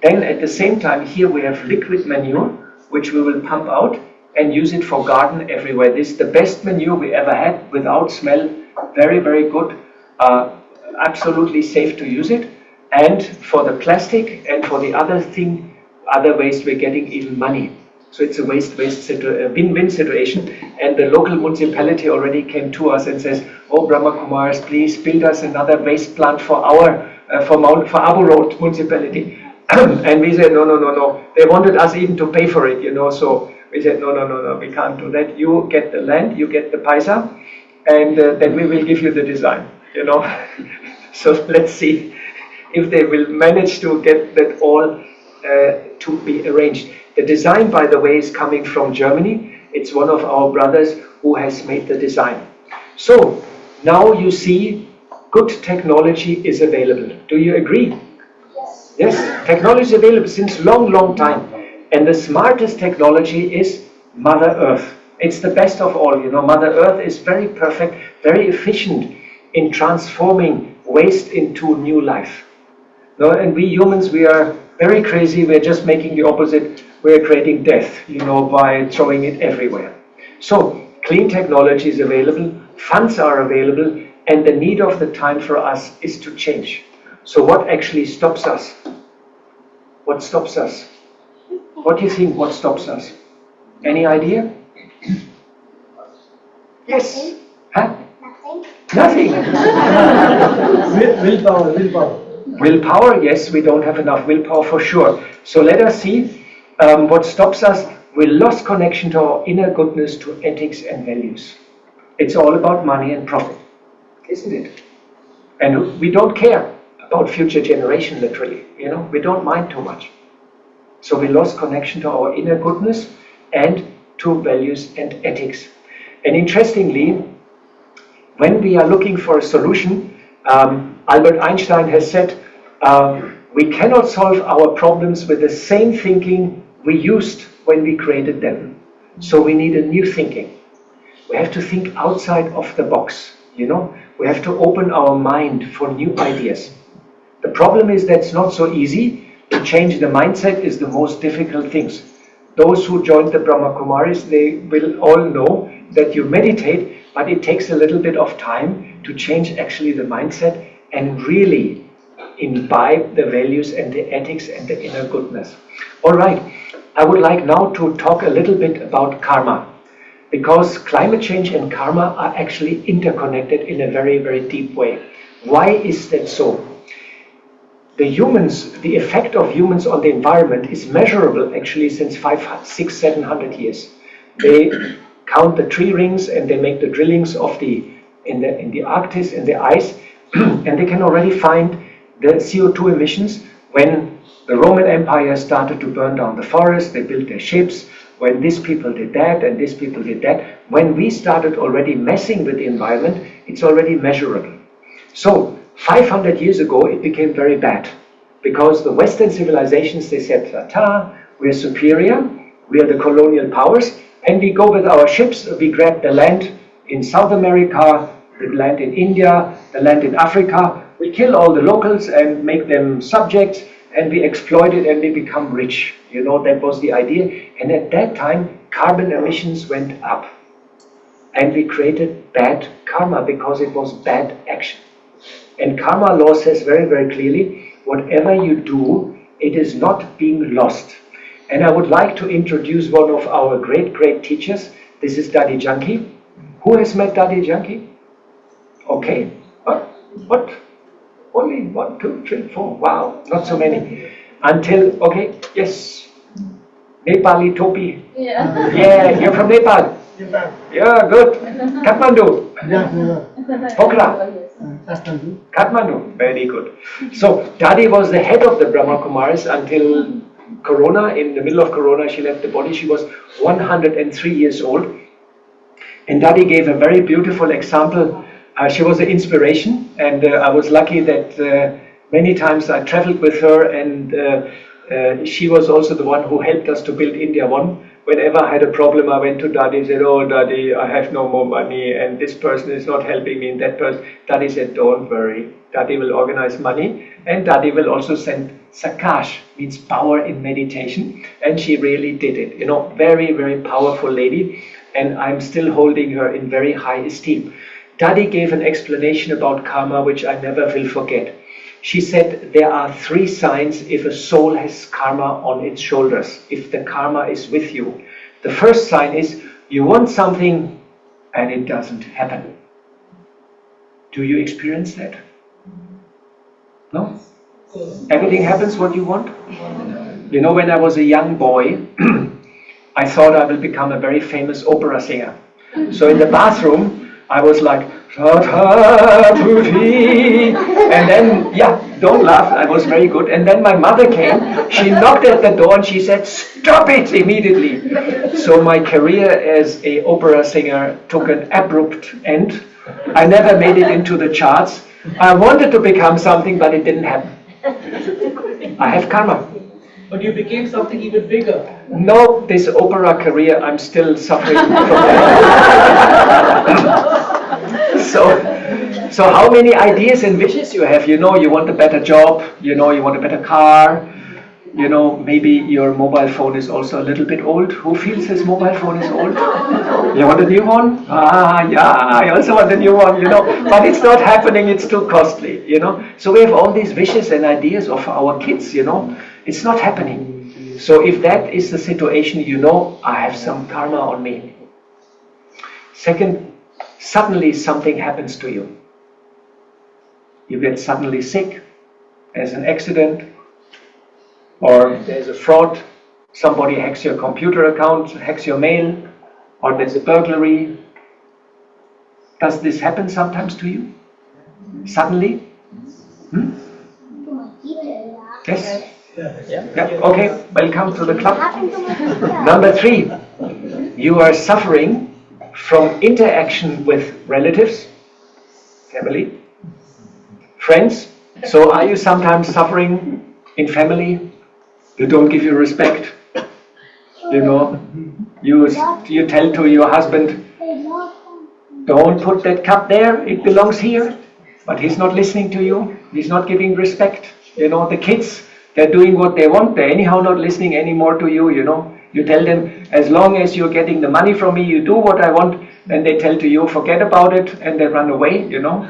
Then at the same time, here we have liquid manure, which we will pump out and use it for garden everywhere. This is the best manure we ever had, without smell, very, very good, absolutely safe to use it. And for the plastic and for the other waste, we're getting even money. So it's a win-win situation. And the local municipality already came to us and says, "Oh, Brahma Kumaris, please build us another waste plant for Abu Road municipality." And we said, no. They wanted us even to pay for it, you know. So we said, no, we can't do that. You get the land, you get the paisa, and then we will give you the design, you know. So let's see if they will manage to get that all to be arranged. The design, by the way, is coming from Germany. It's one of our brothers who has made the design. So now you see, good technology is available. Do you agree? Yes, technology is available since long time. And the smartest technology is Mother Earth. It's the best of all, you know. Mother Earth is very perfect, very efficient in transforming waste into new life. No, and we humans, we are very crazy. We're just making the opposite. We're creating death, you know, by throwing it everywhere. So clean technology is available, funds are available, and the need of the time for us is to change. So what actually stops us? What stops us? What do you think, what stops us? Any idea? Yes? Huh? Nothing. Willpower. Willpower, yes, we don't have enough willpower for sure. So let us see what stops us. We lost connection to our inner goodness, to ethics and values. It's all about money and profit, isn't it? And we don't care about future generation, literally, you know, we don't mind too much. So we lost connection to our inner goodness and to values and ethics. And interestingly, when we are looking for a solution, Albert Einstein has said, we cannot solve our problems with the same thinking we used when we created them. So we need a new thinking. We have to think outside of the box, you know. We have to open our mind for new ideas. The problem is that it's not so easy. To change the mindset is the most difficult things. Those who joined the Brahma Kumaris, they will all know that you meditate but it takes a little bit of time to change actually the mindset and really imbibe the values and the ethics and the inner goodness. All right, I would like now to talk a little bit about karma, because climate change and karma are actually interconnected in a very, very deep way. Why is that so? The effect of humans on the environment is measurable actually since 500, 600, 700 years. They count the tree rings and they make the drillings of in the Arctic, in the ice, and they can already find the CO2 emissions when the Roman Empire started to burn down the forest, they built their ships, when these people did that and these people did that. When we started already messing with the environment, it's already measurable. So 500 years ago, it became very bad because the Western civilizations, they said, ta-ta, we're superior, we are the colonial powers, and we go with our ships, we grab the land in South America, the land in India, the land in Africa, we kill all the locals and make them subjects, and we exploit it and we become rich. You know, that was the idea. And at that time, carbon emissions went up. And we created bad karma because it was bad action. And karma law says very, very clearly, whatever you do, it is not being lost. And I would like to introduce one of our great, great teachers. This is Daddy Janki. Who has met Daddy Janki? Okay. What? Only 1, 2, 3, 4. Wow, not so many. Until, okay, yes. Nepali Topi. Yeah, you're from Nepal. Yeah, good. Kathmandu. Pokhara. Kathmandu. Very good. So, Dadi was the head of the Brahma Kumaris until Corona. In the middle of Corona, she left the body. She was 103 years old. And Dadi gave a very beautiful example. She was an inspiration, and I was lucky that many times I traveled with her, and she was also the one who helped us to build India One. Whenever I had a problem, I went to Daddy and said, oh Daddy, I have no more money and this person is not helping me and that person. Daddy said, don't worry, Daddy will organize money, and Daddy will also send Sakash, means power in meditation, and she really did it. You know, very, very powerful lady, and I'm still holding her in very high esteem. Daddy gave an explanation about karma which I never will forget. She said there are 3 signs if a soul has karma on its shoulders, if the karma is with you. The first sign is you want something and it doesn't happen. Do you experience that? No? Everything happens what you want? You know, when I was a young boy, I thought I will become a very famous opera singer. So in the bathroom, I was like, and then, yeah, don't laugh, I was very good. And then my mother came, she knocked at the door and she said, stop it immediately. So my career as an opera singer took an abrupt end. I never made it into the charts. I wanted to become something, but it didn't happen. I have karma. But you became something even bigger. No, this opera career, I'm still suffering from that. So how many ideas and wishes you have? You know, you want a better job, you know, you want a better car, you know, maybe your mobile phone is also a little bit old. Who feels his mobile phone is old? You want a new one? Ah, yeah, I also want a new one, you know, but it's not happening, it's too costly, you know. So we have all these wishes and ideas of our kids, you know, it's not happening. So if that is the situation, you know, I have some karma on me. Second, suddenly something happens to you. You get suddenly sick, there's an accident, or there's a fraud, somebody hacks your computer account, hacks your mail, or there's a burglary. Does this happen sometimes to you? Suddenly? Yes? Yeah. Okay, welcome to the club. Number 3, you are suffering from interaction with relatives, family, friends. So are you sometimes suffering in family? You don't give you respect. You know, you tell to your husband, don't put that cup there, it belongs here. But he's not listening to you. He's not giving respect. You know, the kids, they're doing what they want. They're anyhow not listening anymore to you, you know. You tell them, as long as you're getting the money from me, you do what I want. then they tell to you, forget about it, and they run away, you know.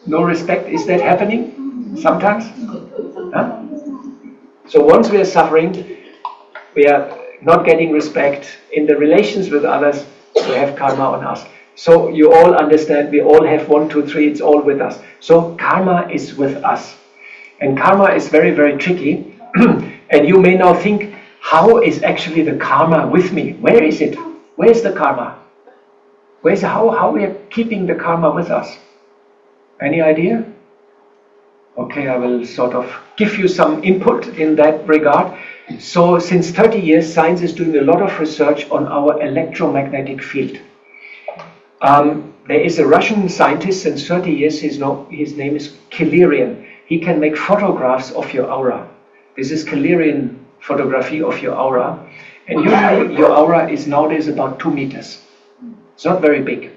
No respect. Is that happening sometimes? Huh? So once we are suffering, we are not getting respect in the relations with others, we have karma on us. So you all understand, we all have 1, 2, 3, it's all with us. So karma is with us. And karma is very, very tricky. And you may now think, how is actually the karma with me? Where is it? Where is the karma? How we are keeping the karma with us? Any idea? Okay, I will sort of give you some input in that regard. So since 30 years, science is doing a lot of research on our electromagnetic field. There is a Russian scientist since 30 years, his name is Kilerian. He can make photographs of your aura. This is Kilerian photography of your aura. And usually your aura is nowadays about 2 meters. It's not very big.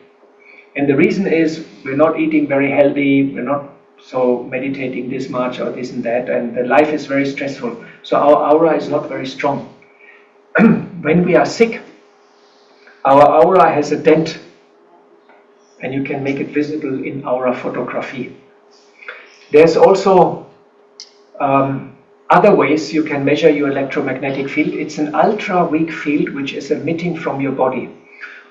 And the reason is we're not eating very healthy, we're not so meditating this much or this and that, and the life is very stressful. So our aura is not very strong. When we are sick, our aura has a dent, and you can make it visible in aura photography. There's also other ways you can measure your electromagnetic field. It's an ultra-weak field which is emitting from your body.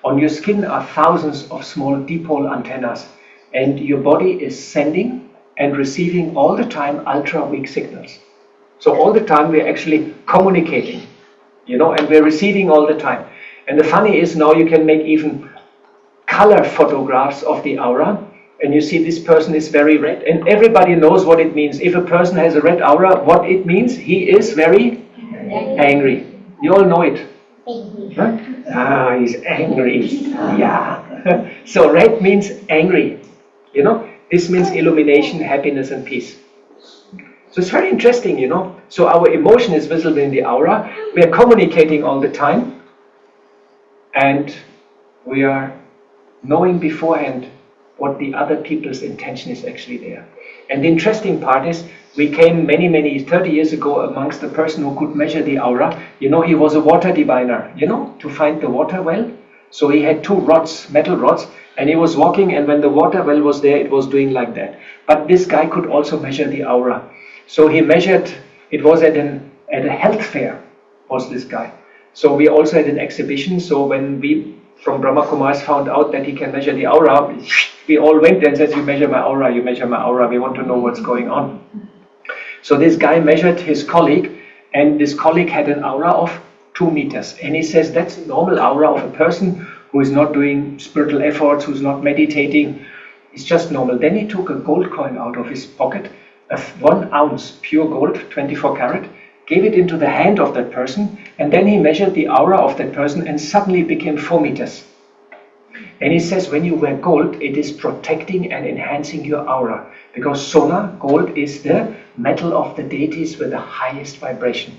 On your skin are thousands of small dipole antennas, and your body is sending and receiving all the time ultra-weak signals. So all the time we're actually communicating, you know, and we're receiving all the time. And the funny is now you can make even color photographs of the aura, and you see this person is very red, and everybody knows what it means. If a person has a red aura, what it means, he is very angry. You all know it. Huh? Ah, he's angry. Yeah. So red means angry. You know, this means illumination, happiness, and peace. So it's very interesting, you know. So our emotion is visible in the aura. We are communicating all the time, and we are knowing beforehand what the other people's intention is actually there. And the interesting part is, we came many 30 years ago amongst a person who could measure the aura. You know, he was a water diviner, you know, to find the water well. So he had 2 rods, metal rods, and he was walking, and when the water well was there, it was doing like that. But this guy could also measure the aura. So he measured, it was at a health fair, was this guy. So we also had an exhibition. So when we from Brahma Kumaris found out that he can measure the aura, we all went there and said, you measure my aura, you measure my aura, we want to know what's going on. So this guy measured his colleague, and this colleague had an aura of 2 meters. And he says that's a normal aura of a person who is not doing spiritual efforts, who's not meditating. It's just normal. Then he took a gold coin out of his pocket, 1 ounce pure gold, 24 karat, gave it into the hand of that person, and then he measured the aura of that person, and suddenly it became 4 meters. And he says when you wear gold, it is protecting and enhancing your aura, because Sona, gold, is the metal of the deities with the highest vibration.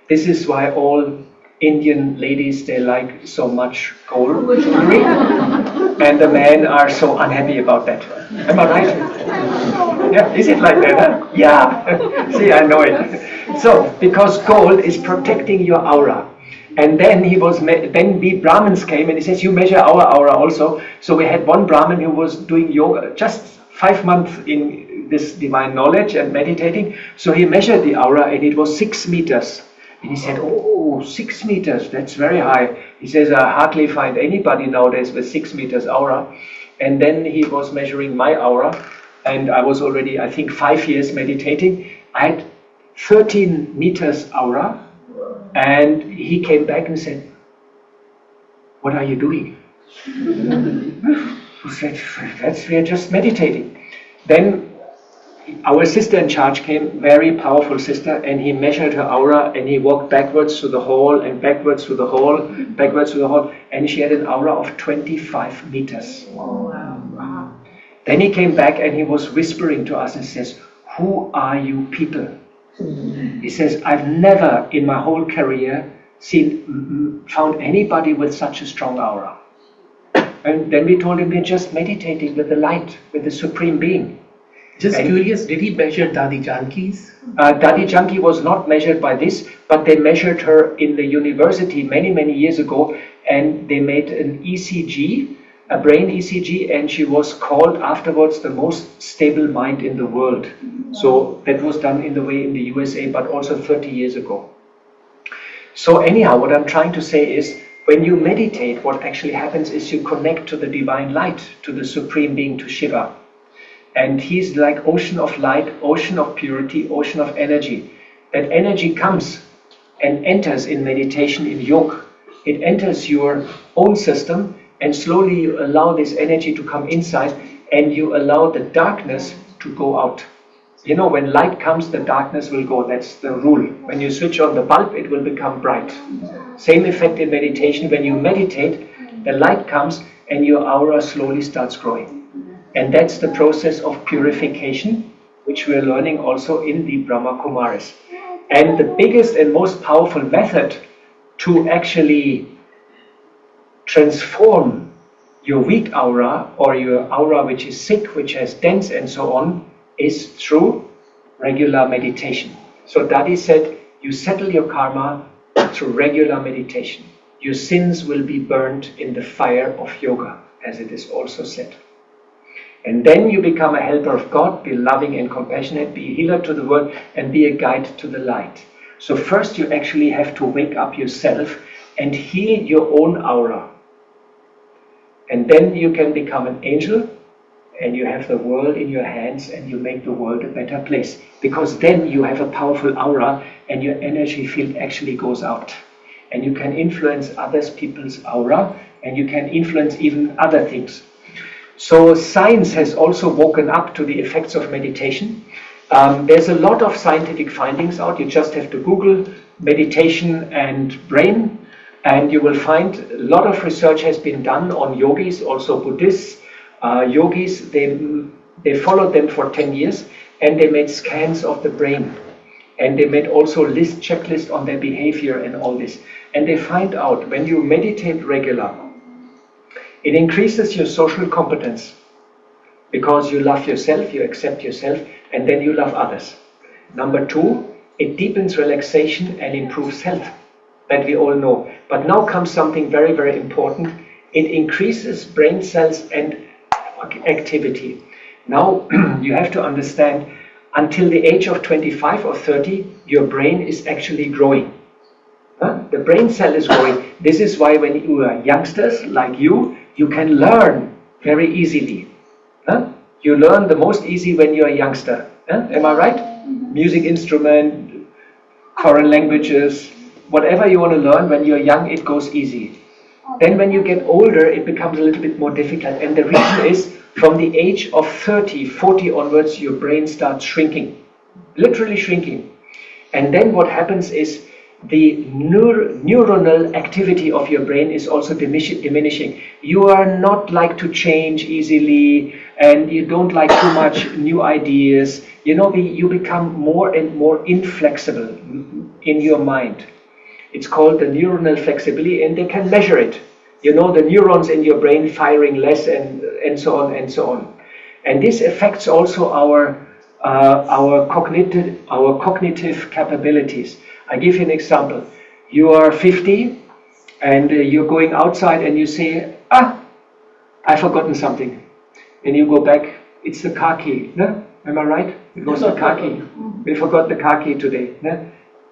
This is why all Indian ladies, they like so much gold jewelry, and the men are so unhappy about that. Am I right? Yeah, is it like that? Huh? Yeah. See, I know it. So, because gold is protecting your aura. And then then we Brahmins came, and he says, you measure our aura also. So we had one Brahmin who was doing yoga, just 5 months in this divine knowledge and meditating. So he measured the aura, and it was 6 meters. And he said, oh, 6 meters, that's very high. He says, I hardly find anybody nowadays with 6 meters aura. And then he was measuring my aura, and I was already, I think, 5 years meditating. I had 13 meters aura, and he came back and said, what are you doing? I said, we are just meditating. Then our sister in charge came, very powerful sister, and he measured her aura, and he walked backwards through the hall and backwards through the hall, backwards through the hall, and she had an aura of 25 meters. Wow. Then he came back and he was whispering to us and says, who are you people? He says, I've never in my whole career found anybody with such a strong aura. And then we told him we're just meditating with the light, with the Supreme Being. Just curious, did he measure Dadi Janki's? Dadi Janki was not measured by this, but they measured her in the university many years ago, and they made an ECG a brain ECG, and she was called afterwards the most stable mind in the world. So that was done in the way in the USA, but also 30 years ago. So anyhow, what I'm trying to say is, when you meditate, what actually happens is you connect to the divine light, to the supreme being, to Shiva. And he's like ocean of light, ocean of purity, ocean of energy. That energy comes and enters in meditation, in yoga. It enters your own system, and slowly you allow this energy to come inside, and you allow the darkness to go out. You know, when light comes, the darkness will go. That's the rule. When you switch on the bulb, it will become bright. Same effect in meditation. When you meditate, the light comes and your aura slowly starts growing. And that's the process of purification, which we are learning also in the Brahma Kumaris. And the biggest and most powerful method to actually transform your weak aura, or your aura which is sick, which has dents and so on, is through regular meditation. So Dadi said, you settle your karma through regular meditation. Your sins will be burned in the fire of yoga, as it is also said. And then you become a helper of God, be loving and compassionate, be a healer to the world, and be a guide to the light. So first you actually have to wake up yourself and heal your own aura. And then you can become an angel, and you have the world in your hands, and you make the world a better place. Because then you have a powerful aura, and your energy field actually goes out. And you can influence others people's aura, and you can influence even other things. So science has also woken up to the effects of meditation. There's a lot of scientific findings out. You just have to Google meditation and brain, and you will find a lot of research has been done on yogis, also Buddhists. Yogis, they followed them for 10 years, and they made scans of the brain. And they made also checklist on their behavior and all this. And they find out when you meditate regular, it increases your social competence, because you love yourself, you accept yourself, and then you love others. Number two, it deepens relaxation and improves health, that we all know. But now comes something very, very important. It increases brain cells and activity. Now you have to understand, until the age of 25 or 30, your brain is actually growing. The brain cell is growing. This is why when you are youngsters like you can learn very easily. You learn the most easy when you're a youngster. Am I right? Music instrument, foreign languages, whatever you want to learn when you're young, it goes easy. Then when you get older, it becomes a little bit more difficult. And the reason is, from the age of 30, 40 onwards, your brain starts shrinking, literally shrinking. And then what happens is, the neuronal activity of your brain is also diminishing. You are not like to change easily, and you don't like too much new ideas. You know, you become more and more inflexible in your mind. It's called the neuronal flexibility, and they can measure it. You know, the neurons in your brain firing less, and so on and so on. And this affects also our cognitive capabilities. I give you an example. You are 50 and you're going outside and you say, I've forgotten something. And you go back, it's the car key. No? Am I right? It was the car key. We forgot the car key today. No?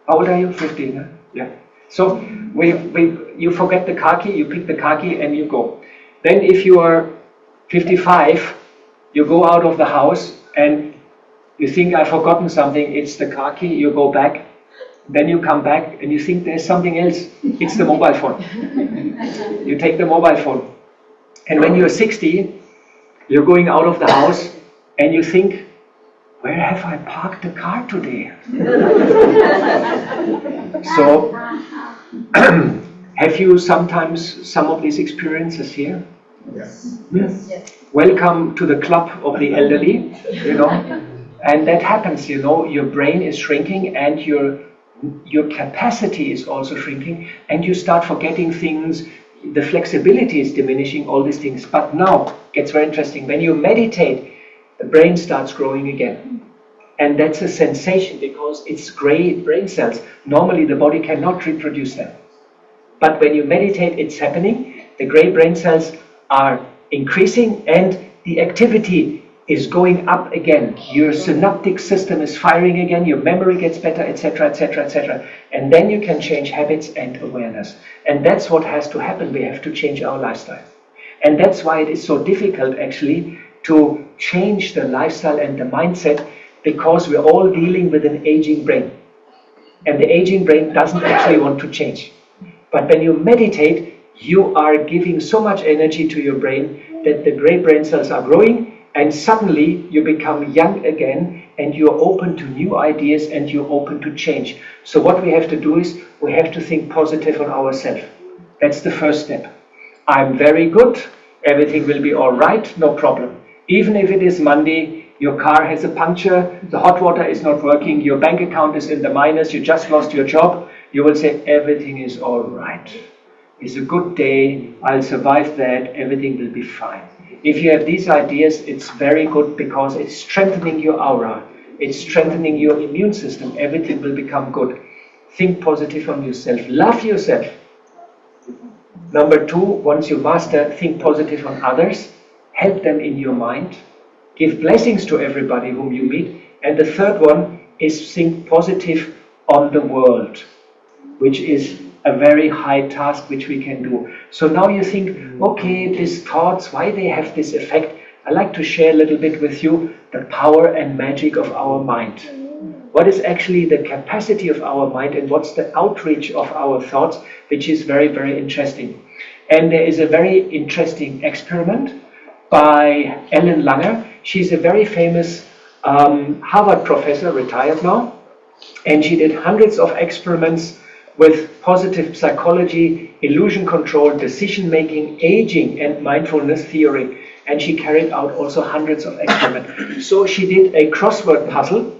How old are you? 50. No? Yeah. So you forget the car key, you pick the car key and you go. Then if you are 55, you go out of the house and you think, I've forgotten something, it's the car key, you go back. Then you come back and you think there's something else. It's the mobile phone. You take the mobile phone. And when you're 60, you're going out of the house and you think, where have I parked the car today? So, have you sometimes some of these experiences here? Yes. Yes. Welcome to the club of the elderly, you know. And that happens, you know, your brain is shrinking and your capacity is also shrinking, and you start forgetting things, the flexibility is diminishing, all these things. But now, it gets very interesting. When you meditate, the brain starts growing again. And that's a sensation, because it's gray brain cells. Normally the body cannot reproduce them. But when you meditate, it's happening. The gray brain cells are increasing and the activity is going up again. Your synaptic system is firing again, your memory gets better, etc., etc., etc. And then you can change habits and awareness. And that's what has to happen. We have to change our lifestyle. And that's why it is so difficult actually to change the lifestyle and the mindset, because we're all dealing with an aging brain. And the aging brain doesn't actually want to change. But when you meditate, you are giving so much energy to your brain that the gray brain cells are growing, and suddenly you become young again, and you're open to new ideas and you're open to change. So what we have to do is we have to think positive on ourselves. That's the first step. I'm very good, everything will be all right, no problem. Even if it is Monday, your car has a puncture, the hot water is not working, your bank account is in the minus, you just lost your job, you will say everything is all right. It's a good day, I'll survive that, everything will be fine. If you have these ideas, it's very good because it's strengthening your aura, it's strengthening your immune system, everything will become good. Think positive on yourself, love yourself. Number two, once you master, think positive on others, help them in your mind, give blessings to everybody whom you meet. And the third one is think positive on the world, which is a very high task which we can do. So now you think, okay, these thoughts, why they have this effect? I'd like to share a little bit with you the power and magic of our mind. What is actually the capacity of our mind and what's the outreach of our thoughts, which is very, very interesting. And there is a very interesting experiment by Ellen Langer. She's a very famous Harvard professor, retired now, and she did hundreds of experiments with positive psychology, illusion control, decision making, aging, and mindfulness theory. And she carried out also hundreds of experiments. So she did a crossword puzzle,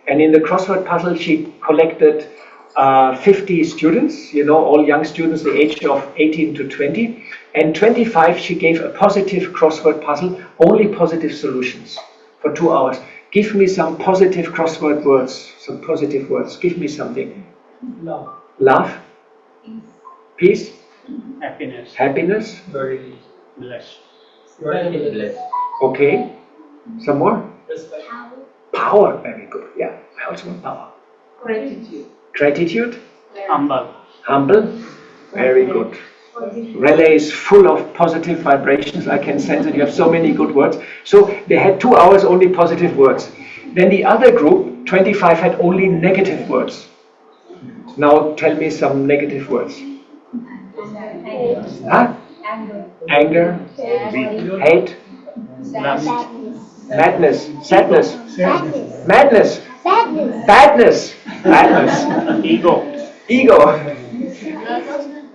and in the crossword puzzle she collected 50 students, all young students, the age of 18 to 20, and 25 she gave a positive crossword puzzle, only positive solutions for 2 hours. Give me some positive crossword words, some positive words. Give me something. Love. Love. Peace. Happiness. Happiness. Very blessed. Very blessed. Okay. Some more? Respect. Power. Very good. Yeah, I also want power. Gratitude. Gratitude. Humble. Humble. Very good. Relay is full of positive vibrations. I can sense it. You have so many good words. So they had 2 hours only positive words. Then the other group, 25, had only negative words. Now tell me some negative words. Huh? Anger. Hate. Madness. Sadness. Madness. Badness. Badness. Ego.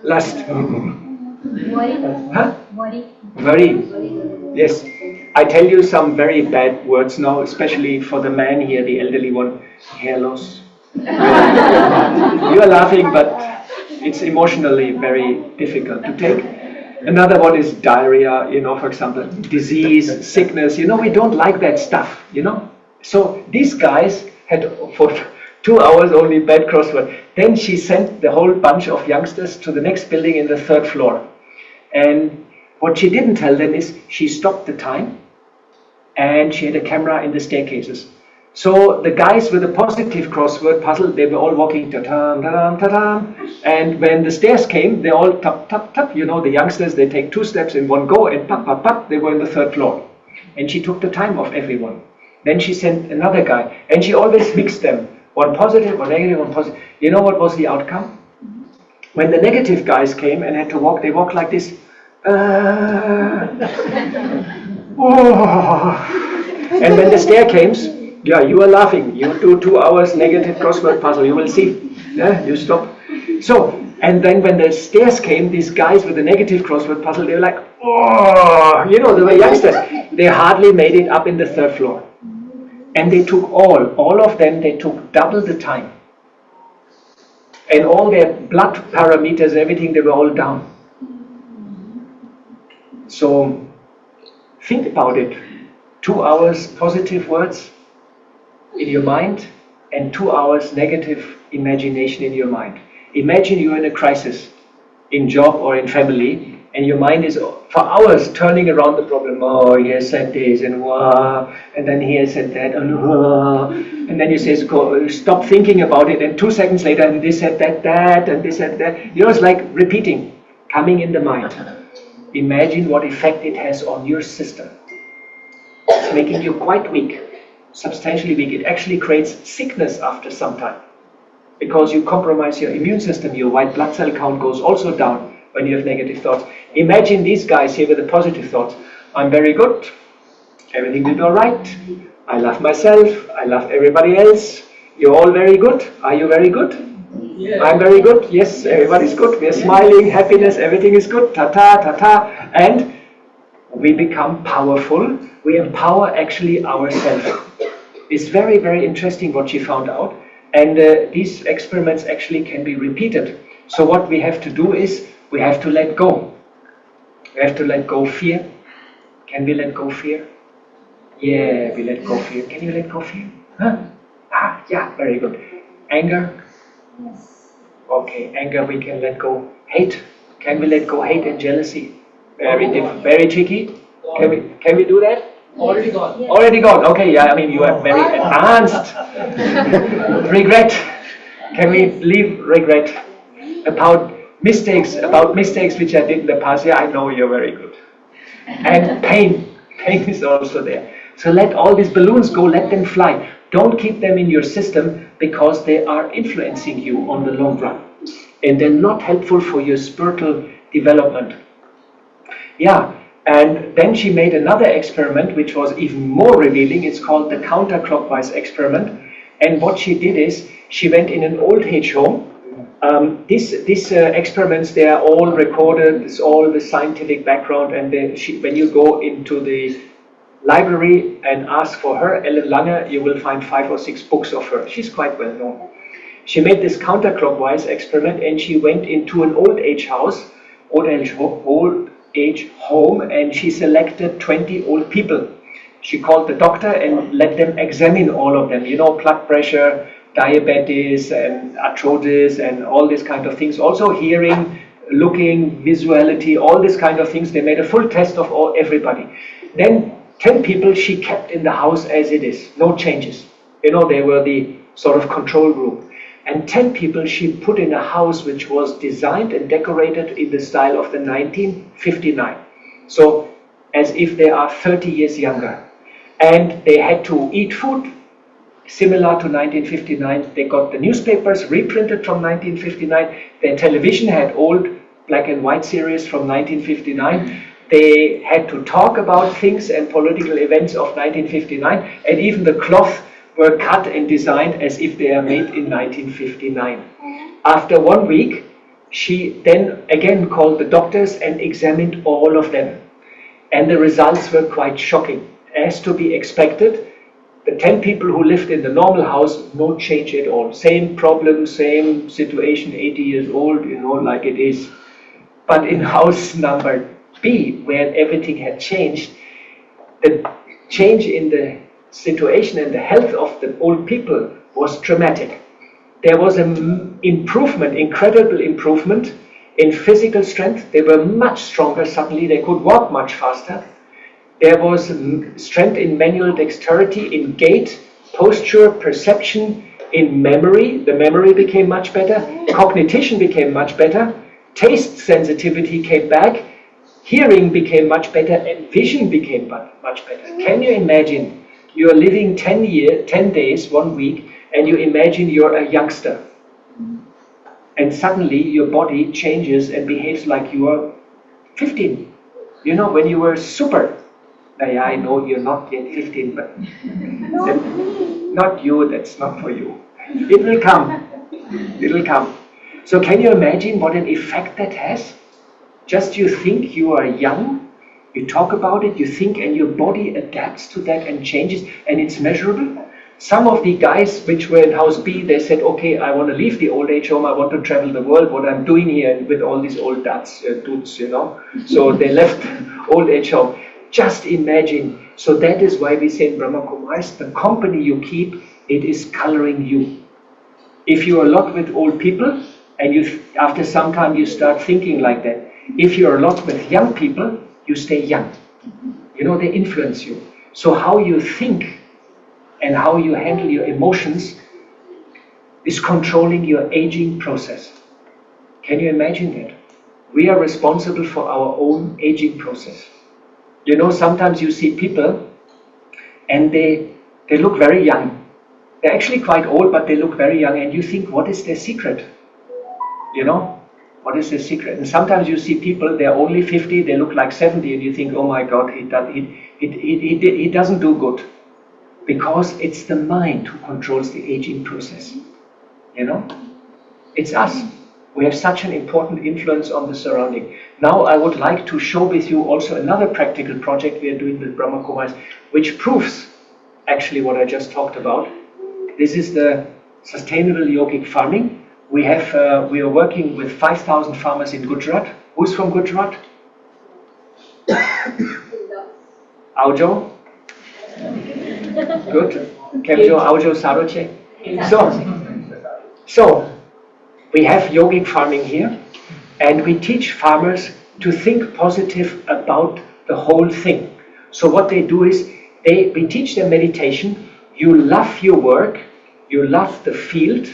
Lust. Huh? Worry. Yes. I tell you some very bad words now, especially for the man here, the elderly one. Hair loss. You are laughing, but it's emotionally very difficult to take. Another one is diarrhea, for example, disease, sickness. We don't like that stuff, So these guys had for 2 hours only bad crossword. Then she sent the whole bunch of youngsters to the next building in the 3rd floor. And what she didn't tell them is she stopped the time and she had a camera in the staircases. So the guys with the positive crossword puzzle, they were all walking ta-tam, ta-tam, ta-tam. And when the stairs came, they all tap, tap, tap. The youngsters, they take 2 steps in one go and pap, pap, pap, they were in the 3rd floor. And she took the time of everyone. Then she sent another guy and she always mixed them. One positive, one negative, one positive. You know what was the outcome? When the negative guys came and had to walk, they walked like this. And when the stair came, yeah, you are laughing. You do 2 hours negative crossword puzzle. You will see. Yeah, you stop. So, and then when the stairs came, these guys with the negative crossword puzzle, they were like, oh, they were youngsters. They hardly made it up in the 3rd floor. And they took all of them, they took double the time. And all their blood parameters, everything, they were all down. So, think about it. 2 hours positive words in your mind and 2 hours negative imagination in your mind. Imagine you're in a crisis, in job or in family, And your mind is for hours turning around the problem. Oh, he has said this, and wow, and then he has said that, and then you say, stop thinking about it, and 2 seconds later, and this said that, and this said that. You know, it's like repeating, coming in the mind. Imagine what effect it has on your system. It's making you quite weak, substantially weak. It actually creates sickness after some time, because you compromise your immune system. Your white blood cell count goes also down when you have negative thoughts. Imagine these guys here with the positive thoughts. I'm very good. Everything will be all right. I love myself. I love everybody else. You're all very good. Are you very good? Yeah. I'm very good. Yes, everybody's good. We're smiling, happiness, everything is good. Ta-ta, ta-ta. And we become powerful. We empower actually ourselves. It's very, very interesting what she found out. And these experiments actually can be repeated. So what we have to do is, we have to let go. We have to let go fear. Can we let go fear? Yeah, we let go fear. Can you let go fear? Huh? Ah, yeah, very good. Anger? Yes. Okay, anger we can let go. Hate? Can we let go hate and jealousy? Very tricky. Can we do that? Already gone. Yes. Already gone. Okay, yeah, I mean you are very advanced. Regret. Can we leave regret? About mistakes which I did in the past. Yeah, I know you're very good. And pain is also there. So let all these balloons go, let them fly. Don't keep them in your system, because they are influencing you on the long run. And they're not helpful for your spiritual development. Yeah, and then she made another experiment which was even more revealing. It's called the counterclockwise experiment. And what she did is, she went in an old age home. These experiments, they are all recorded. It's all the scientific background. And when you go into the library and ask for her, Ellen Lange, you will find 5 or 6 books of her. She's quite well known. She made this counterclockwise experiment, and she went into an old age home, and she selected 20 old people. She called the doctor and let them examine all of them. You know, blood pressure, diabetes, and arthritis, and all these kind of things. Also hearing, looking, visuality, all these kind of things. They made a full test of everybody. Then 10 people she kept in the house as it is, no changes. You know, they were the sort of control group. And 10 people she put in a house which was designed and decorated in the style of the 1959. So, as if they are 30 years younger. And they had to eat food similar to 1959. They got the newspapers reprinted from 1959. Their television had old black and white series from 1959. They had to talk about things and political events of 1959, and even the cloth were cut and designed as if they are made in 1959. After 1 week, she then again called the doctors and examined all of them. And the results were quite shocking. As to be expected, the 10 people who lived in the normal house, no change at all. Same problem, same situation, 80 years old, you know, like it is. But in house number B, where everything had changed, the change in the situation and the health of the old people was dramatic. There was an improvement, incredible improvement in physical strength. They were much stronger suddenly, they could walk much faster. There was strength in manual dexterity, in gait, posture, perception, in memory. The memory became much better, cognition became much better, taste sensitivity came back, hearing became much better, and vision became much better. Can you imagine? You are living 10 days, 1 week, and you imagine you're a youngster. And suddenly your body changes and behaves like you are 15. You know, when you were super. Yeah, I know you're not yet 15, but not you, that's not for you. It will come. It will come. So can you imagine what an effect that has? Just you think you are young, you talk about it, you think, and your body adapts to that and changes, and it's measurable. Some of the guys which were in house B, they said, okay, I want to leave the old age home, I want to travel the world, what I'm doing here with all these old dudes, you know. So they left old age home. Just imagine. So that is why we say in Brahma Kumaris, the company you keep, it is coloring you. If you are a lot with old people, and after some time you start thinking like that, If you're a lot with young people, you stay young. You know, they influence you. So how you think and how you handle your emotions is controlling your aging process. Can you imagine that? We are responsible for our own aging process. You know, sometimes you see people and they look very young. They're actually quite old, but they look very young, and you think, what is their secret? You know, what is their secret? And sometimes you see people, they're only 50, they look like 70, and you think, oh my God, he doesn't do good. Because it's the mind who controls the aging process. You know, it's us. We have such an important influence on the surrounding. Now I would like to show with you also another practical project we are doing with Brahma Kumaris, which proves actually what I just talked about. This is the sustainable yogic farming. We are working with 5,000 farmers in Gujarat. Who's from Gujarat? Aujo? Good. Kemjo Aujo Saroche. So we have yogic farming here, and we teach farmers to think positive about the whole thing. So what they do is, we teach them meditation. You love your work, you love the field,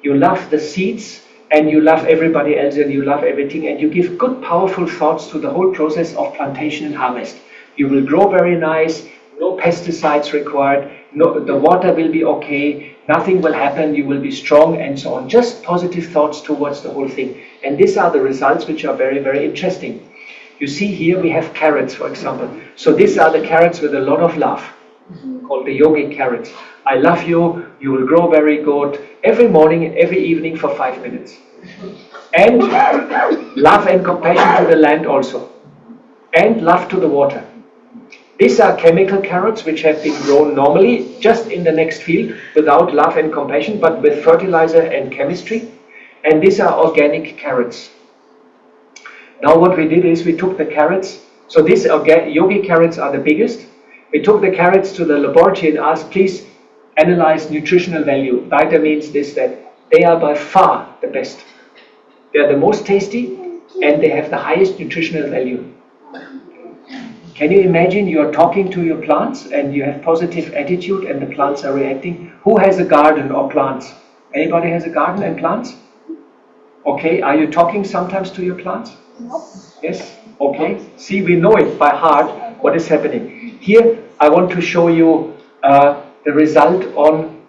you love the seeds, and you love everybody else, and you love everything, and you give good, powerful thoughts to the whole process of plantation and harvest. You will grow very nice, no pesticides required, the water will be okay, nothing will happen, you will be strong, and so on. Just positive thoughts towards the whole thing. And these are the results which are very, very interesting. You see here we have carrots, for example. So these are the carrots with a lot of love, called the yogic carrots. I love you, you will grow very good, every morning and every evening for 5 minutes. And love and compassion to the land also. And love to the water. These are chemical carrots which have been grown normally just in the next field without love and compassion, but with fertilizer and chemistry. And these are organic carrots. Now what we did is we took the carrots, so these yogi carrots are the biggest. We took the carrots to the laboratory and asked, please analyze nutritional value, vitamins, this, that. They are by far the best. They are the most tasty and they have the highest nutritional value. Can you imagine you are talking to your plants and you have positive attitude and the plants are reacting? Who has a garden or plants? Anybody has a garden and plants? Okay, are you talking sometimes to your plants? No. Yes? Okay. See, we know it by heart what is happening. Here, I want to show you the result on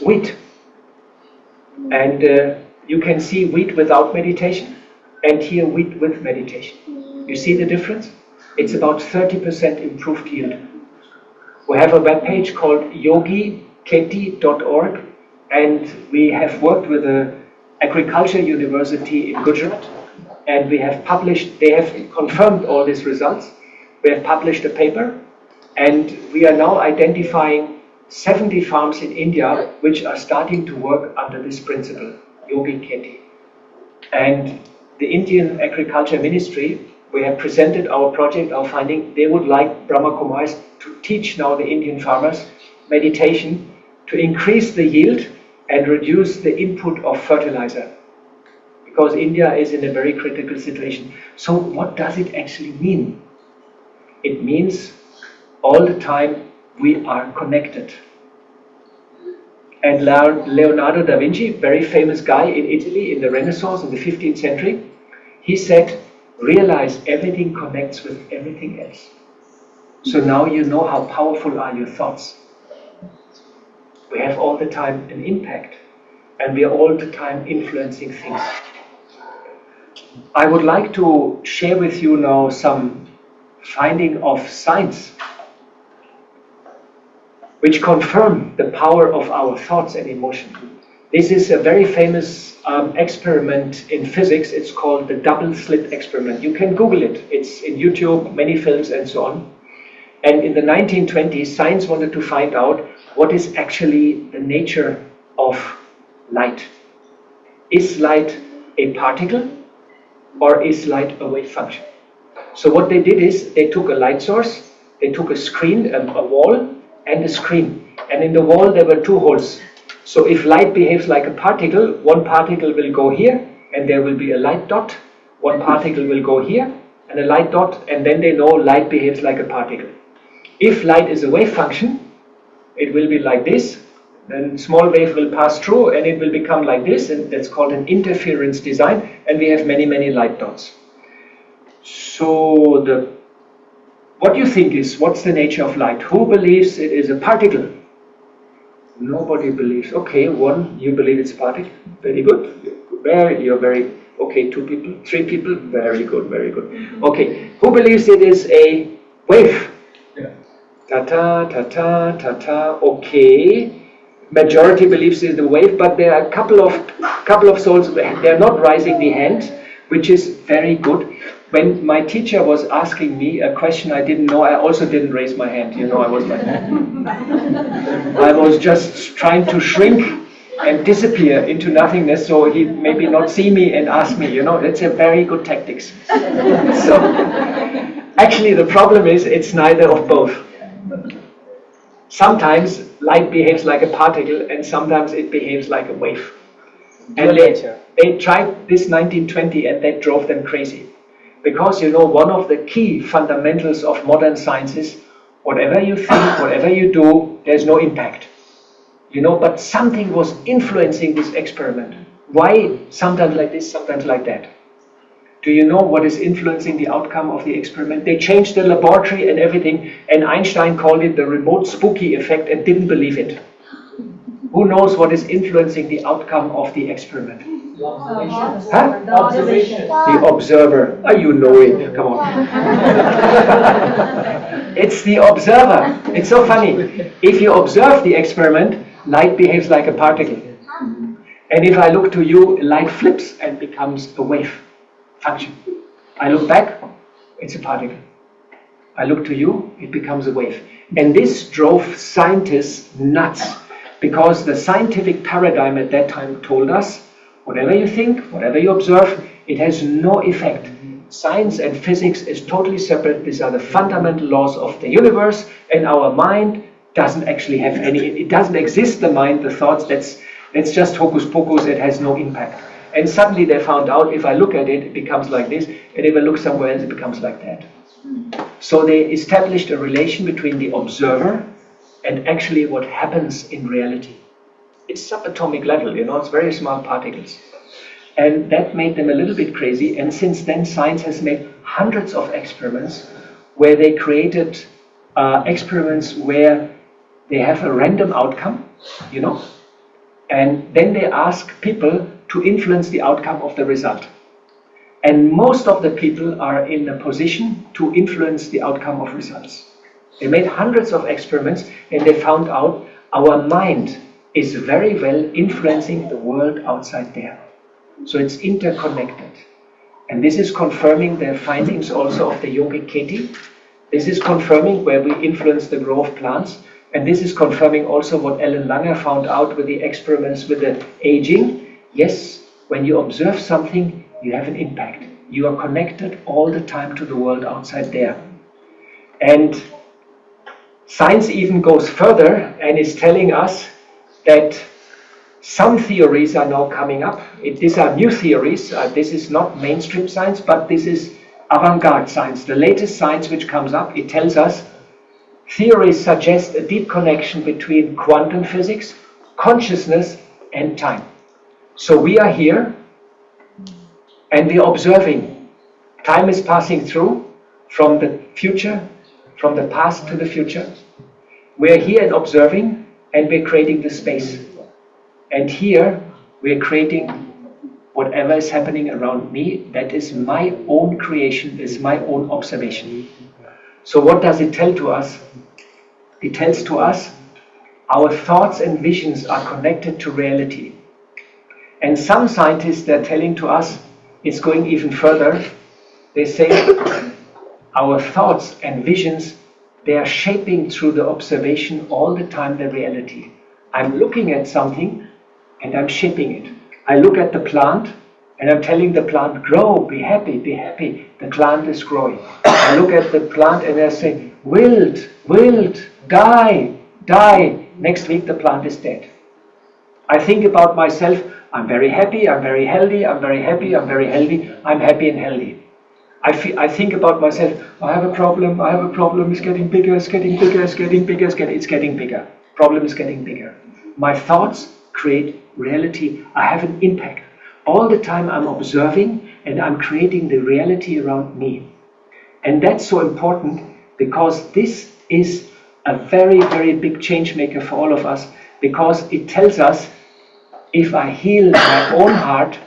wheat. And you can see wheat without meditation and here wheat with meditation. You see the difference? It's about 30% improved yield. We have a web page called yogiketi.org, and we have worked with an agriculture university in Gujarat, and we have published, they have confirmed all these results. We have published a paper, and we are now identifying 70 farms in India which are starting to work under this principle, Yogi Keti. And the Indian Agriculture Ministry, we have presented our project, our finding. They would like Brahma Kumaris to teach now the Indian farmers meditation to increase the yield and reduce the input of fertilizer. Because India is in a very critical situation. So what does it actually mean? It means all the time we are connected. And Leonardo da Vinci, very famous guy in Italy in the Renaissance in the 15th century, he said, realize everything connects with everything else. So now you know how powerful are your thoughts. We have all the time an impact and we are all the time influencing things. I would like to share with you now some finding of science which confirm the power of our thoughts and emotion. This is a very famous experiment in physics. It's called the double slit experiment. You can Google it. It's in YouTube, many films and so on. And in the 1920s, science wanted to find out what is actually the nature of light. Is light a particle or is light a wave function? So what they did is they took a light source, they took a screen, a wall and a screen. And in the wall there were two holes. So if light behaves like a particle, one particle will go here and there will be a light dot, one particle will go here, and a light dot, and then they know light behaves like a particle. If light is a wave function, it will be like this, then small wave will pass through and it will become like this, and that's called an interference design, and we have many, many light dots. So what do you think is, what's the nature of light? Who believes it is a particle? Nobody believes. Okay, one, you believe it's a particle. Very good. You're very, okay, 2 people, 3 people, very good, very good. Okay, who believes it is a wave? Ta-ta, ta-ta, ta-ta, okay. Majority believes it's a wave, but there are a couple of souls, they're not raising the hand, which is very good. When my teacher was asking me a question I didn't know, I also didn't raise my hand. You know, I was like, I was just trying to shrink and disappear into nothingness, so he maybe not see me and ask me. You know, it's a very good tactics. So actually, the problem is it's neither of both. Sometimes light behaves like a particle, and sometimes it behaves like a wave. And they tried this 1920, and that drove them crazy. Because, you know, one of the key fundamentals of modern science is whatever you think, whatever you do, there's no impact. You know, but something was influencing this experiment. Why sometimes like this, sometimes like that? Do you know what is influencing the outcome of the experiment? They changed the laboratory and everything, and Einstein called it the remote spooky effect and didn't believe it. Who knows what is influencing the outcome of the experiment? The observation. Huh? The observation. The observer. Oh, you know it. Come on. It's the observer. It's so funny. If you observe the experiment, light behaves like a particle. And if I look to you, light flips and becomes a wave function. I look back, it's a particle. I look to you, it becomes a wave. And this drove scientists nuts, because the scientific paradigm at that time told us, whatever you think, whatever you observe, it has no effect. Science and physics is totally separate. These are the fundamental laws of the universe, and our mind doesn't actually have any, it doesn't exist, the mind, the thoughts, that's just hocus pocus, it has no impact. And suddenly they found out, if I look at it, it becomes like this, and if I look somewhere else, it becomes like that. So they established a relation between the observer and actually what happens in reality. It's subatomic level, you know, it's very small particles. And that made them a little bit crazy, and since then science has made hundreds of experiments where they created experiments where they have a random outcome, you know, and then they ask people to influence the outcome of the result. And most of the people are in a position to influence the outcome of results. They made hundreds of experiments, and they found out our mind is very well influencing the world outside there. So it's interconnected. And this is confirming the findings also of the yogic Keti. This is confirming where we influence the growth of plants. And this is confirming also what Ellen Langer found out with the experiments with the aging. Yes, when you observe something, you have an impact. You are connected all the time to the world outside there. And science even goes further and is telling us that some theories are now coming up. These are new theories. This is not mainstream science, but this is avant-garde science. The latest science which comes up, it tells us theories suggest a deep connection between quantum physics, consciousness, and time. So we are here and we are observing. Time is passing through from the future, from the past to the future. We are here and observing, and we're creating the space. And here we're creating whatever is happening around me. That is my own creation, is my own observation. So what does it tell to us? It tells to us our thoughts and visions are connected to reality. And some scientists, they're telling to us, it's going even further. They say our thoughts and visions, they are shaping through the observation all the time the reality. I'm looking at something and I'm shaping it. I look at the plant and I'm telling the plant, grow, be happy, be happy. The plant is growing. I look at the plant and I say, wilt, die, die. Next week the plant is dead. I think about myself, I'm very happy, I'm very healthy, I'm very happy, I'm very healthy, I'm happy and healthy. I think about myself, I have a problem, it's getting bigger, it's getting bigger, it's getting bigger, it's getting bigger. Problem is getting bigger. My thoughts create reality. I have an impact. All the time I'm observing and I'm creating the reality around me. And that's so important because this is a very, very big change maker for all of us, because it tells us if I heal my own heart,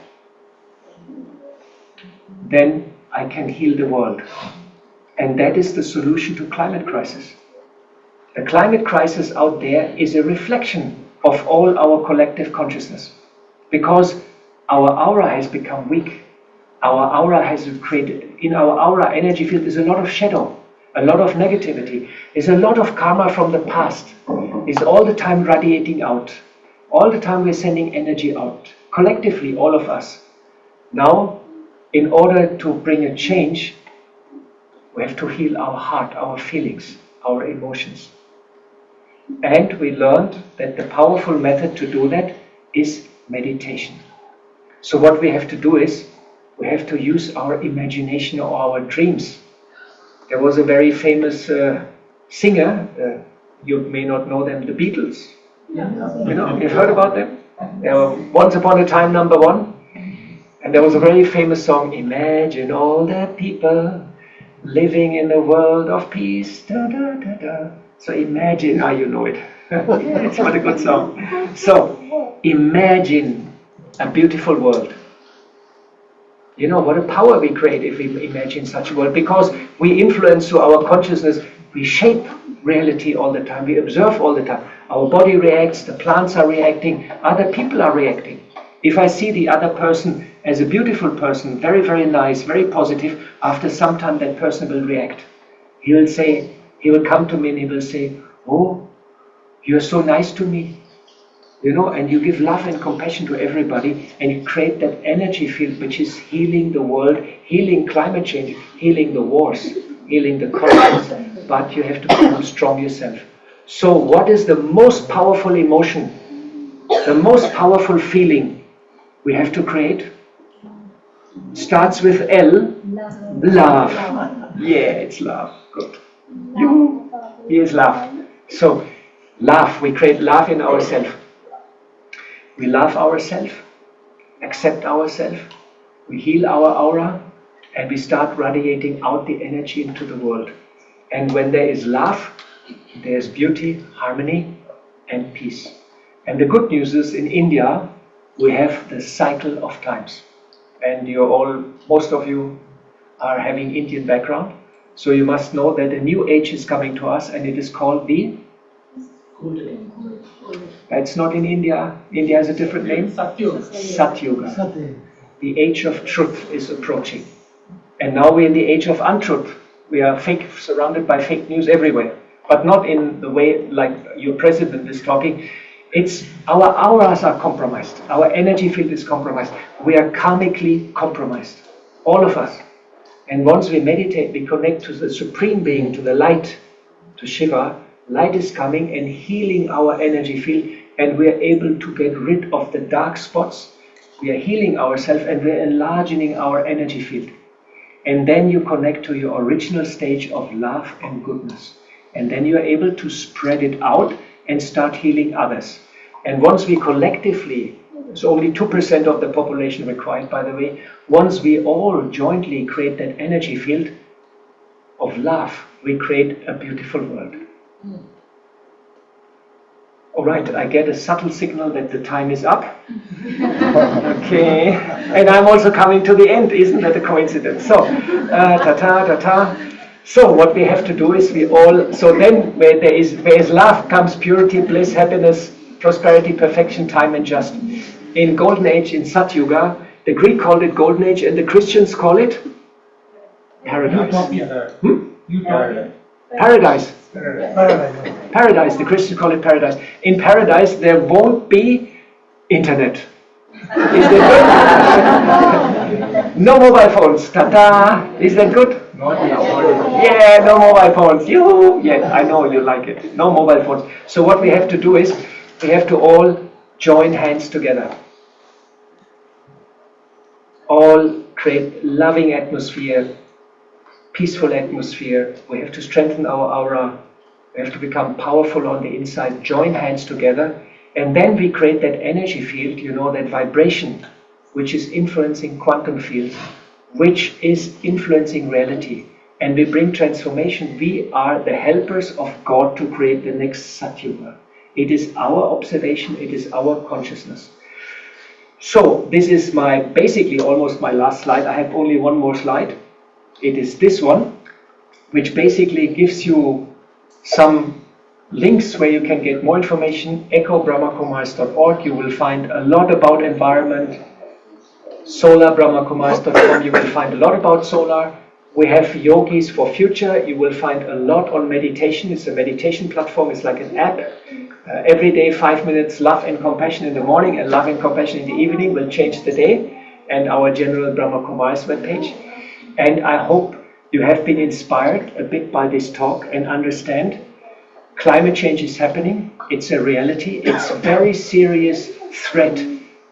then I can heal the world. And that is the solution to climate crisis. The climate crisis out there is a reflection of all our collective consciousness, because our aura has become weak. Our aura has created, in our aura energy field is a lot of shadow, a lot of negativity, is a lot of karma from the past, is all the time radiating out. All the time we're sending energy out, collectively, all of us. Now, in order to bring a change, we have to heal our heart, our feelings, our emotions. And we learned that the powerful method to do that is meditation. So what we have to do is, we have to use our imagination or our dreams. There was a very famous singer, you may not know them, the Beatles. You know, you've heard about them? They were once upon a time #1. And there was a very famous song, Imagine all the people living in a world of peace. Da, da, da, da. So imagine, you know it. It's what a good song. So imagine a beautiful world. You know what a power we create if we imagine such a world, because we influence through our consciousness, we shape reality all the time, we observe all the time. Our body reacts, the plants are reacting, other people are reacting. If I see the other person as a beautiful person, very, very nice, very positive, after some time that person will react. He will come to me and he will say, oh, you're so nice to me. You know, and you give love and compassion to everybody, and you create that energy field which is healing the world, healing climate change, healing the wars, healing the conflicts. But you have to become strong yourself. So what is the most powerful emotion, the most powerful feeling we have to create? Starts with L, love. Yeah, it's love. Good. Here's love. So love, we create love in ourselves. We love ourselves, accept ourselves, we heal our aura, and we start radiating out the energy into the world. And when there is love, there is beauty, harmony, and peace. And the good news is, in India, we have the cycle of times. And most of you are having Indian background, so you must know that a new age is coming to us, and it is called the It's not in India. India has a different name. Satyuga. The age of truth is approaching. And now we're in the age of untruth. We are surrounded by fake news everywhere. But not in the way like your president is talking. It's our auras are compromised. Our energy field is compromised. We are karmically compromised. All of us. And once we meditate, we connect to the Supreme Being, to the light, to Shiva. Light is coming and healing our energy field, and we are able to get rid of the dark spots. We are healing ourselves and we are enlarging our energy field. And then you connect to your original stage of love and goodness. And then you are able to spread it out and start healing others. And once we collectively, it's only 2% of the population required, by the way, once we all jointly create that energy field of love, we create a beautiful world. All right, I get a subtle signal that the time is up. Okay, and I'm also coming to the end. Isn't that a coincidence? So, ta-ta. So what we have to do is so then where there is love comes purity, bliss, happiness, prosperity, perfection, time and justice. In Golden Age, in Satyuga, the Greek called it Golden Age and the Christians call it Paradise. Paradise. Paradise, the Christians call it paradise. In paradise, there won't be internet. Is that good? No mobile phones. Ta-da! Is that good? Yeah, no mobile phones. Yeah, I know you like it. No mobile phones. So what we have to do is, we have to all join hands together. All create loving atmosphere, peaceful atmosphere. We have to strengthen our aura. We have to become powerful on the inside, join hands together, and then we create that energy field, that vibration, which is influencing quantum fields, which is influencing reality. And we bring transformation. We are the helpers of God to create the next Satyuga. It is our observation, it is our consciousness. So this is basically almost my last slide. I have only one more slide. It is this one, which basically gives you some links where you can get more information. echobrahmakumaris.org. You will find a lot about environment. solarbrahmakumaris.com. You will find a lot about solar. We have Yogis for Future. You will find a lot on meditation. It's a meditation platform. It's like an app. Every day, 5 minutes, love and compassion in the morning and love and compassion in the evening will change the day. And our general Brahma Kumaris webpage. And I hope you have been inspired a bit by this talk and understand climate change is happening. It's a reality. It's a very serious threat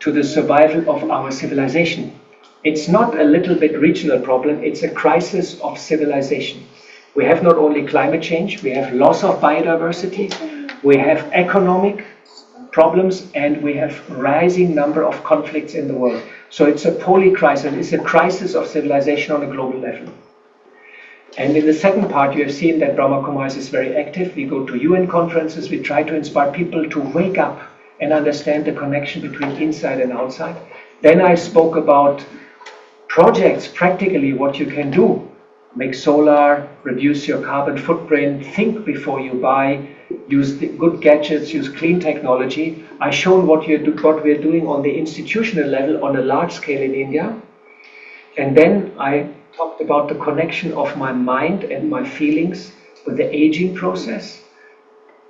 to the survival of our civilization. It's not a little bit regional problem. It's a crisis of civilization. We have not only climate change, we have loss of biodiversity, we have economic problems, and we have rising number of conflicts in the world. So it's a polycrisis. It's a crisis of civilization on a global level. And in the second part, you have seen that Brahma Kumaris is very active. We go to UN conferences. We try to inspire people to wake up and understand the connection between inside and outside. Then I spoke about projects, practically what you can do. Make solar, reduce your carbon footprint, think before you buy, use the good gadgets, use clean technology. I showed what we're doing on the institutional level on a large scale in India. And then I talked about the connection of my mind and my feelings with the aging process,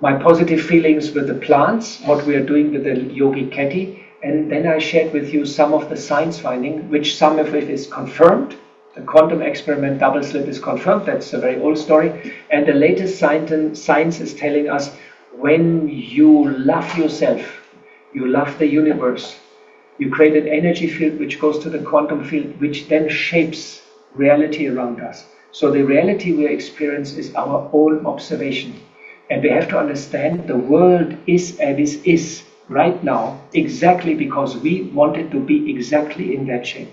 my positive feelings with the plants, what we are doing with the Yogi Keti, and then I shared with you some of the science finding, which some of it is confirmed. The quantum experiment double slit is confirmed. That's a very old story. And the latest science is telling us when you love yourself, you love the universe, you create an energy field which goes to the quantum field, which then shapes reality around us. So the reality we experience is our own observation. And we have to understand the world is as it is right now exactly because we want it to be exactly in that shape.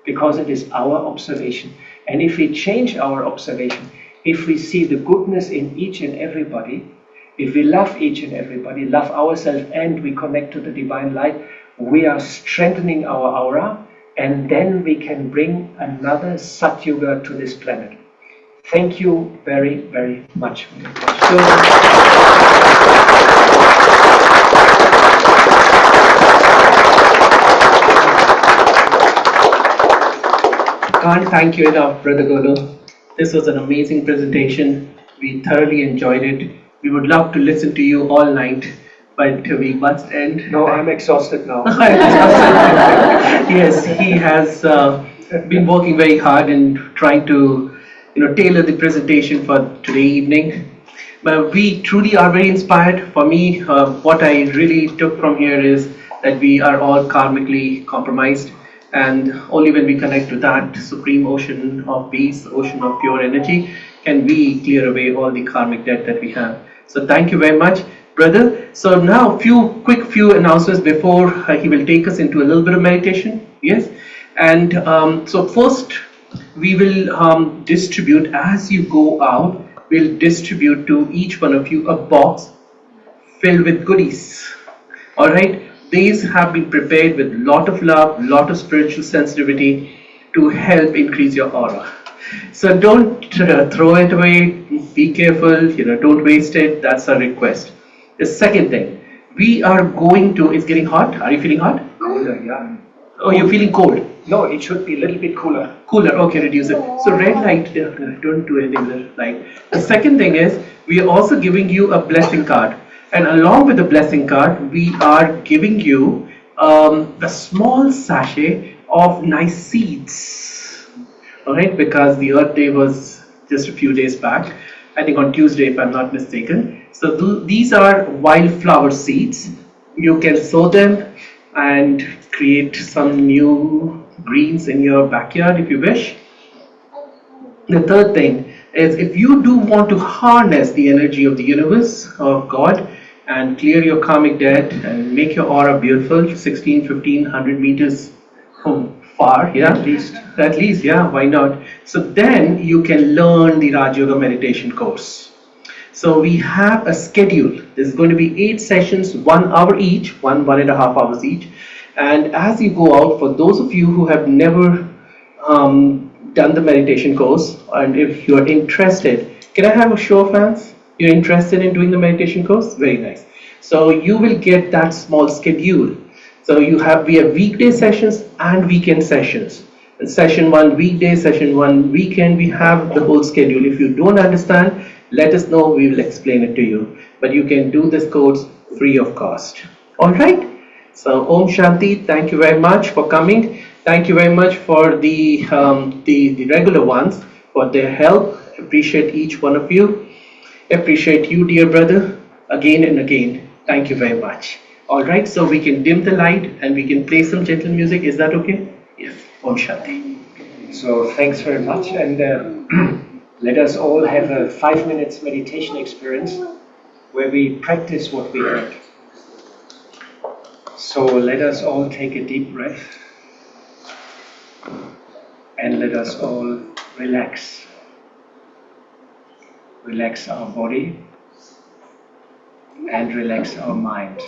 Because it is our observation. And if we change our observation, if we see the goodness in each and everybody, if we love each and everybody, love ourselves, and we connect to the divine light, we are strengthening our aura, and then we can bring another Satyuga to this planet. Thank you very, very much for your attention. Can't thank you enough, Brother Golo. This was an amazing presentation. We thoroughly enjoyed it. We would love to listen to you all night, but we must end. No, I'm exhausted now. Yes, he has been working very hard and trying to, tailor the presentation for today evening. But we truly are very inspired. For me, what I really took from here is that we are all karmically compromised. And only when we connect to that supreme ocean of peace, ocean of pure energy, can we clear away all the karmic debt that we have. So thank you very much, brother. So now quick few announcements before he will take us into a little bit of meditation. Yes. And so first we will distribute, as you go out, we'll distribute to each one of you a box filled with goodies. All right. These have been prepared with lot of love, lot of spiritual sensitivity to help increase your aura. So don't throw it away. Be careful. Don't waste it. That's a request. The second thing, we are going to. It's getting hot. Are you feeling hot? Cooler, yeah. Oh, you're feeling cold. No, it should be a little bit cooler. Cooler. Okay, reduce it. So red light. Don't do anything with red light. The second thing is we are also giving you a blessing card. And along with the blessing card, we are giving you a small sachet of nice seeds. All right, because the Earth Day was just a few days back. I think on Tuesday, if I'm not mistaken. So these are wildflower seeds. You can sow them and create some new greens in your backyard if you wish. The third thing is, if you do want to harness the energy of the universe, of God, and clear your karmic debt and make your aura beautiful, 16, 15, 100 meters far, yeah, at least, yeah, why not? So then you can learn the Raj Yoga meditation course. So we have a schedule. There's going to be 8 sessions, 1 hour each, 1.5 hours each. And as you go out, for those of you who have never done the meditation course, and if you're interested, can I have a show of hands? You're interested in doing the meditation course? Very nice. So you will get that small schedule. So we have weekday sessions and weekend sessions. And session 1 weekday, session 1 weekend, we have the whole schedule. If you don't understand, let us know, we will explain it to you. But you can do this course free of cost. Alright? So Om Shanti, thank you very much for coming. Thank you very much for the regular ones for their help. Appreciate each one of you. Appreciate you, dear brother, again and again. Thank you very much. Alright, so we can dim the light and we can play some gentle music. Is that okay? Yes. Om Shanti. So thanks very much, and let us all have a 5 minutes meditation experience where we practice what we heard. So let us all take a deep breath and let us all relax. Relax our body and relax our mind.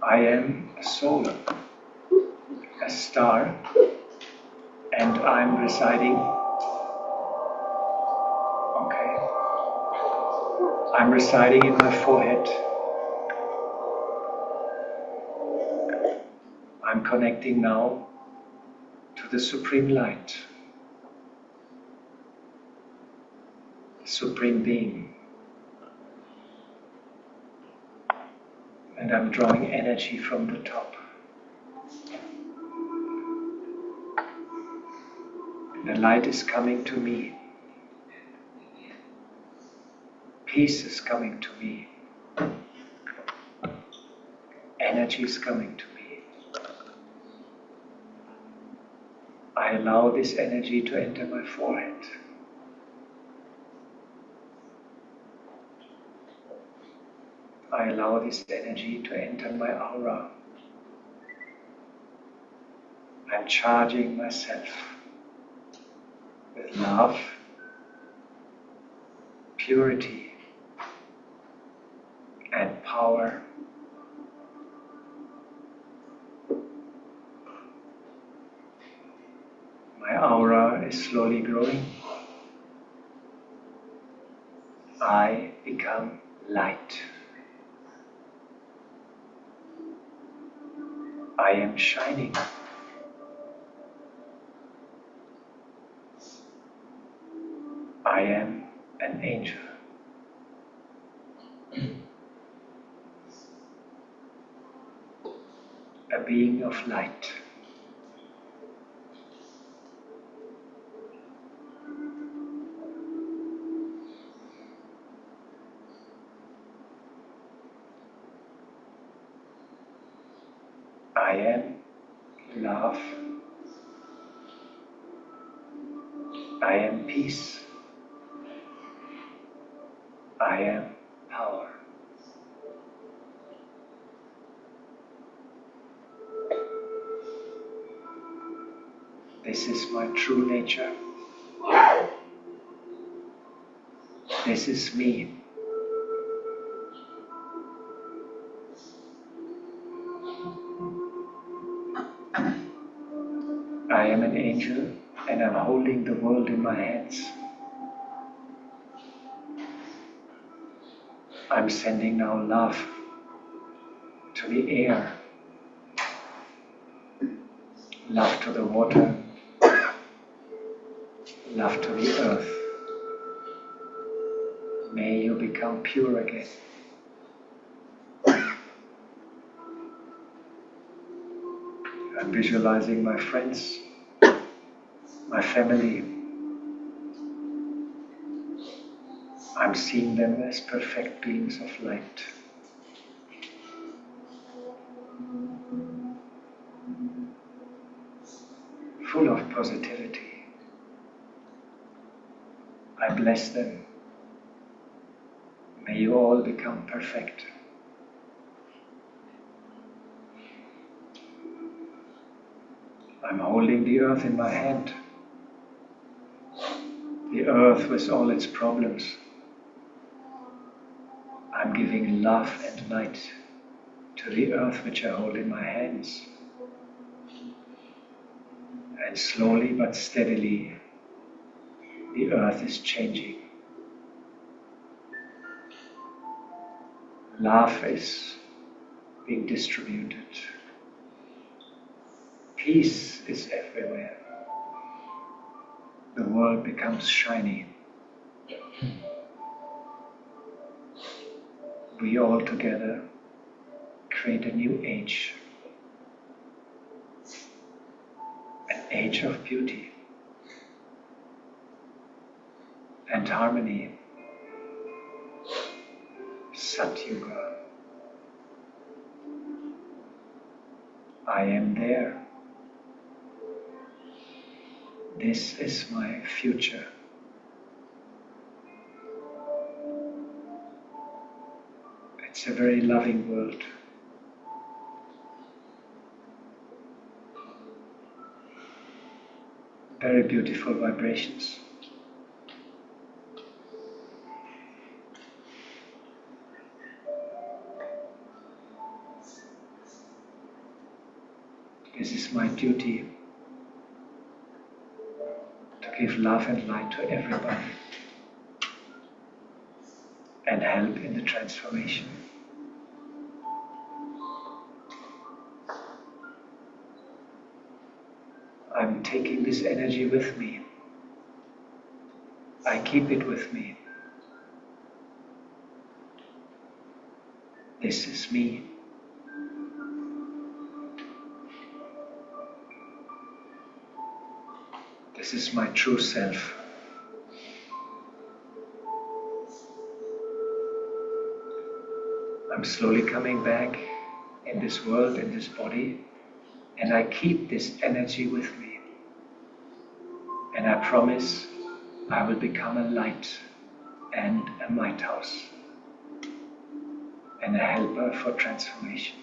I am a soul, a star, and I'm residing. Okay. I'm residing in my forehead. I'm connecting now to the Supreme Light, Supreme Being. And I'm drawing energy from the top. The light is coming to me. Peace is coming to me. Energy is coming to me. I allow this energy to enter my forehead. I allow this energy to enter my aura. I'm charging myself with love, purity, and power. My aura is slowly growing. I become light. I am shining. I am an angel. A being of light. I am love. I am peace. I am power. This is my true nature. This is me. I am an angel and I'm holding the world in my hands. I'm sending now love to the air, love to the water, love to the earth. May you become pure again. I'm visualizing my friends, my family. I'm I'm seeing them as perfect beings of light. Full of positivity. I bless them. May you all become perfect. I'm holding the earth in my hand. The earth with all its problems. I'm giving love and light to the earth which I hold in my hands. And slowly but steadily, the earth is changing. Love is being distributed. Peace is everywhere. The world becomes shiny. We all together create a new age. An age of beauty and harmony. Satyuga. I am there. This is my future. It's a very loving world. Very beautiful vibrations. This is my duty to give love and light to everybody and help in the transformation. I'm taking this energy with me. I keep it with me. This is me. This is my true self. I'm slowly coming back in this world, in this body, and I keep this energy with me. And I promise I will become a light and a lighthouse and a helper for transformation.